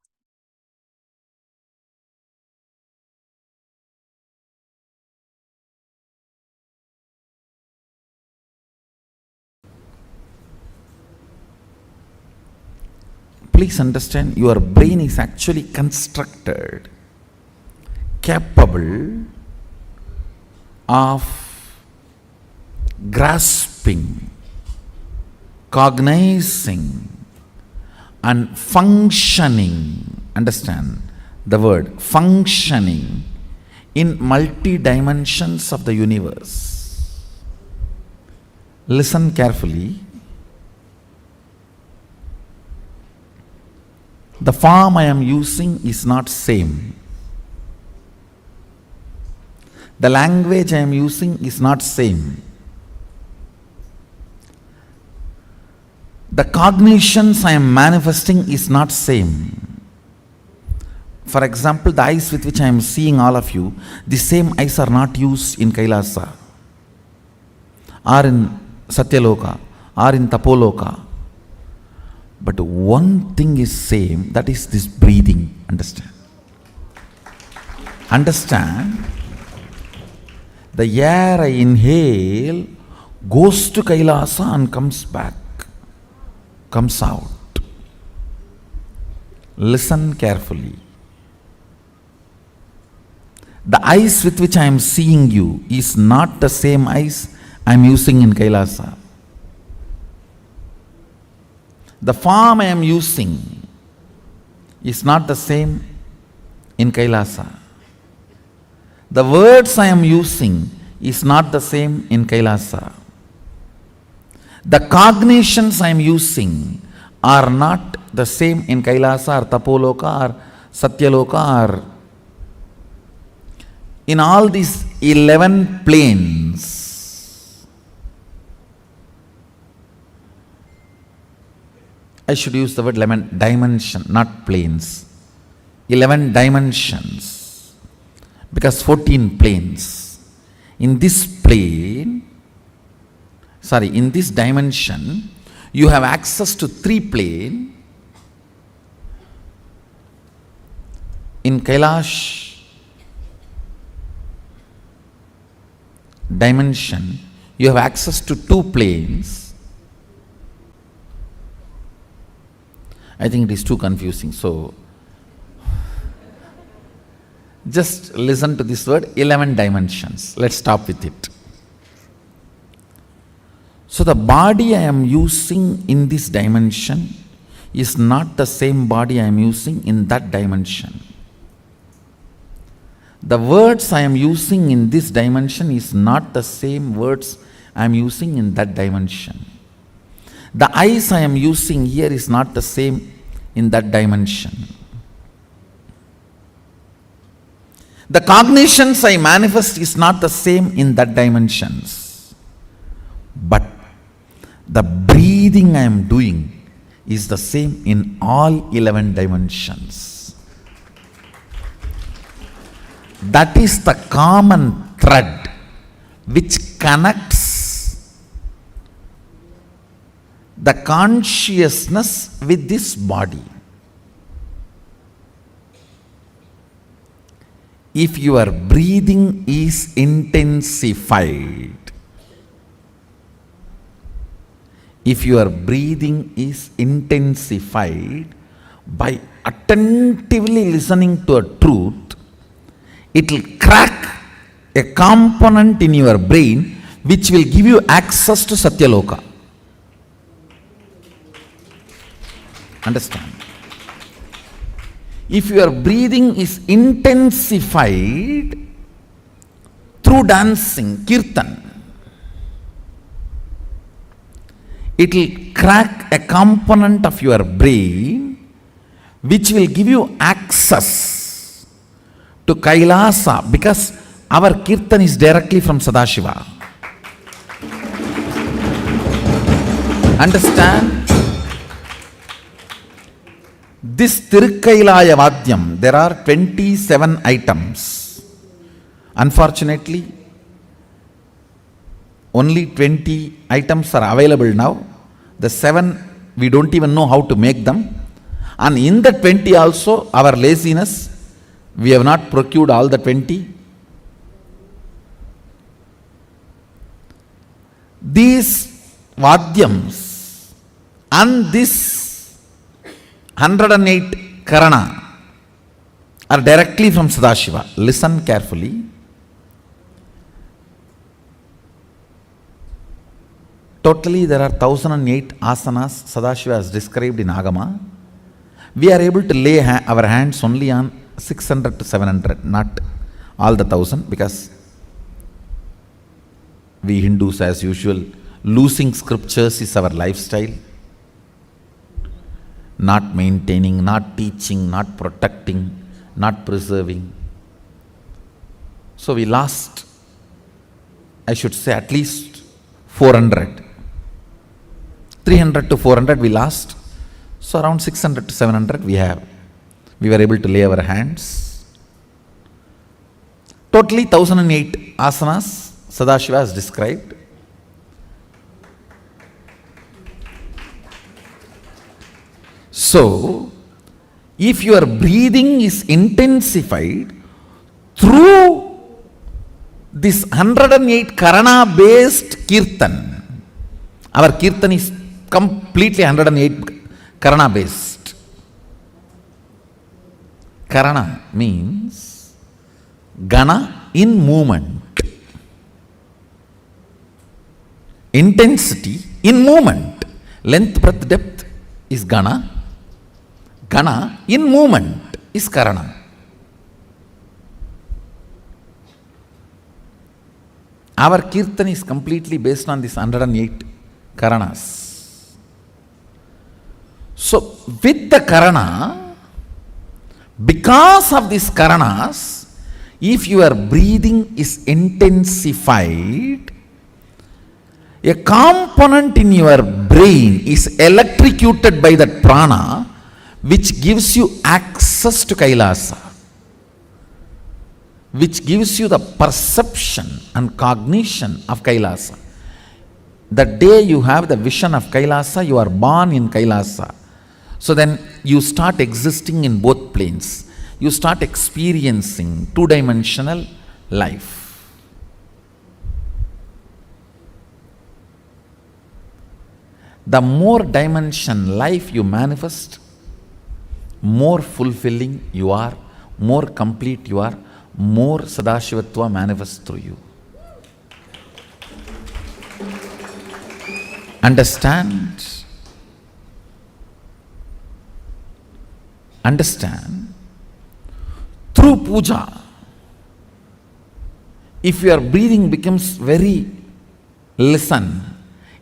Please understand, your brain is actually constructed, capable of grasping, cognizing, and functioning. Understand the word functioning in multi dimensions of the universe. Listen carefully. The form I am using is not same. The language I am using is not same. The cognitions I am manifesting is not same. For example, the eyes with which I am seeing all of you, the same eyes are not used in Kailasa, or in Satyaloka, or in Tapoloka. But one thing is same, that is this breathing. Understand? Understand? The air I inhale goes to Kailasa and comes back, comes out. Listen carefully. The eyes with which I am seeing you is not the same eyes I am using in Kailasa. The form I am using is not the same in Kailasa. The words I am using is not the same in Kailasa. The cognitions I am using are not the same in Kailasa or Tapoloka or Satyaloka or in all these 11 planes, I should use the word 11 dimension, not planes. 11 dimensions, because 14 planes. In this plane, in this dimension, you have access to 3 planes. In Kailash dimension, you have access to 2 planes. I think it is too confusing, so just listen to this word, 11 dimensions. Let's stop with it. So the body I am using in this dimension is not the same body I am using in that dimension. The words I am using in this dimension is not the same words I am using in that dimension. The eyes I am using here is not the same in that dimension. The cognitions I manifest is not the same in that dimensions. But the breathing I am doing is the same in all 11 dimensions. That is the common thread which connects the consciousness with this body. If your breathing is intensified, by attentively listening to a truth, it will crack a component in your brain which will give you access to Satyaloka. Understand? If your breathing is intensified through dancing, kirtan, it will crack a component of your brain which will give you access to Kailasa, because our kirtan is directly from Sadashiva. Understand? This Tirukkailaya Vadyam, there are 27 items. Unfortunately, only 20 items are available now. The 7, we don't even know how to make them. And in the 20 also, our laziness, we have not procured all the 20. These Vadyams and this 108 Karana are directly from Sadashiva. Listen carefully. Totally there are 1008 asanas Sadashiva has described in Agama. We are able to lay our hands only on 600 to 700, not all the 1000, because we Hindus, as usual, losing scriptures is our lifestyle. Not maintaining, not teaching, not protecting, not preserving. So we lost, I should say, at least 400. 300 to 400 we lost. So around 600 to 700 we were able to lay our hands. Totally 1008 asanas Sadashiva has described. So, if your breathing is intensified through this 108 Karana based Kirtan, our Kirtan is completely 108 Karana based. Karana means Gana in movement, intensity in movement. Length, breadth, depth is Gana. Gana in movement is Karana. Our Kirtan is completely based on this 108 Karanas. So, with the Karana, because of these Karanas, if your breathing is intensified, a component in your brain is electrocuted by that prana, which gives you access to Kailasa, which gives you the perception and cognition of Kailasa. The day you have the vision of Kailasa, you are born in Kailasa. So then you start existing in both planes. You start experiencing two-dimensional life. The more dimension life you manifest, more fulfilling you are, more complete you are, more Sadashivatva manifests through you. Understand? Understand? Through puja, if your breathing becomes very, listen,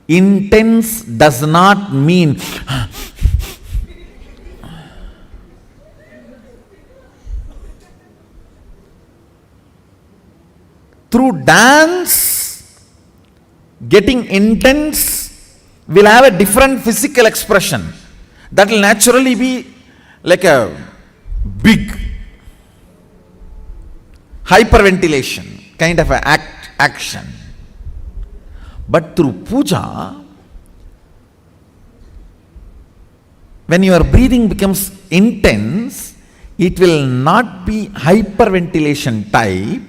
intense does not mean through dance, getting intense will have a different physical expression. That will naturally be like a big hyperventilation kind of an action. But through puja, when your breathing becomes intense, it will not be hyperventilation type,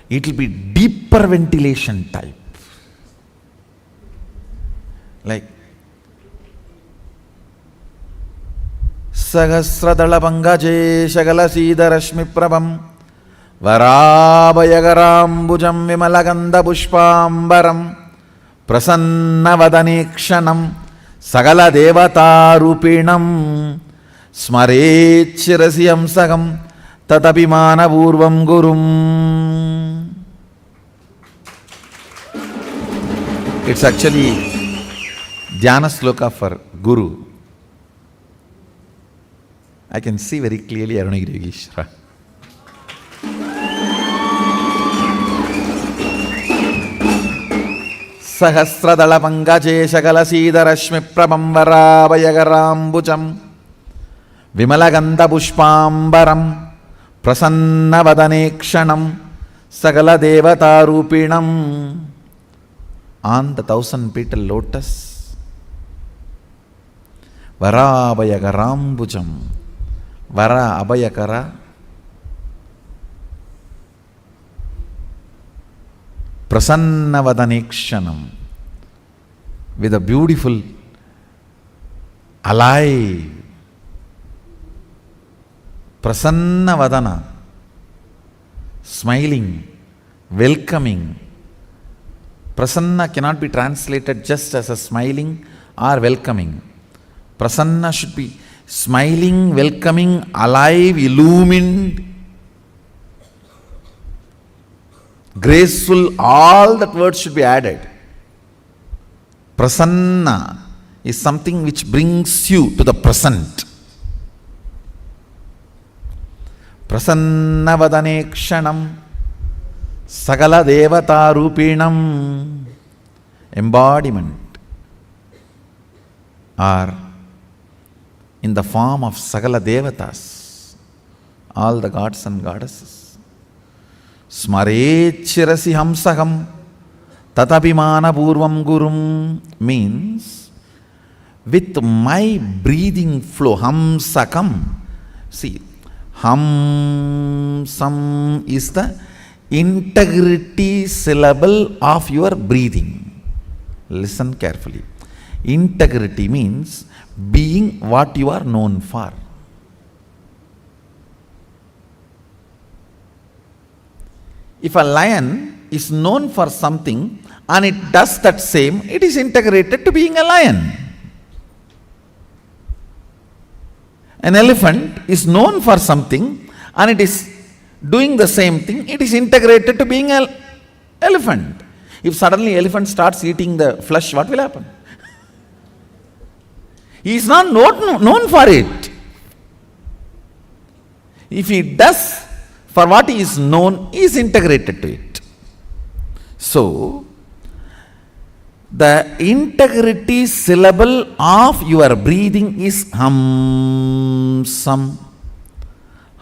it will be deeper ventilation type. Like Sahasradala Pangaje Shagala Sida Rashmi Prabham Varabhayagarambujam Vimalaganda Pushpambaram Prasanna Vadanikshanam Sagala Devata Rupinam Smarechirasiyam Sagam Tatapimana Purvam Gurum. It's actually Dhyana Sloka for Guru. I can see very clearly Arunagiri Yogeshwara. Sahasradala Pangaje Shagala Sida Rashmi Prabham Varabhayagarambujam Vimalaganda Pushpambaram Prasanna Vadanikshanam Sagala Devata Rupinam. On the 1,000-petal lotus, Varabhayagarambujam, Vara Abhayakara, Prasanna Vadanikshanam, with a beautiful, alive, Prasanna Vadana, smiling, welcoming. Prasanna cannot be translated just as a smiling or welcoming. Prasanna should be smiling, welcoming, alive, illumined, graceful. All that words should be added. Prasanna is something which brings you to the present. Prasanna Vadanikshanam Sagala Devata Rupinam, embodiment, or in the form of Sagala Devatas, all the gods and goddesses. Smarechirasi Hamsagam Tatapimana Purvam Gurum means with my breathing flow, Hamsakam. See, Hamsam is the integrity syllable of your breathing. Listen carefully. Integrity means being what you are known for. If a lion is known for something and it does that same, it is integrated to being a lion. An elephant is known for something and it is doing the same thing, it is integrated to being an elephant. If suddenly elephant starts eating the flesh, what will happen? He is not known for it. If he does for what is known is integrated to it. So, the integrity syllable of your breathing is hum sam.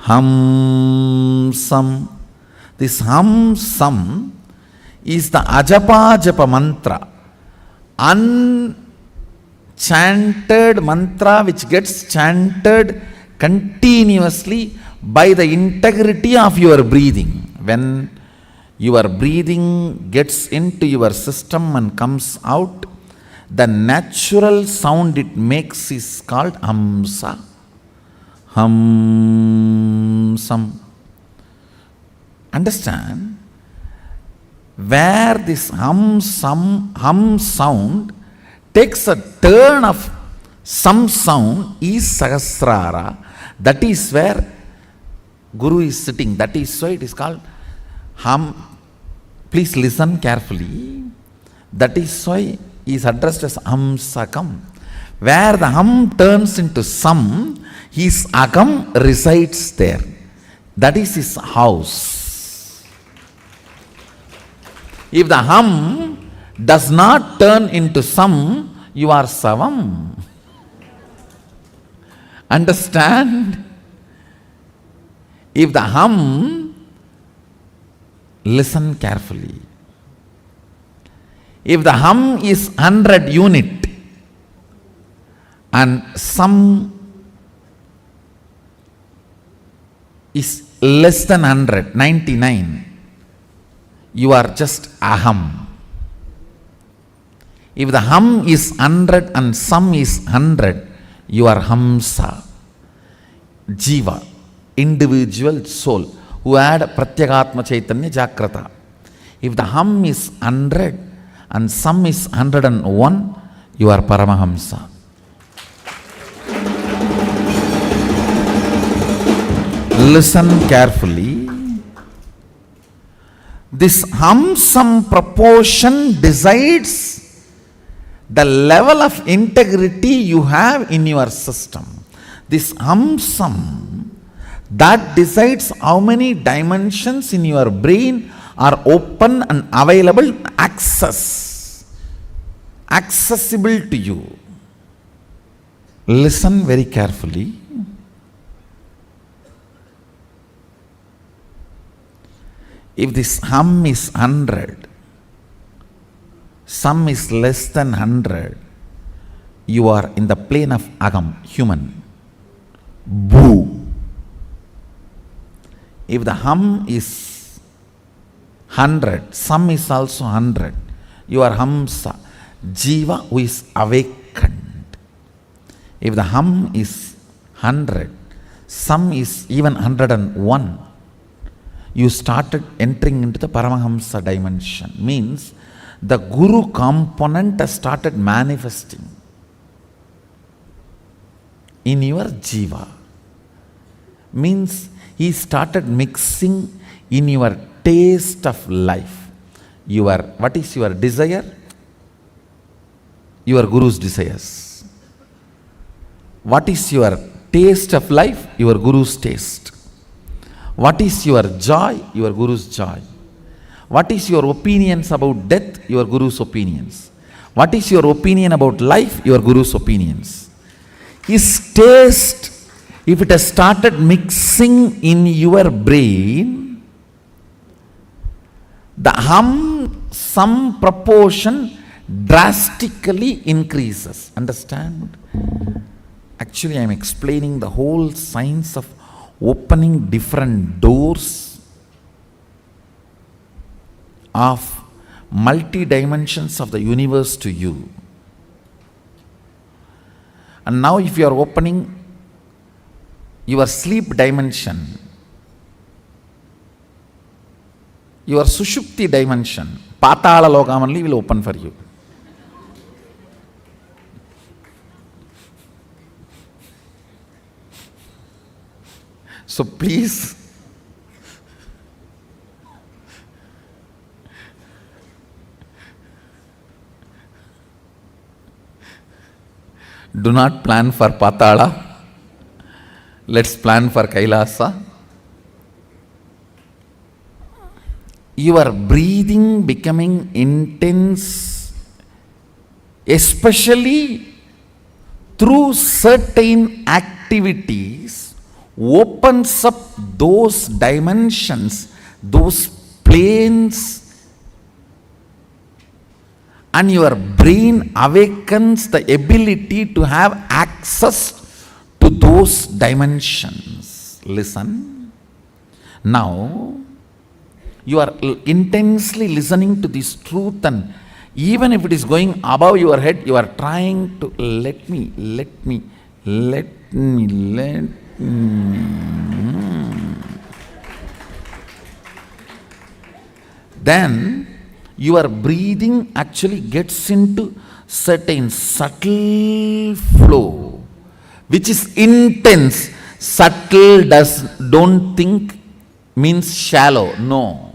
Hum sam. This hum sam is the ajapa japa mantra, unchanted mantra which gets chanted continuously by the integrity of your breathing. When your breathing gets into your system and comes out, the natural sound it makes is called hamsa. Hum sam. Understand? Where this hum sound takes a turn of some sound is Sahasrara. That is where Guru is sitting. That is why it is called hum. Please listen carefully. That is why he is addressed as Hamsakam. Where the hum turns into sam, his agam resides there. That is his house. If the hum does not turn into sam, you are savam. Understand? If the hum, listen carefully. If the hum is 100 unit and sam is less than 100, 99, you are just aham. If the hum is 100 and sam is 100, you are hamsa. Jiva, individual soul, who had Pratyagatma Chaitanya Jagrata. If the hum is 100 and sam is 101, you are Paramahamsa. Listen carefully. This hum-sam proportion decides the level of integrity you have in your system. This hum-sam, that decides how many dimensions in your brain are open and available, accessible to you. Listen very carefully. If this hum is 100, sam is less than 100, you are in the plane of agam, human. Boo. If the hum is 100, sam is also 100, you are hamsa, jiva who is awakened. If the hum is 100, sam is even 101, you started entering into the Paramahamsa dimension. Means the Guru component has started manifesting in your jiva. Means he started mixing in your taste of life. What is your desire? Your Guru's desires. What is your taste of life? Your Guru's taste. What is your joy? Your Guru's joy. What is your opinions about death? Your Guru's opinions. What is your opinion about life? Your Guru's opinions. His taste, if it has started mixing in your brain, the some proportion drastically increases. Understand? Actually, I am explaining the whole science of opening different doors of multi-dimensions of the universe to you. And now if you are opening your sleep dimension, your Sushupti dimension, Patala Lokam only will open for you. So please, do not plan for Patala. Let's plan for Kailasa. your breathing becoming intense, especially through certain activities, opens up those dimensions, those planes, and your brain awakens the ability to have access to those dimensions. Listen. Now, you are intensely listening to this truth, and even if it is going above your head, you are trying to let me. Then your breathing actually gets into certain subtle flow, which is intense. Subtle don't think means shallow. No.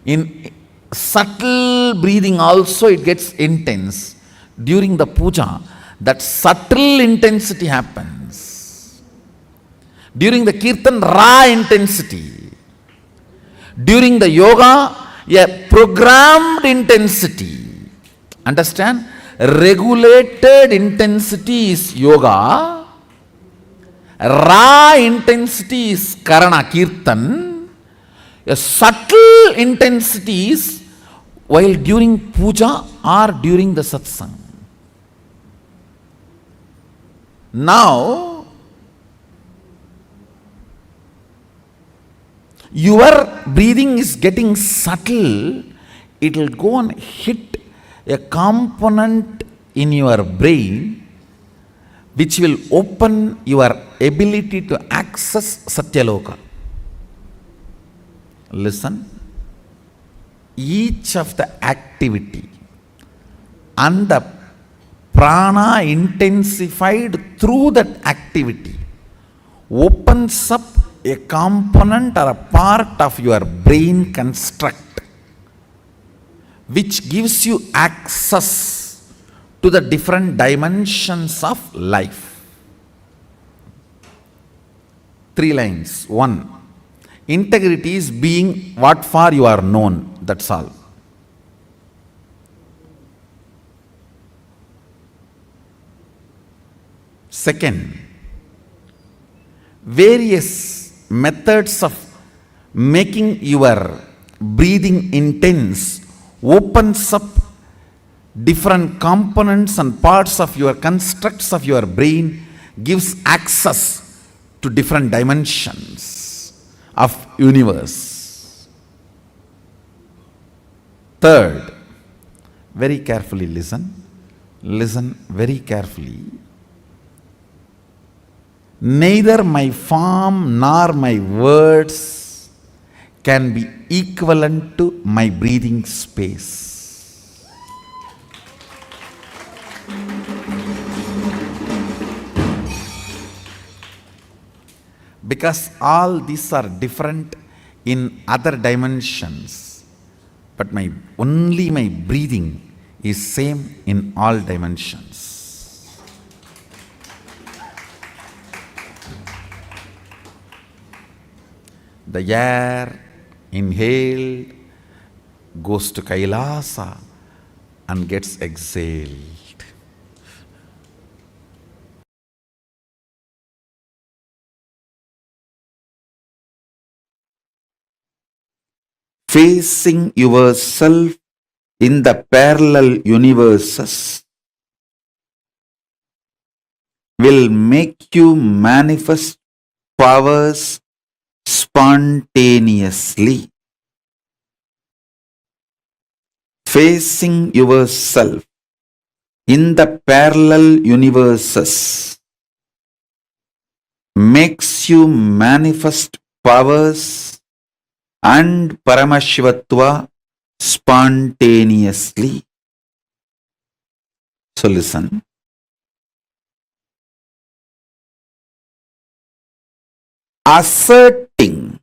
In subtle breathing also it gets intense. During the puja, that subtle intensity happens. During the kirtan, raw intensity. During the yoga, a programmed intensity. Understand? Regulated intensity is yoga. Raw intensity is karana, kirtan. A subtle intensity is while during puja or during the satsang. Now, your breathing is getting subtle, it will go and hit a component in your brain which will open your ability to access Satyaloka. Listen, each of the activity and the prana intensified through that activity opens up a component or a part of your brain construct which gives you access to the different dimensions of life. 3 lines. 1. Integrity is being what for you are known. That's all. Second, various methods of making your breathing intense opens up different components and parts of your constructs of your brain, gives access to different dimensions of universe. Third, very carefully listen very carefully. Neither my form nor my words can be equivalent to my breathing space. Because all these are different in other dimensions, but only my breathing is same in all dimensions. The air inhaled goes to Kailasa and gets exhaled. Facing yourself in the parallel universes will make you manifest powers spontaneously. Facing yourself in the parallel universes makes you manifest powers and Paramashivatva spontaneously. So listen. Asserting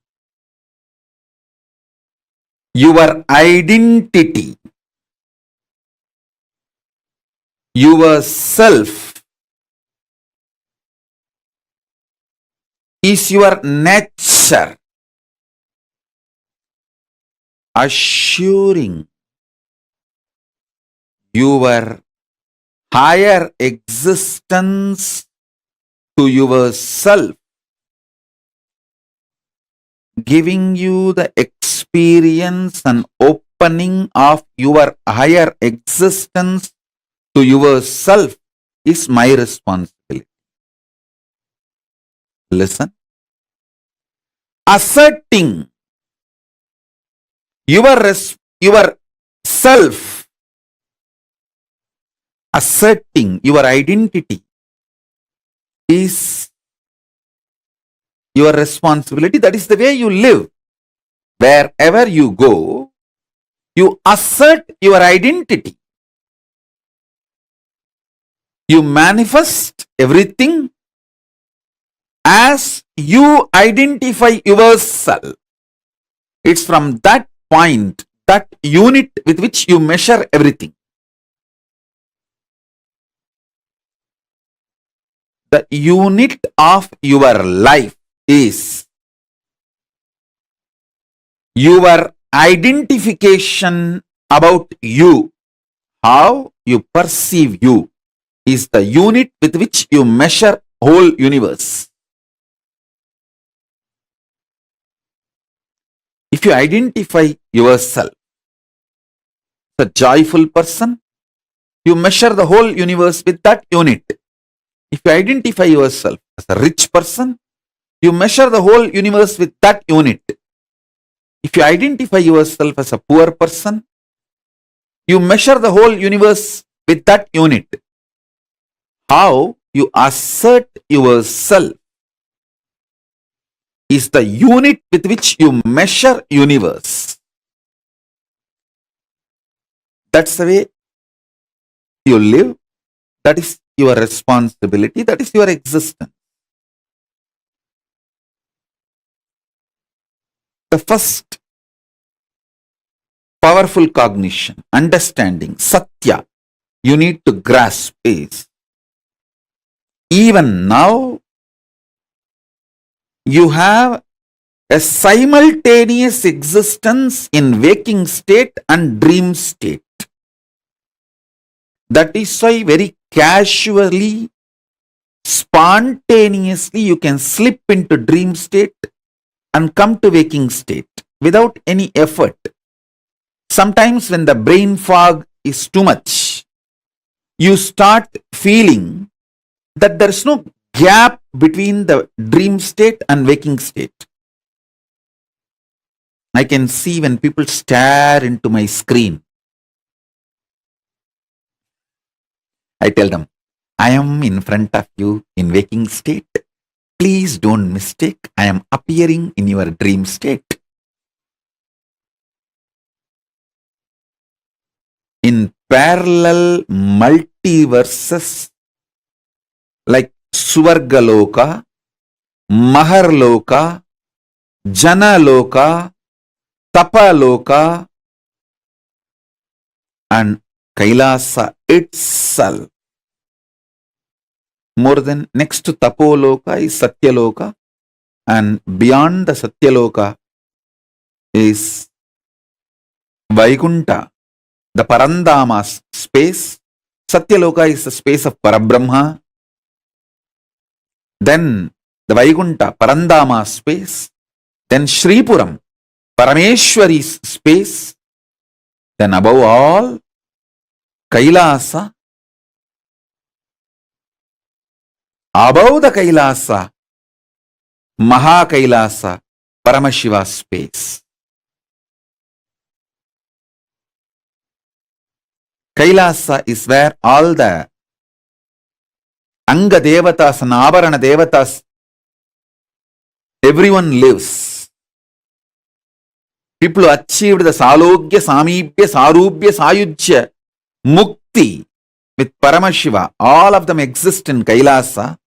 your identity, yourself, is your nature. assuring your higher existence to yourself, giving you the experience and opening of your higher existence to yourself is my responsibility. Listen. Asserting your self, asserting your identity is your responsibility. That is the way you live. Wherever you go, you assert your identity. You manifest everything as you identify yourself. It's from that point, that unit with which you measure everything. The unit of your life is your identification about you. How you perceive you is the unit with which you measure whole universe. If you identify yourself as a joyful person, you measure the whole universe with that unit. If you identify yourself as a rich person, you measure the whole universe with that unit. If you identify yourself as a poor person, you measure the whole universe with that unit. How you assert yourself is the unit with which you measure universe. That's the way you live. That is your responsibility. That is your existence. The first powerful cognition, understanding, satya, you need to grasp is, even now, you have a simultaneous existence in waking state and dream state. That is why very casually, spontaneously, you can slip into dream state and come to waking state without any effort. Sometimes when the brain fog is too much, you start feeling that there is no gap between the dream state and waking state. I can see when people stare into my screen, I tell them, I am in front of you in waking state. Please don't mistake, I am appearing in your dream state. In parallel multiverses like Suvargaloka, Maharloka, Janaloka, Tapaloka, and Kailasa itself. More than next to Tapoloka is Satyaloka, and beyond the Satyaloka is Vaikunta, the Parandama space. Satyaloka is the space of Parabrahma. Then the Vaikunta, Parandama space. Then Shripuram, Parameshwari's space. Then above all, Kailasa. Above the Kailasa, Mahakailasa, Paramashiva space. Kailasa is where all the Anga Devatas and Avarana Devatas, everyone lives. People who achieved the Salogya, Samibhya, Sarubhya, Sayujya, Mukti with Paramashiva, all of them exist in Kailasa.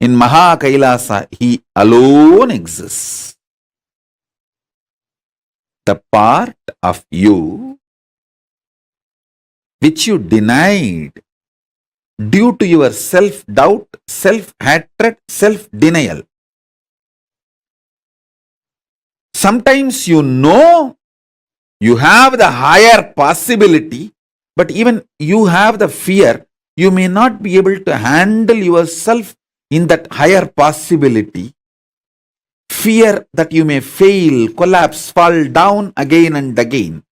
In Maha Kailasa, he alone exists. The part of you which you denied due to your self-doubt, self-hatred, self-denial. Sometimes you know You have the higher possibility, but even you have the fear, you may not be able to handle yourself in that higher possibility. Fear that you may fail, collapse, fall down again and again.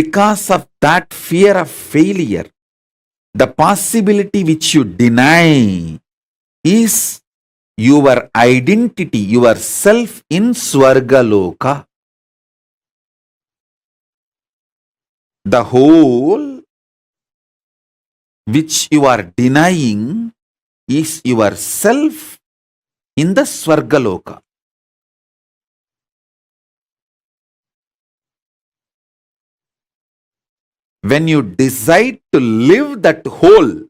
Because of that fear of failure, the possibility which you deny is your identity, your self in Swargaloka. The whole which you are denying is yourself in the Swargaloka. When you decide to live that whole,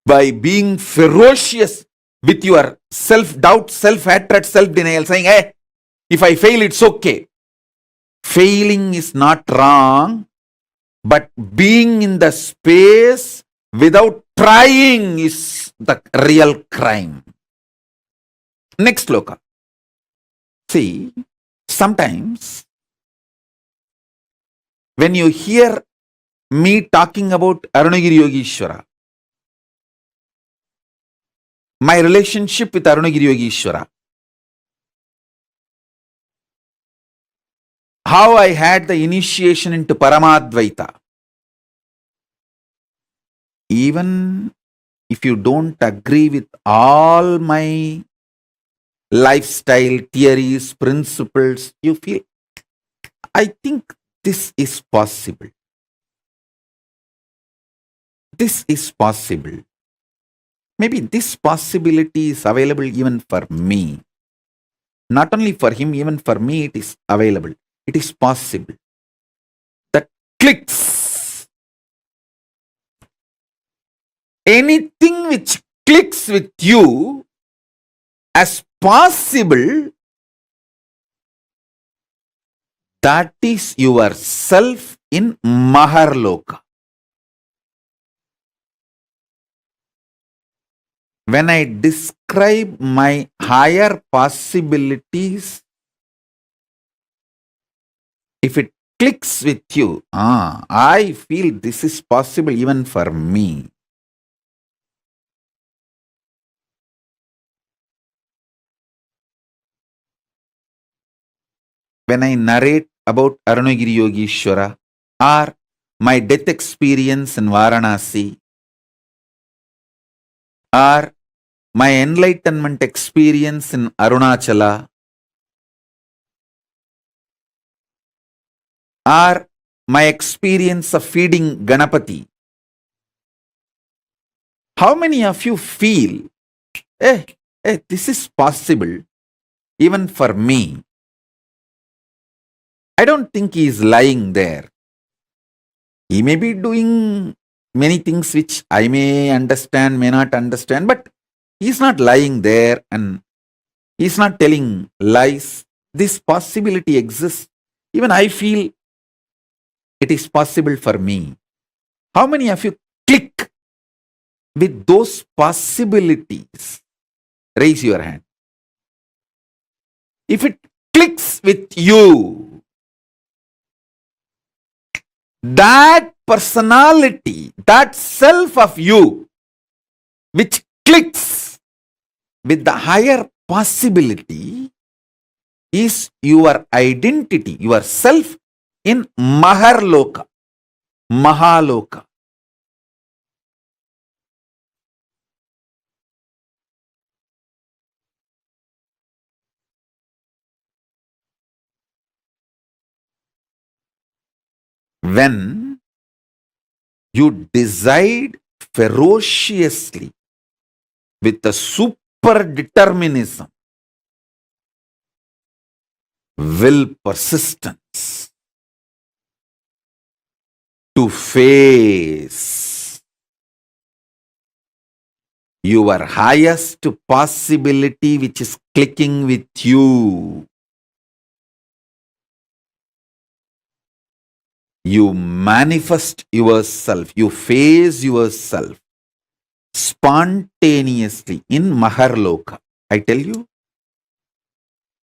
by being ferocious with your self-doubt, self-hatred, self-denial, saying, hey, if I fail, it's okay. Failing is not wrong, but being in the space without trying is the real crime. Next sloka. See, sometimes when you hear me talking about Arunagiri Yogeshwara, my relationship with Arunagiri Yogeshwara, how I had the initiation into Paramadvaita. Even if you don't agree with all my lifestyle, theories, principles, you feel, I think this is possible. This is possible. Maybe this possibility is available even for me. Not only for him, even for me it is available. It is possible. That clicks. Anything which clicks with you as possible, that is yourself in Maharloka. When I describe my higher possibilities, if it clicks with you, I feel this is possible even for me. When I narrate about Arunagiri Yogeshwara or my death experience in Varanasi or my enlightenment experience in Arunachala or my experience of feeding Ganapati, how many of you feel, this is possible even for me? I don't think he is lying there. He may be doing many things which I may understand, may not understand, but he is not lying there and he is not telling lies. This possibility exists. Even I feel it is possible for me. How many of you click with those possibilities? Raise your hand. If it clicks with you, that personality, that self of you, which clicks with the higher possibility, is your identity, your self in Maharloka, Mahaloka. When you decide ferociously with a super determinism, will persistence to face your highest possibility which is clicking with you, you manifest yourself, you face yourself spontaneously in Maharloka. I tell you,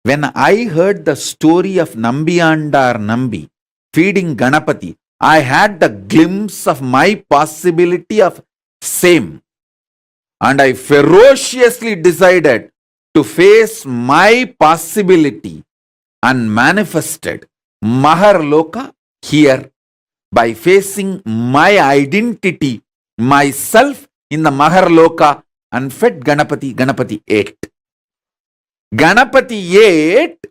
when I heard the story of Nambiyandar Nambi feeding Ganapati, I had the glimpse of my possibility of same. And I ferociously decided to face my possibility and manifested Maharloka here by facing my identity, myself in the Maharloka, and fed Ganapati. Ganapati ate. Ganapati ate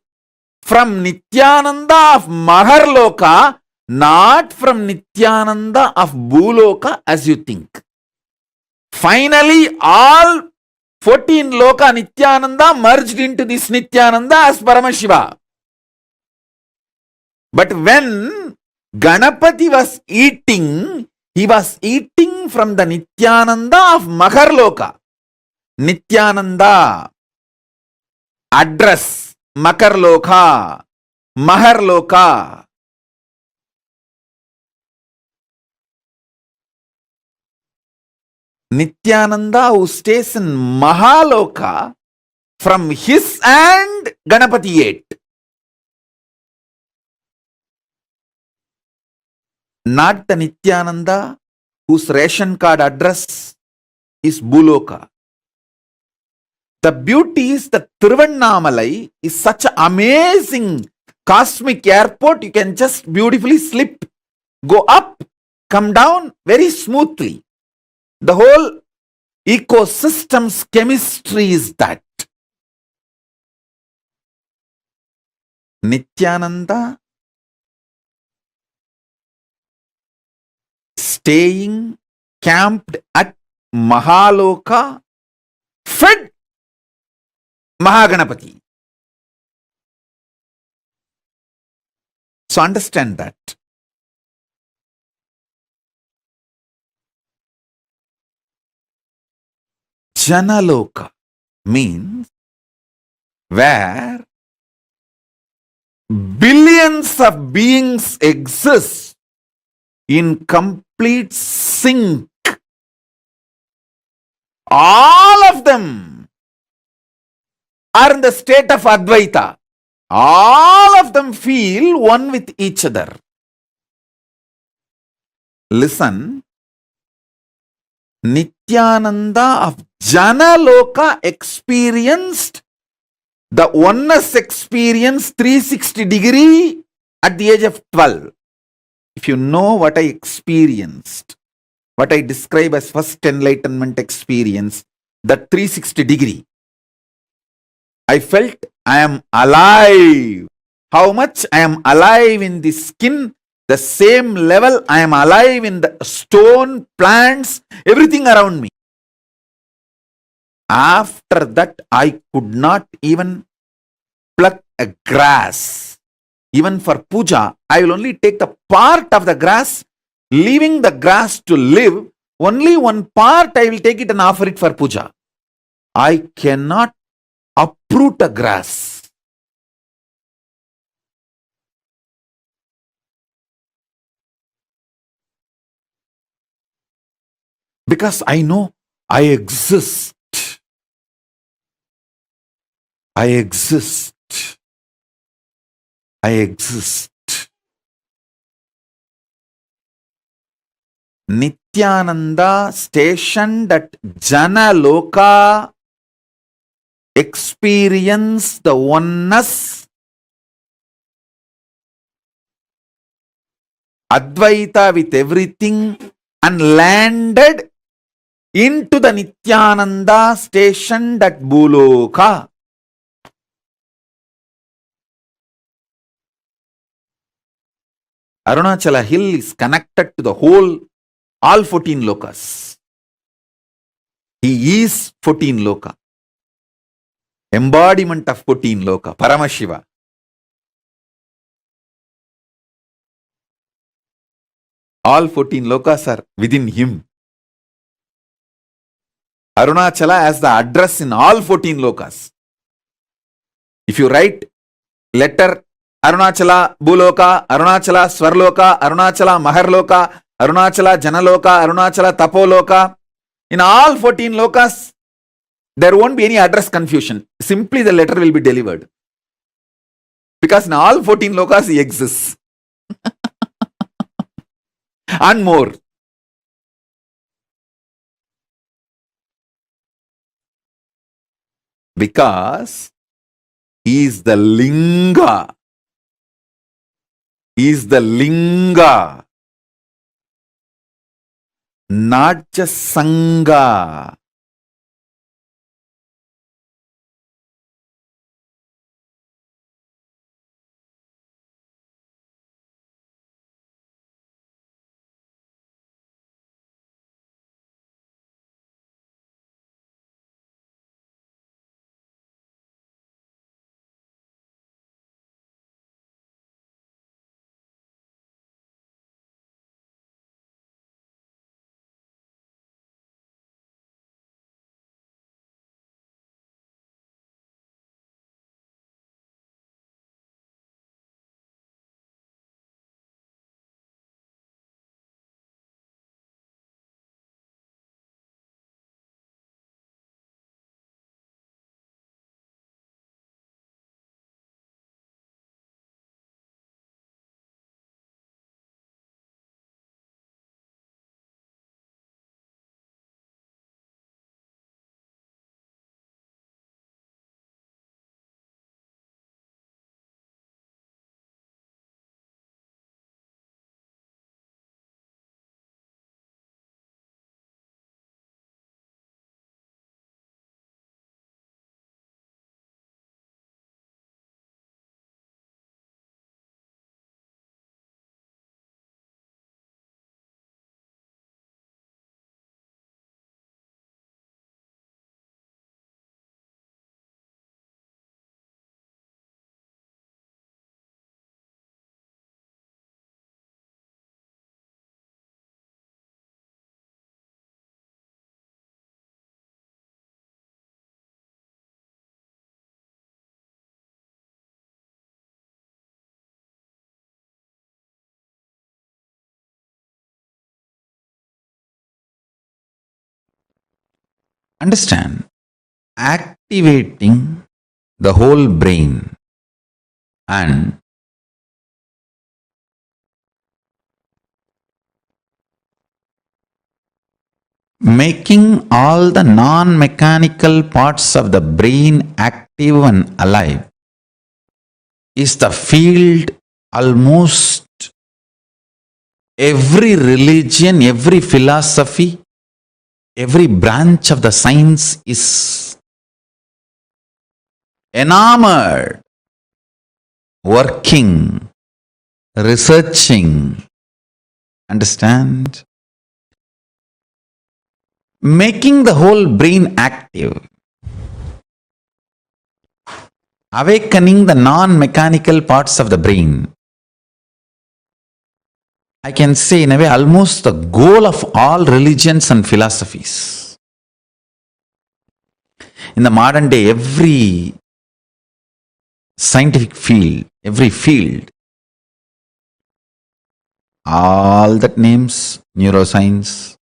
from Nityananda of Maharloka, not from Nityananda of Bhuloka as you think. Finally, all 14 Loka Nityananda merged into this Nityananda as Paramashiva. But when Ganapati was eating, he was eating from the Nityananda of Maharloka. Nityananda, address, Makarloka, Maharloka. Nityananda who stays in Mahaloka, from his hand Ganapati ate. Not the Nityananda whose ration card address is Bhuloka. The beauty is that Tiruvannamalai is such an amazing cosmic airport. You can just beautifully slip, go up, come down very smoothly. The whole ecosystem's chemistry is that. Nityananda staying camped at Mahaloka, fed Mahaganapati. So understand that. Janaloka means where billions of beings exist in complete sync. All of them are in the state of Advaita. All of them feel one with each other. Listen, Nityananda of Janaloka experienced the oneness experience 360 degree at the age of 12. If you know what I experienced, what I describe as first enlightenment experience, that 360 degree, I felt I am alive. How much I am alive in the skin, the same level I am alive in the stone, plants, everything around me. After that, I could not even pluck a grass. Even for puja, I will only take the part of the grass, leaving the grass to live. Only one part I will take it and offer it for puja. I cannot uproot a grass. Because I know I exist. I exist. I exist. Nityananda stationed at Janaloka experienced the oneness, Advaita with everything, and landed into the Nityananda stationed at Bhuloka. Arunachala hill is connected to the whole, all 14 lokas. He is 14 loka. Embodiment of 14 loka, Paramashiva. All 14 lokas are within him. Arunachala has the address in all 14 lokas. If you write letter Arunachala Bhuloka, Arunachala Swarloka, Arunachala Maharloka, Arunachala Janaloka, Arunachala Tapoloka, In all 14 lokas, there won't be any address confusion. Simply the letter will be delivered. Because in all 14 lokas he exists. And more. Because he is the linga. He is the linga. Not just sangha. Understand? Activating the whole brain and making all the non-mechanical parts of the brain active and alive is the field almost every religion, every philosophy, every branch of the science is enamored, working, researching. Understand? Making the whole brain active. Awakening the non-mechanical parts of the brain. I can say in a way almost the goal of all religions and philosophies. In the modern day, every scientific field, every field, all that names, neuroscience,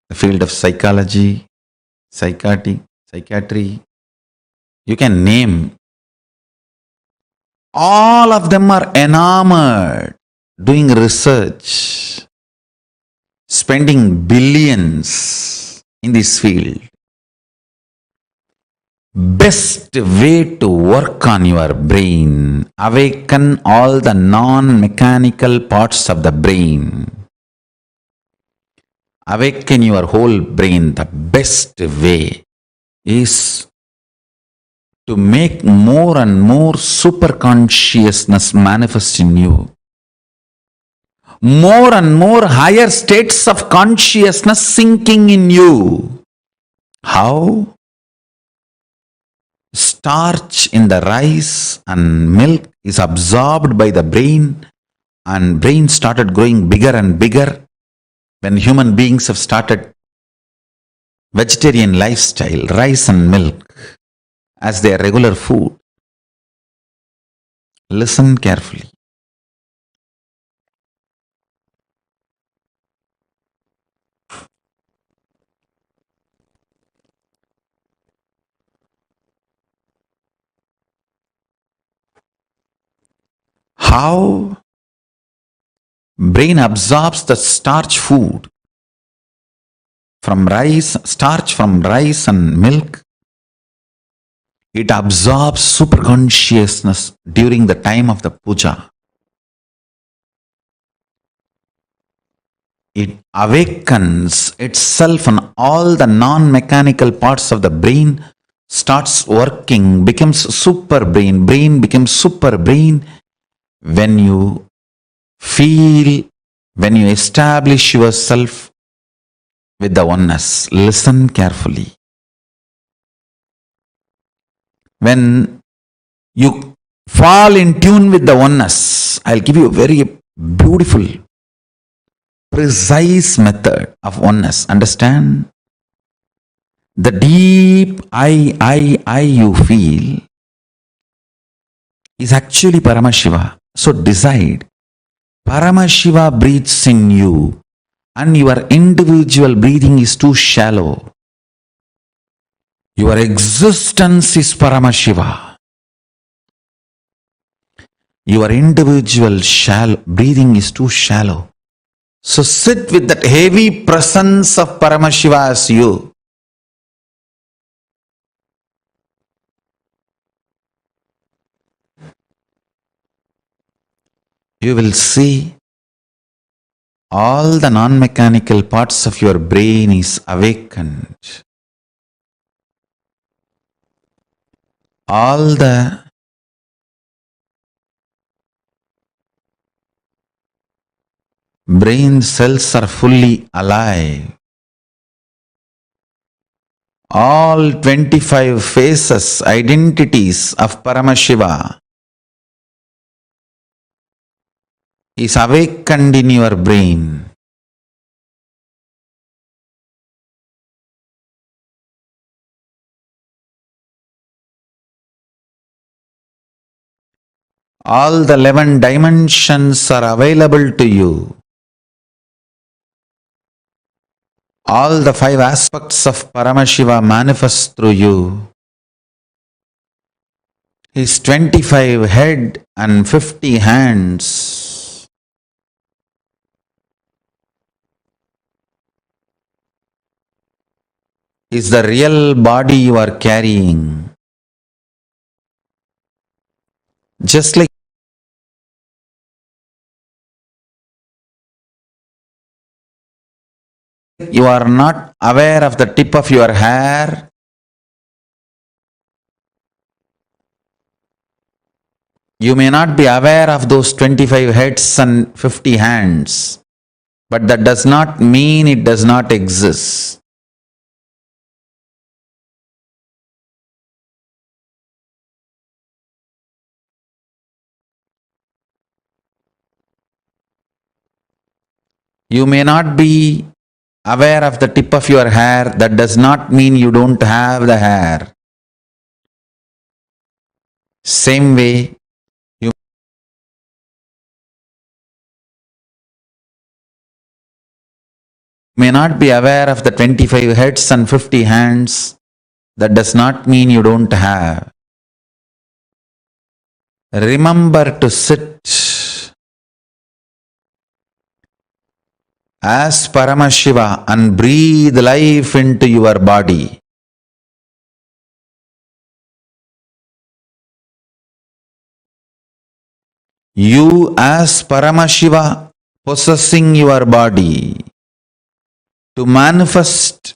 the field of psychology, psychiatry, you can name. All of them are enamored, doing research, spending billions in this field. Best way to work on your brain, awaken all the non-mechanical parts of the brain. Awaken your whole brain. The best way is to make more and more super consciousness manifest in you. More and more higher states of consciousness sinking in you. How? Starch in the rice and milk is absorbed by the brain, and brain started growing bigger and bigger when human beings have started vegetarian lifestyle, rice and milk as their regular food. Listen carefully. how brain absorbs the starch food from rice, starch from rice and milk. It absorbs superconsciousness during the time of the puja. It awakens itself and all the non-mechanical parts of the brain starts working, becomes super brain. Brain becomes super brain when you feel, when you establish yourself with the oneness. Listen carefully. When you fall in tune with the oneness, I'll give you a very beautiful, precise method of oneness. Understand? The deep I you feel is actually Paramashiva. So decide, Paramashiva breathes in you and your individual breathing is too shallow. Your existence is Paramashiva. Your individual breathing is too shallow. So sit with that heavy presence of Paramashiva as you. You will see all the non-mechanical parts of your brain is awakened. All the brain cells are fully alive. All 25 faces, identities of Paramashiva is awakened in your brain. All the 11 dimensions are available to you. All the 5 aspects of Paramashiva manifest through you. His 25 head and 50 hands is the real body you are carrying. Just like you are not aware of the tip of your hair, you may not be aware of those 25 heads and 50 hands, but that does not mean it does not exist. You may not be aware of the tip of your hair, that does not mean you don't have the hair. Same way, you may not be aware of the 25 heads and 50 hands, that does not mean you don't have. Remember to sit as Paramashiva and breathe life into your body. You as Paramashiva possessing your body to manifest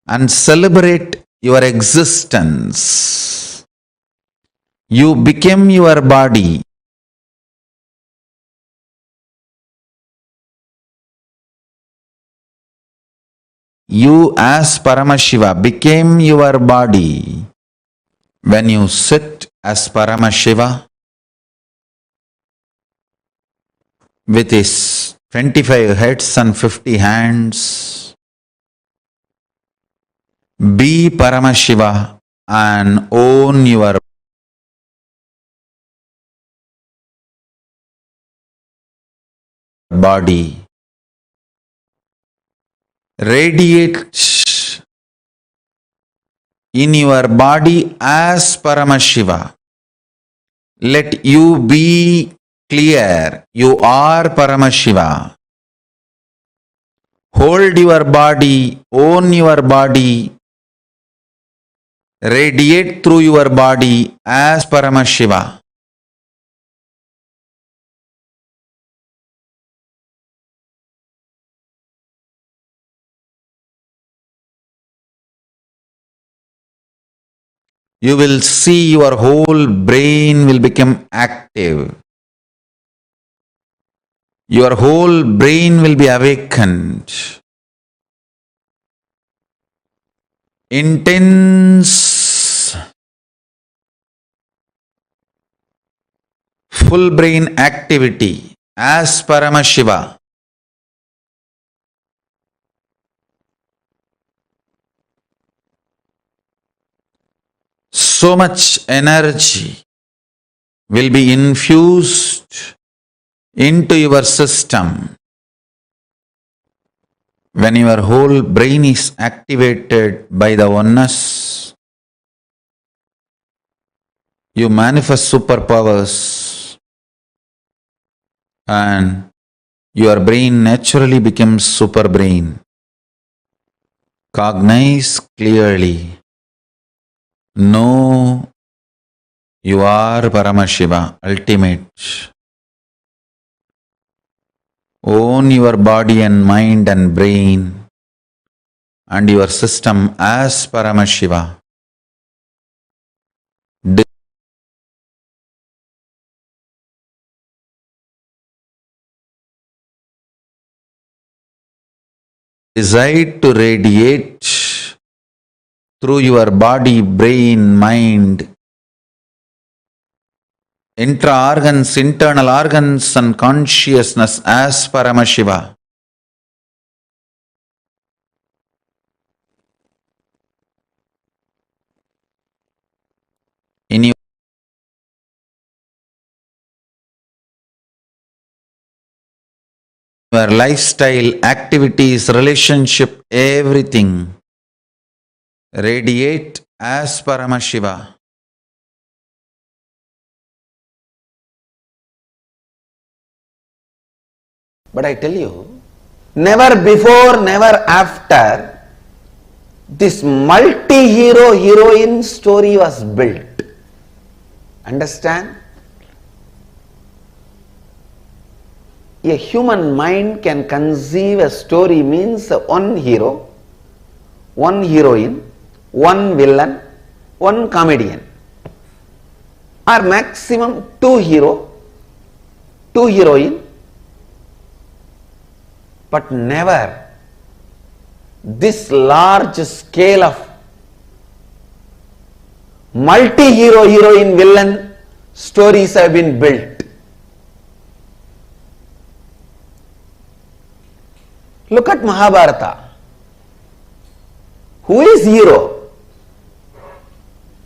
and celebrate your existence. You became your body. You as Paramashiva became your body when you sit as Paramashiva with his 25 heads and 50 hands. Be Paramashiva and own your body. Radiate in your body as Paramashiva. Let you be clear. You are Paramashiva. Hold your body, own your body, radiate through your body as Paramashiva. You will see your whole brain will become active. Your whole brain will be awakened. Intense full brain activity as Paramashiva. So much energy will be infused into your system. When your whole brain is activated by the oneness, you manifest superpowers and your brain naturally becomes super brain. Cognize clearly. Know you are Paramashiva, ultimate. Own your body and mind and brain and your system as Paramashiva. Decide to radiate through your body, brain, mind, intra-organs, internal organs and consciousness as Paramashiva. In your lifestyle, activities, relationship, everything, radiate as Paramashiva. But I tell you, never before, never after, this multi-hero heroine story was built. Understand? A human mind can conceive a story means one hero, one heroine, one villain, one comedian, or maximum two hero, two heroine, but never this large scale of multi-hero heroine villain stories have been built. Look at Mahabharata. Who is hero?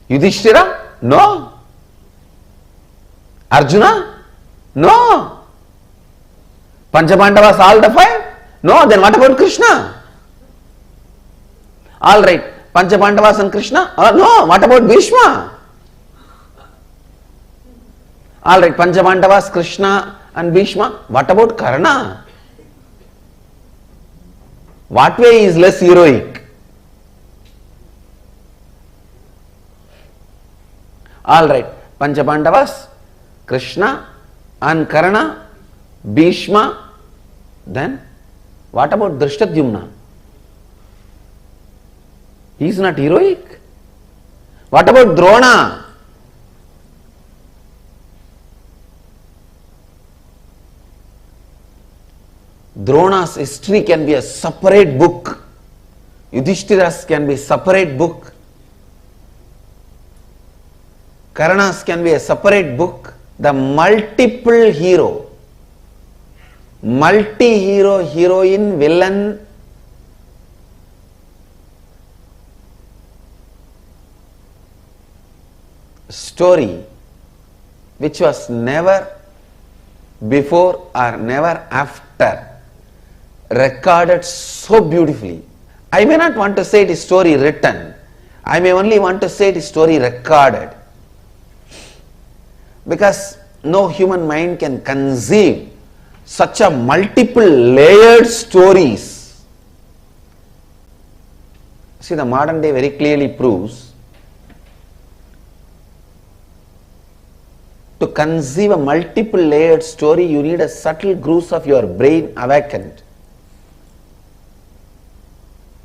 Yudhishthira? No. Arjuna? No. Panchabandavas all the five? No. Then what about Krishna? All right. Panchabandavas and Krishna? No. What about Bhishma? All right. Panchabandavas, Krishna and Bhishma. What about Karna? What way is less heroic? All right. Panchabandavas, Krishna and Karna, Bhishma. Then what about Drishtadyumna? He is not heroic. What about Drona? Drona's history can be a separate book. Yudhishthira's can be a separate book. Karna's can be a separate book. The multiple hero, multi-hero, heroine, villain, story which was never before or never after recorded so beautifully. I may not want to say it is story written. I may only want to say it is story recorded. Because no human mind can conceive such a multiple layered stories. See, the modern day very clearly proves to conceive a multiple layered story, you need a subtle grooves of your brain awakened.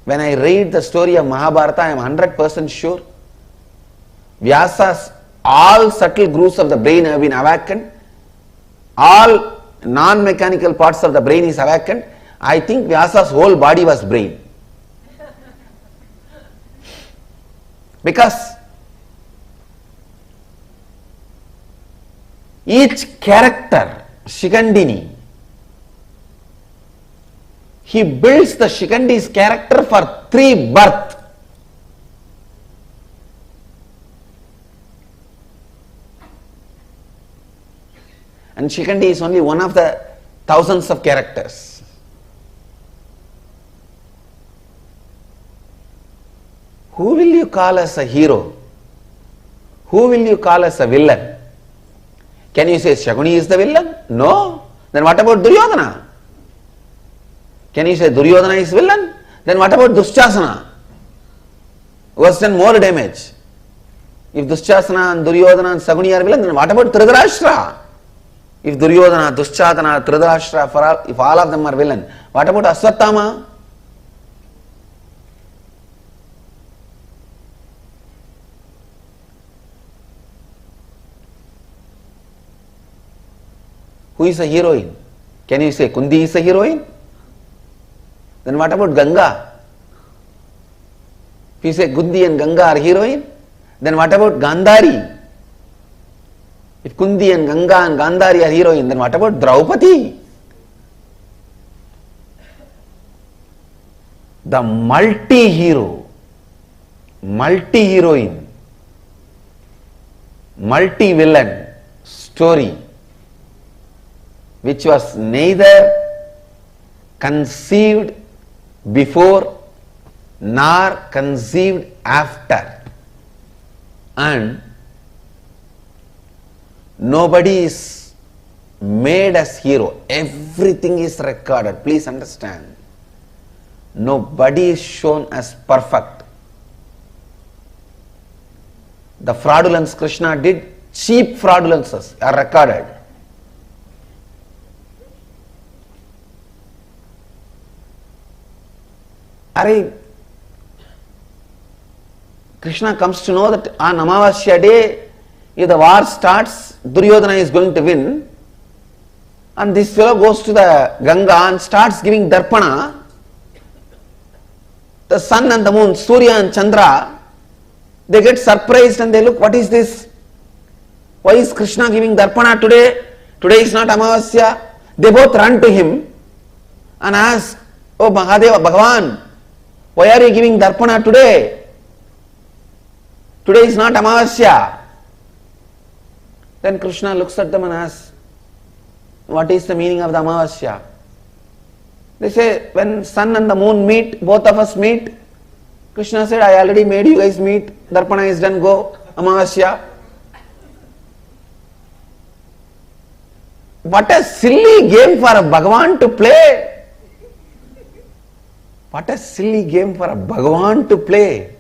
When I read the story of Mahabharata, I am 100% sure Vyasa's all subtle grooves of the brain have been awakened, all non-mechanical parts of the brain is awakened. I think Vyasa's whole body was brain. Because each character, Shikandini, he builds the Shikandi's character for 3 births. And Shikandi is only one of the thousands of characters. Who will you call as a hero? Who will you call as a villain? Can you say Shakuni is the villain? No. Then what about Duryodhana? Can you say Duryodhana is villain? Then what about Dushasana? Who has done more damage? If Dushasana and Duryodhana and Shakuni are villain, then what about Dhritarashtra? If Duryodhana, Dushasana, Dhritarashtra, if all of them are villain, what about Aswathama? Who is a heroine? Can you say Kundi is a heroine? Then what about Ganga? If you say Kundi and Ganga are heroine, then what about Gandhari? If Kundi and Ganga and Gandhari are heroine, then what about Draupadi? The multi-hero, multi-heroine, multi-villain story, which was neither conceived before nor conceived after, and nobody is made as hero. Everything is recorded. Please understand. Nobody is shown as perfect. The fraudulence Krishna did, cheap fraudulences are recorded. Krishna comes to know that on Amavasya day, if the war starts, Duryodhana is going to win, and this fellow goes to the Ganga and starts giving darpana. The sun and the moon, Surya and Chandra, they get surprised and they look, what is this? Why is Krishna giving darpana today? Today is not Amavasya. They both run to him and ask, oh Mahadeva, Bhagavan, why are you giving darpana today? Today is not Amavasya. Then Krishna looks at them and asks, what is the meaning of the Amavasya? They say, when sun and the moon meet, both of us meet. Krishna said, I already made you guys meet. Darpana is done, go. Amavasya. What a silly game for a Bhagavan to play. What a silly game for a Bhagavan to play.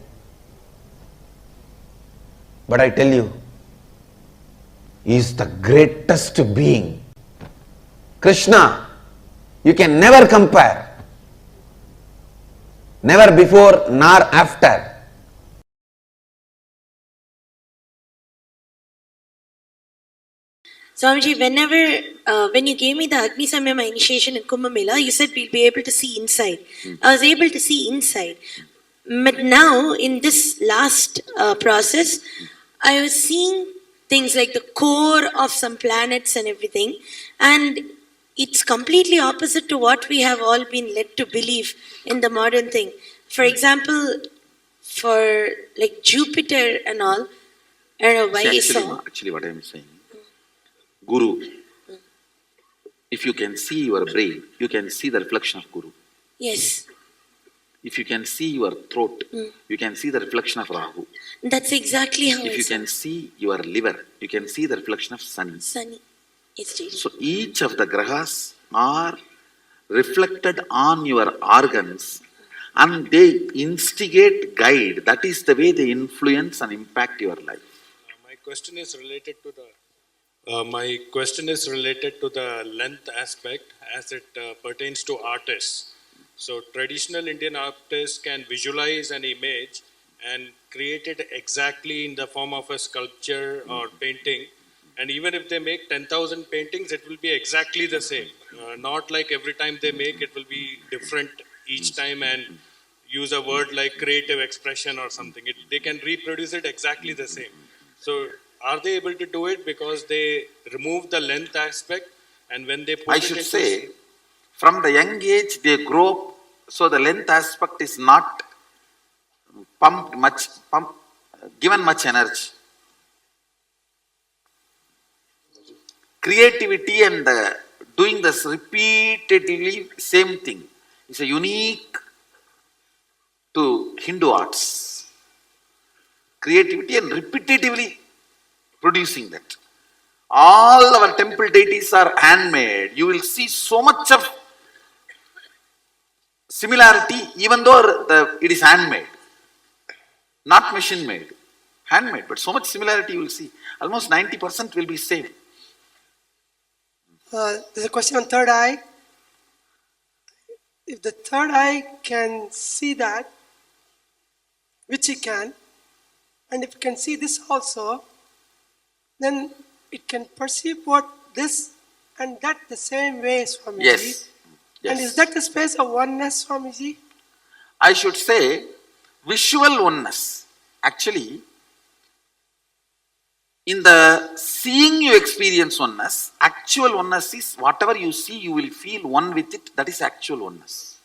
But I tell you, he is the greatest being. Krishna, you can never compare. Never before nor after. Swamiji, when you gave me the Agni Samyama initiation in Kumbh Mela, you said we'll be able to see inside. I was able to see inside. But now, in this last process, I was seeing things like the core of some planets and everything. And it's completely opposite to what we have all been led to believe in the modern thing. For example, for like Jupiter and all, I don't know why I saw. Actually, what I am saying, Guru, if you can see your brain, you can see the reflection of Guru. Yes. If you can see your throat, you can see the reflection of Rahu. That's exactly how If you can see your liver, you can see the reflection of Sun. Sunny. Yes, Ji. So each of the grahas are reflected on your organs and they instigate, guide. That is the way they influence and impact your life. My question is related to the length aspect as it pertains to artists. So traditional Indian artists can visualize an image and create it exactly in the form of a sculpture or painting. And even if they make 10,000 paintings, it will be exactly the same. Not like every time they make, it will be different each time and use a word like creative expression or something. They can reproduce it exactly the same. So are they able to do it because they remove the length aspect, and when they put I it should into say, from the young age they grow up, so the length aspect is not given much energy. Creativity and doing this repeatedly same thing is a unique to Hindu arts. Creativity and repetitively producing that. All our temple deities are handmade. You will see so much of similarity even though it is handmade, not machine made, handmade, but so much similarity you will see. Almost 90% will be same. There's a question on third eye. If the third eye can see that, which it can, and if it can see this also, then it can perceive what this and that the same way, Swamiji. Yes. And is that the space of oneness, Swamiji? I should say visual oneness. Actually, in the seeing you experience oneness, actual oneness is whatever you see, you will feel one with it. That is actual oneness.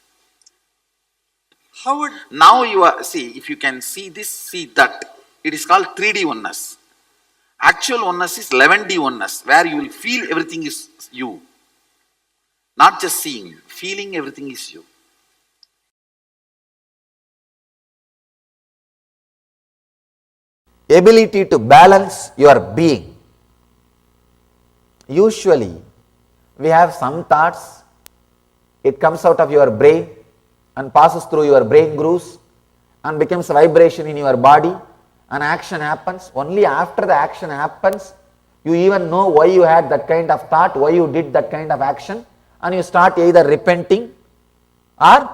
How would... Now you are, see, if you can see this, see that, it is called 3D oneness. Actual oneness is 11D oneness, where you will feel everything is you. Not just seeing, feeling everything is you. Ability to balance your being. Usually, we have some thoughts, it comes out of your brain and passes through your brain grooves and becomes a vibration in your body, and action happens. Only after the action happens, you even know why you had that kind of thought, why you did that kind of action, and you start either repenting or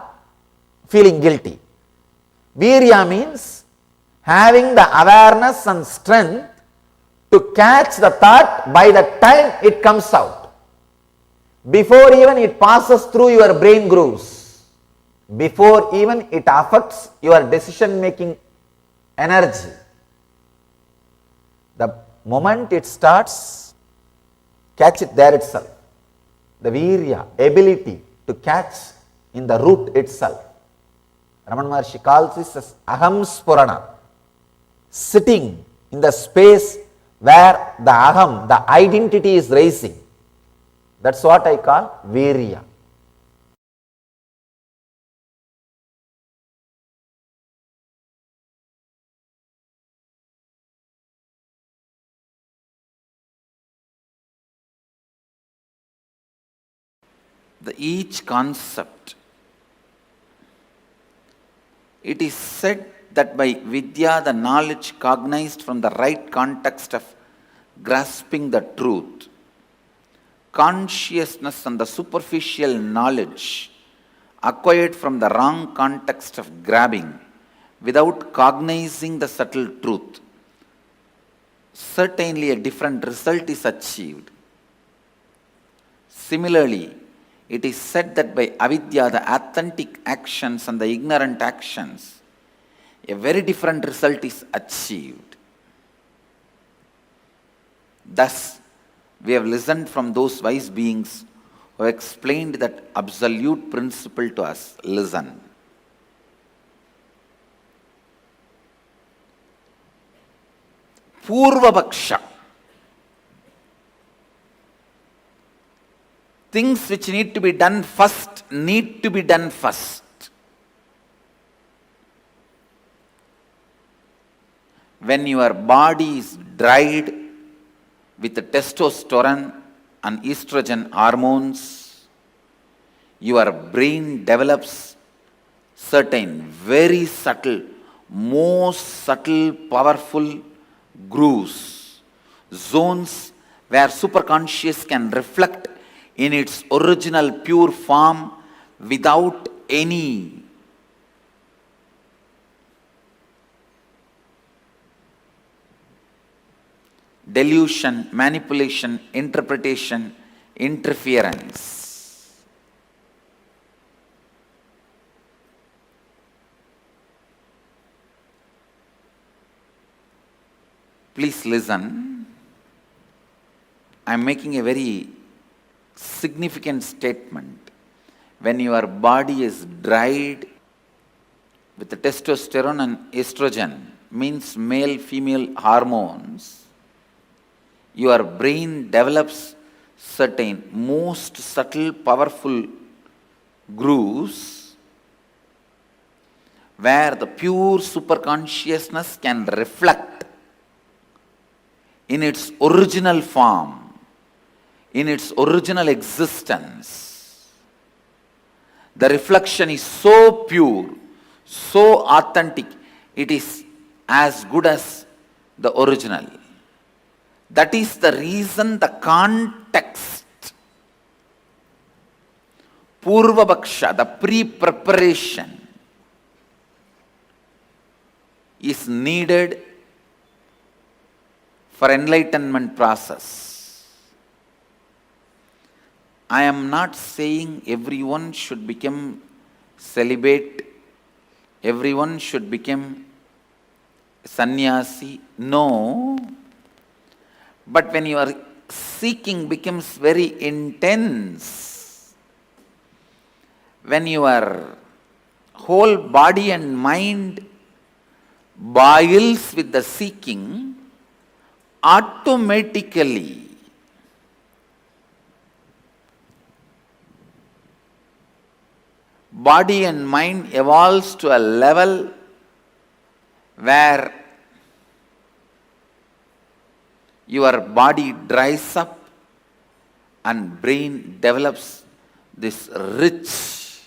feeling guilty. Virya means having the awareness and strength to catch the thought by the time it comes out, before even it passes through your brain grooves, before even it affects your decision making energy. The moment it starts, catch it there itself. The virya, ability to catch in the root itself. Ramana Maharshi calls this as aham spurana, sitting in the space where the aham, the identity is rising. That's what I call virya. Each concept, it is said that by vidya, the knowledge cognized from the right context of grasping the truth, consciousness and the superficial knowledge acquired from the wrong context of grabbing without cognizing the subtle truth, certainly a different result is achieved. Similarly, it is said that by avidya, the authentic actions and the ignorant actions, a very different result is achieved. Thus, we have listened from those wise beings who have explained that absolute principle to us. Listen. Purvapaksha. Things which need to be done first need to be done first. When your body is dried with testosterone, and estrogen hormones, your brain develops certain very subtle, most subtle, powerful grooves, zones where superconscious can reflect in its original pure form without any delusion, manipulation, interpretation, interference. Please listen. I am making a very significant statement. When your body is dried with the testosterone and estrogen, means male female hormones, your brain develops certain most subtle powerful grooves where the pure superconsciousness can reflect in its original form, in its original existence. The reflection is so pure, so authentic, it is as good as the original. That is the reason the context, Purva Bhaksha, the pre-preparation, is needed for enlightenment process. I am not saying everyone should become celibate, everyone should become sannyasi. No. But when your seeking becomes very intense, when your whole body and mind boils with the seeking, automatically body and mind evolves to a level where your body dries up and brain develops this rich,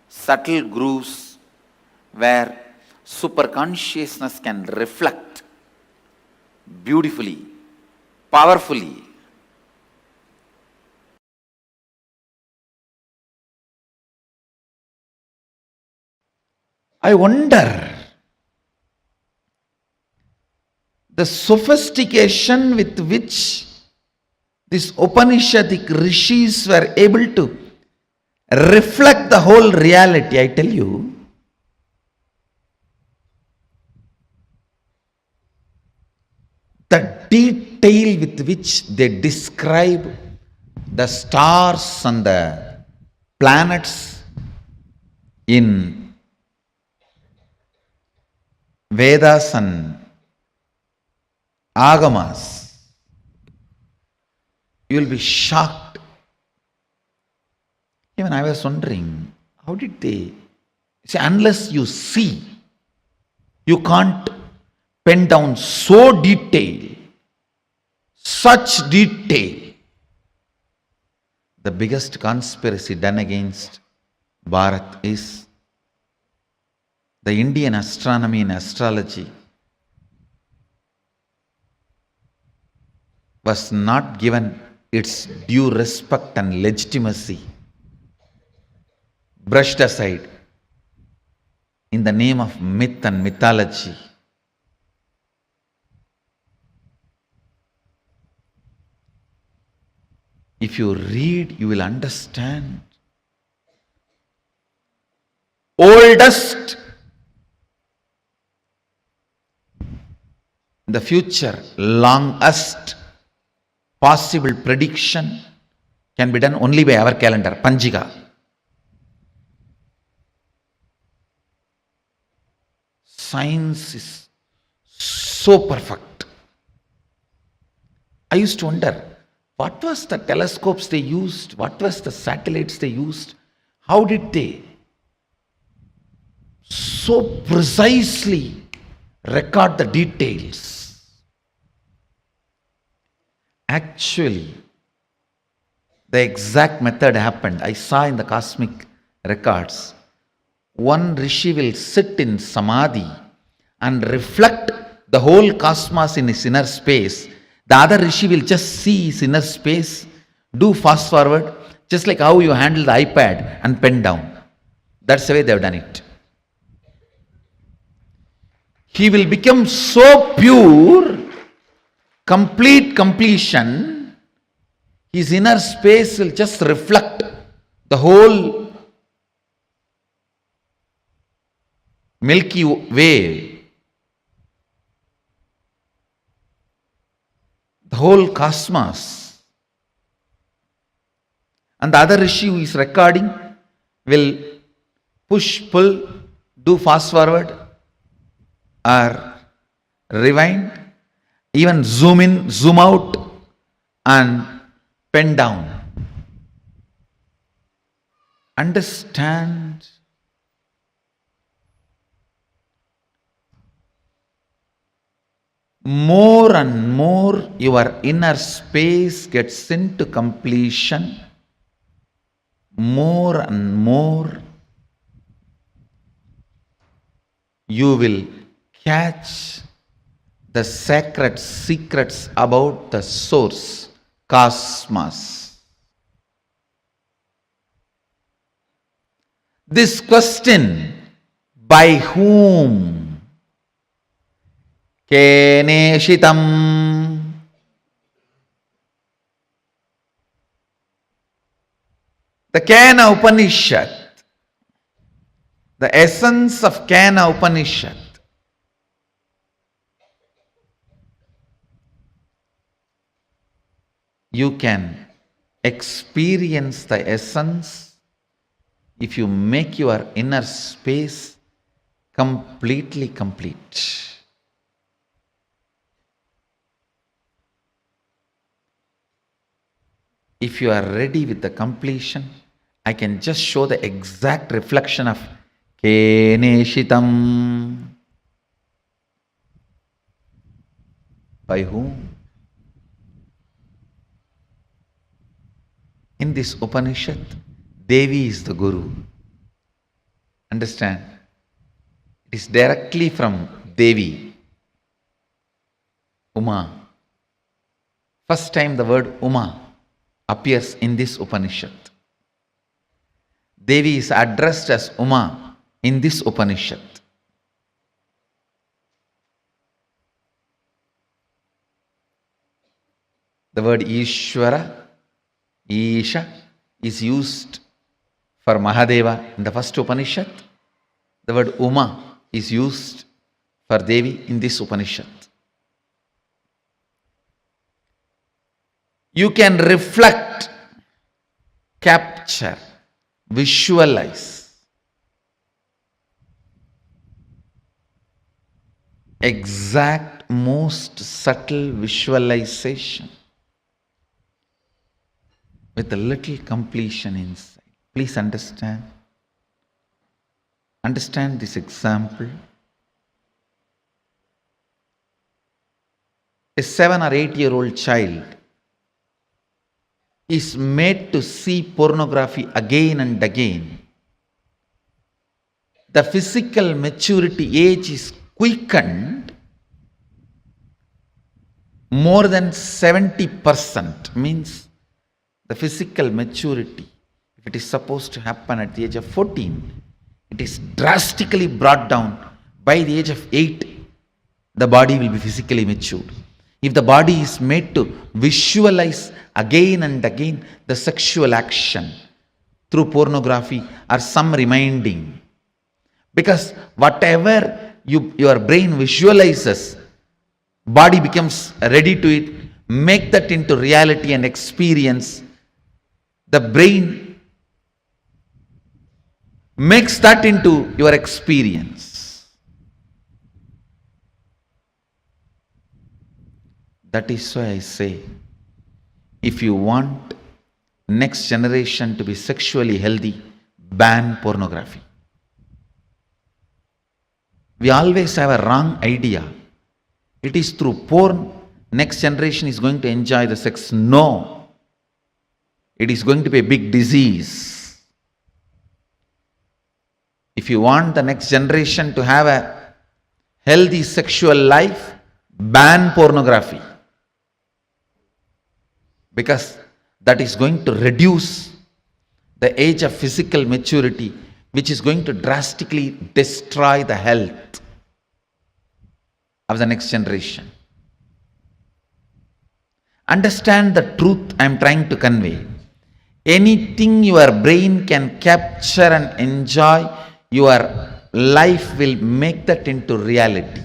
subtle grooves where superconsciousness can reflect beautifully, powerfully. I wonder the sophistication with which these Upanishadic rishis were able to reflect the whole reality. I tell you, the detail with which they describe the stars and the planets in Vedas and Agamas, you will be shocked. Even I was wondering, how did they see? Unless you see, you can't pen down so detail, such detail. The biggest conspiracy done against Bharat is the Indian astronomy and astrology was not given its due respect and legitimacy, brushed aside in the name of myth and mythology. If you read, you will understand. Oldest in the future, longest possible prediction can be done only by our calendar, Panjiga. Science is so perfect. I used to wonder, what was the telescopes they used? What was the satellites they used? How did they so precisely record the details? Actually, the exact method happened. I saw in the cosmic records. One rishi will sit in samadhi and reflect the whole cosmos in his inner space. The other rishi will just see his inner space, do fast forward, just like how you handle the iPad and pen down. That's the way they have done it. He will become so pure, complete completion, his inner space will just reflect the whole Milky Way, the whole cosmos. And the other rishi who is recording will push, pull, do fast forward or rewind, even zoom in, zoom out and pen down. Understand more and more your inner space gets into completion, more and more you will catch the sacred secrets about the source, cosmos. This question, by whom? Keneshitam. The Kena Upanishad, the essence of Kena Upanishad, you can experience the essence if you make your inner space completely complete. If you are ready with the completion, I can just show the exact reflection of Keneshitam. By whom? In this Upanishad, Devi is the Guru. Understand? It is directly from Devi, Uma. First time the word Uma appears in this Upanishad. Devi is addressed as Uma in this Upanishad. The word Ishvara, Isha, is used for Mahadeva in the first Upanishad. The word Uma is used for Devi in this Upanishad. You can reflect, capture, visualize exact, most subtle visualization with a little completion inside. Please understand. Understand this example. A 7 or 8-year-old child is made to see pornography again and again. The physical maturity age is quickened more than 70%. Means the physical maturity, if it is supposed to happen at the age of 14, it is drastically brought down. By the age of 8, the body will be physically matured. If the body is made to visualize again and again the sexual action through pornography or some reminding, because whatever your brain visualizes, body becomes ready to it, make that into reality and experience. The brain makes that into your experience. That is why I say, if you want next generation to be sexually healthy, ban pornography. We always have a wrong idea. It is through porn next generation is going to enjoy the sex. No. It is going to be a big disease. If you want the next generation to have a healthy sexual life, ban pornography. Because that is going to reduce the age of physical maturity, which is going to drastically destroy the health of the next generation. Understand the truth I am trying to convey. Anything your brain can capture and enjoy, your life will make that into reality.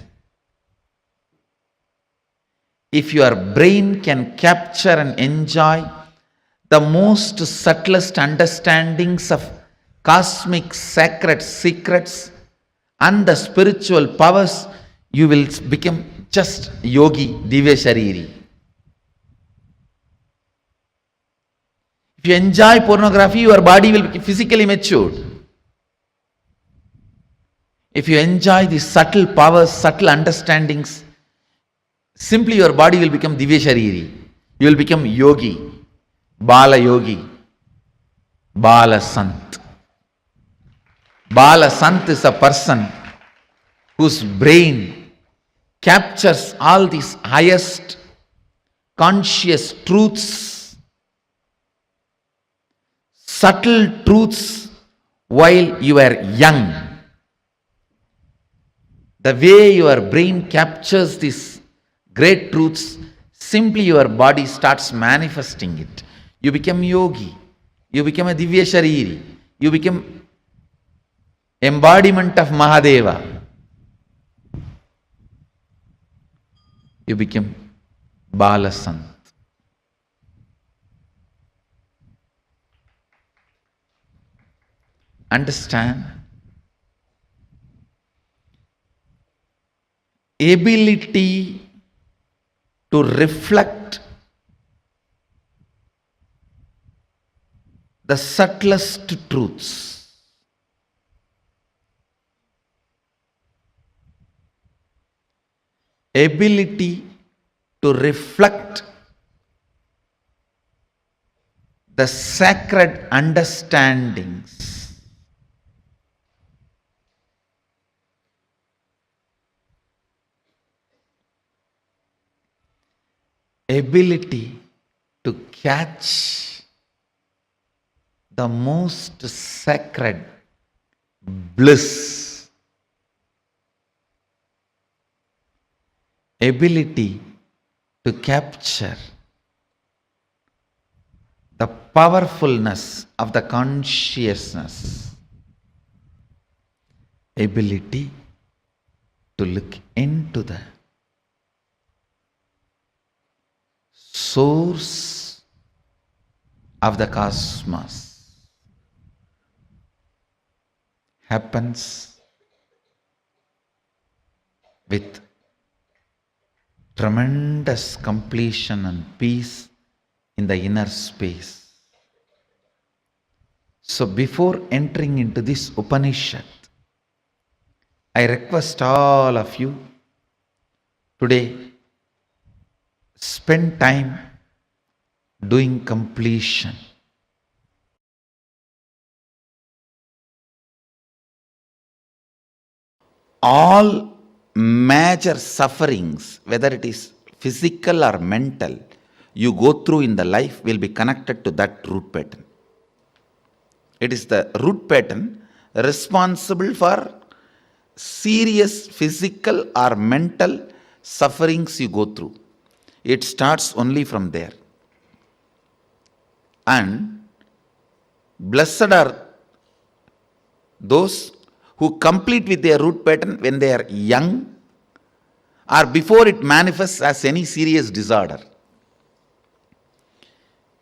If your brain can capture and enjoy the most subtlest understandings of cosmic sacred secrets and the spiritual powers, you will become just yogi, divya shariri. If you enjoy pornography, your body will be physically matured. If you enjoy the subtle powers, subtle understandings, simply your body will become divya shariri. You will become yogi, bala yogi, bala sant. Bala sant is a person whose brain captures all these highest conscious truths, subtle truths while you are young. The way your brain captures these great truths, simply your body starts manifesting it. You become yogi, you become a divya shariri, you become embodiment of Mahadeva. You become Balasant. Understand? Ability to reflect the subtlest truths. Ability to reflect the sacred understandings. Ability to catch the most sacred bliss. Ability to capture the powerfulness of the consciousness. Ability to look into the source of the cosmos happens with tremendous completion and peace in the inner space. So before entering into this Upanishad, I request all of you today, spend time doing completion. All major sufferings, whether it is physical or mental, you go through in the life will be connected to that root pattern. It is the root pattern responsible for serious physical or mental sufferings you go through. It starts only from there. And blessed are those who complete with their root pattern when they are young or before it manifests as any serious disorder.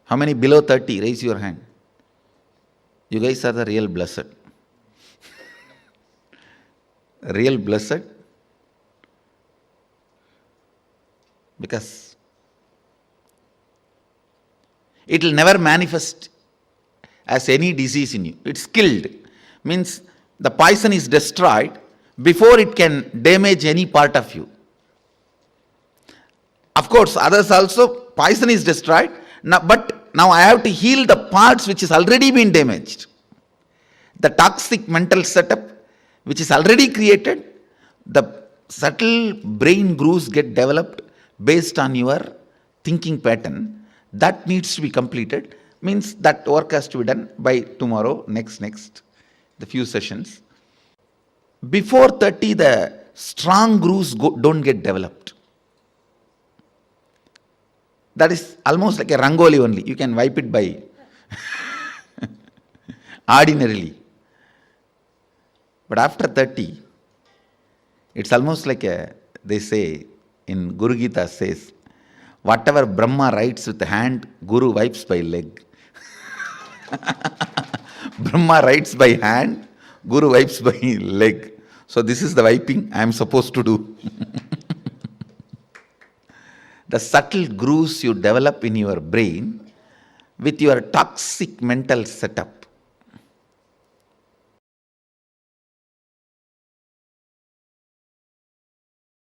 How many below 30? Raise your hand. You guys are the real blessed. Real blessed. Because it will never manifest as any disease in you. It's killed. Means the poison is destroyed before it can damage any part of you. Of course, others also, poison is destroyed, but Now I have to heal the parts which is already been damaged. The toxic mental setup which is already created, the subtle brain grooves get developed based on your thinking pattern. That needs to be completed. Means that work has to be done by tomorrow, next, the few sessions. Before 30, the strong grooves don't get developed. That is almost like a rangoli only. You can wipe it by ordinarily. But after 30, it's almost like they say in Guru Gita says, whatever Brahma writes with the hand, Guru wipes by leg. Brahma writes by hand, Guru wipes by leg. So this is the wiping I am supposed to do. The subtle grooves you develop in your brain with your toxic mental setup.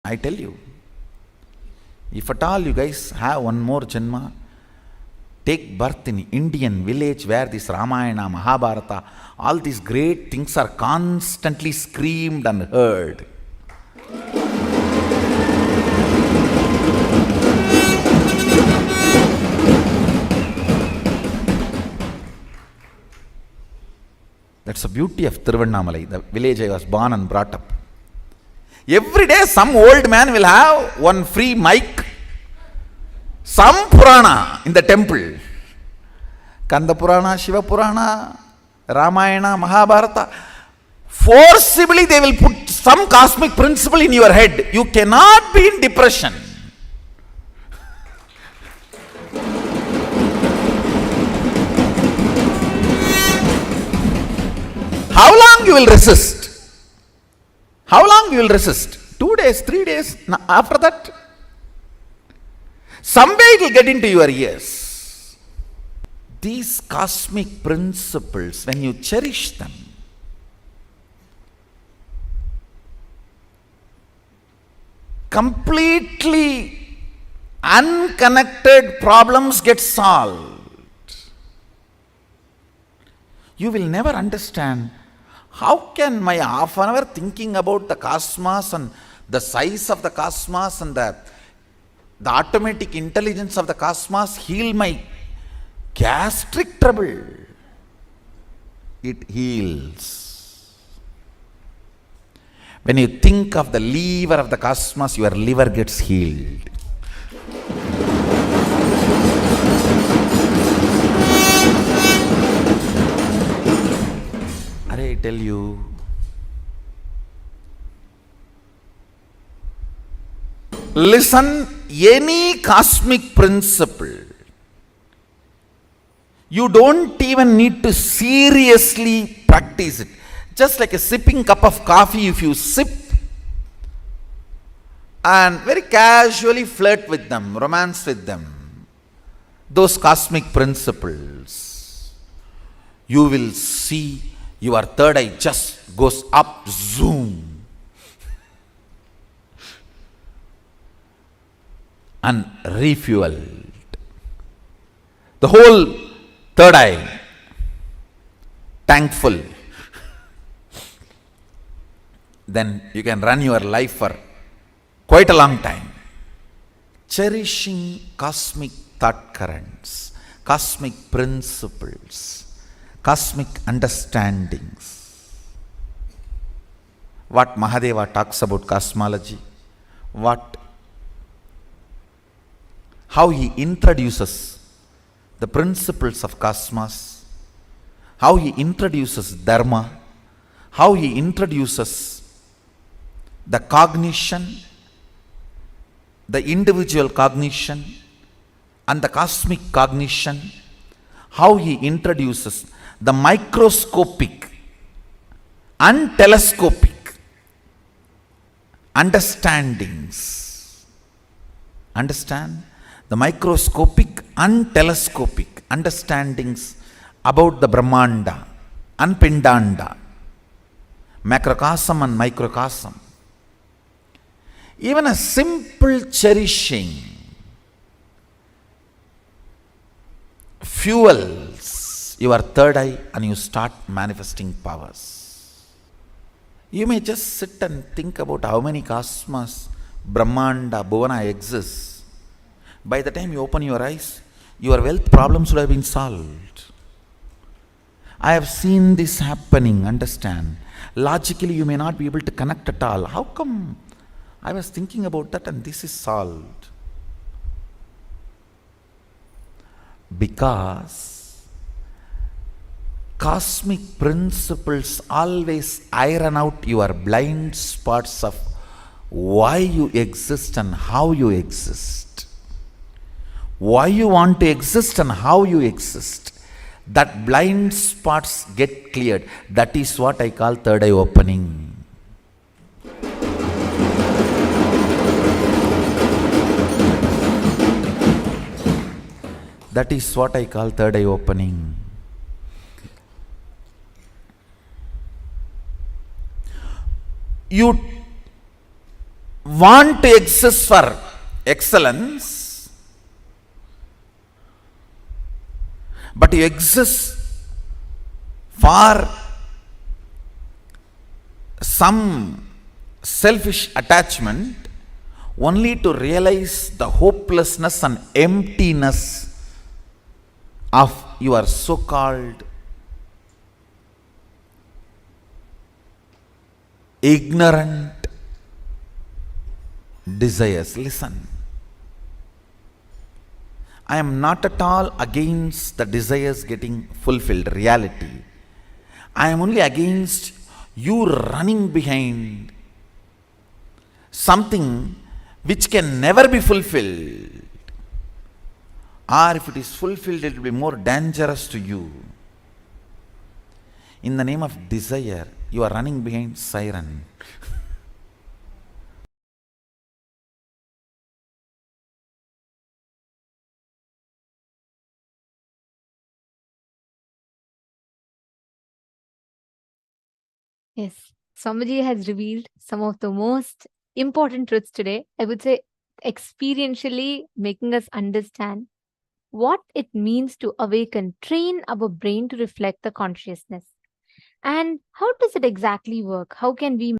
I tell you, if at all you guys have one more janma, take birth in Indian village where this Ramayana, Mahabharata, all these great things are constantly screamed and heard. That's the beauty of Tiruvannamalai, the village I was born and brought up. Every day some old man will have one free mic, some Purana in the temple. Kanda Purana, Shiva Purana, Ramayana, Mahabharata. Forcibly they will put some cosmic principle in your head. You cannot be in depression. How long you will resist? How long you will resist? 2 days, 3 days, after that? Someday it will get into your ears. These cosmic principles, when you cherish them, completely unconnected problems get solved. You will never understand how can my half an hour thinking about the cosmos and the size of the cosmos and the automatic intelligence of the cosmos heal my gastric trouble. It heals. When you think of the liver of the cosmos, your liver gets healed. I tell you, listen, any cosmic principle, you don't even need to seriously practice it. Just like a sipping cup of coffee, if you sip and very casually flirt with them, romance with them, those cosmic principles, you will see your third eye just goes up, zoom, and refueled. The whole third eye, thankful. Then you can run your life for quite a long time. Cherishing cosmic thought currents, cosmic principles, cosmic understandings. What Mahadeva talks about cosmology, how he introduces the principles of cosmos, how he introduces dharma, how he introduces the cognition, the individual cognition and the cosmic cognition, how he introduces the microscopic and telescopic understandings. Understand? The microscopic and telescopic understandings about the Brahmanda and Pindanda, macrocosm and microcosm. Even a simple cherishing fuels your third eye and you start manifesting powers. You may just sit and think about how many cosmos, Brahmanda, Bhuvana exists. By the time you open your eyes, your wealth problems would have been solved. I have seen this happening, understand. Logically, you may not be able to connect at all. How come? I was thinking about that and this is solved. Because cosmic principles always iron out your blind spots of why you exist and how you exist. Why you want to exist and how you exist. That blind spots get cleared. That is what I call third eye opening. That is what I call third eye opening. You want to exist for excellence, but you exist for some selfish attachment only to realize the hopelessness and emptiness of your so-called ignorant desires. Listen, I am not at all against the desires getting fulfilled, reality. I am only against you running behind something which can never be fulfilled. Or if it is fulfilled, it will be more dangerous to you. In the name of desire, you are running behind siren. Yes, Swamiji has revealed some of the most important truths today. I would say experientially making us understand what it means to awaken, train our brain to reflect the consciousness. And how does it exactly work? How can we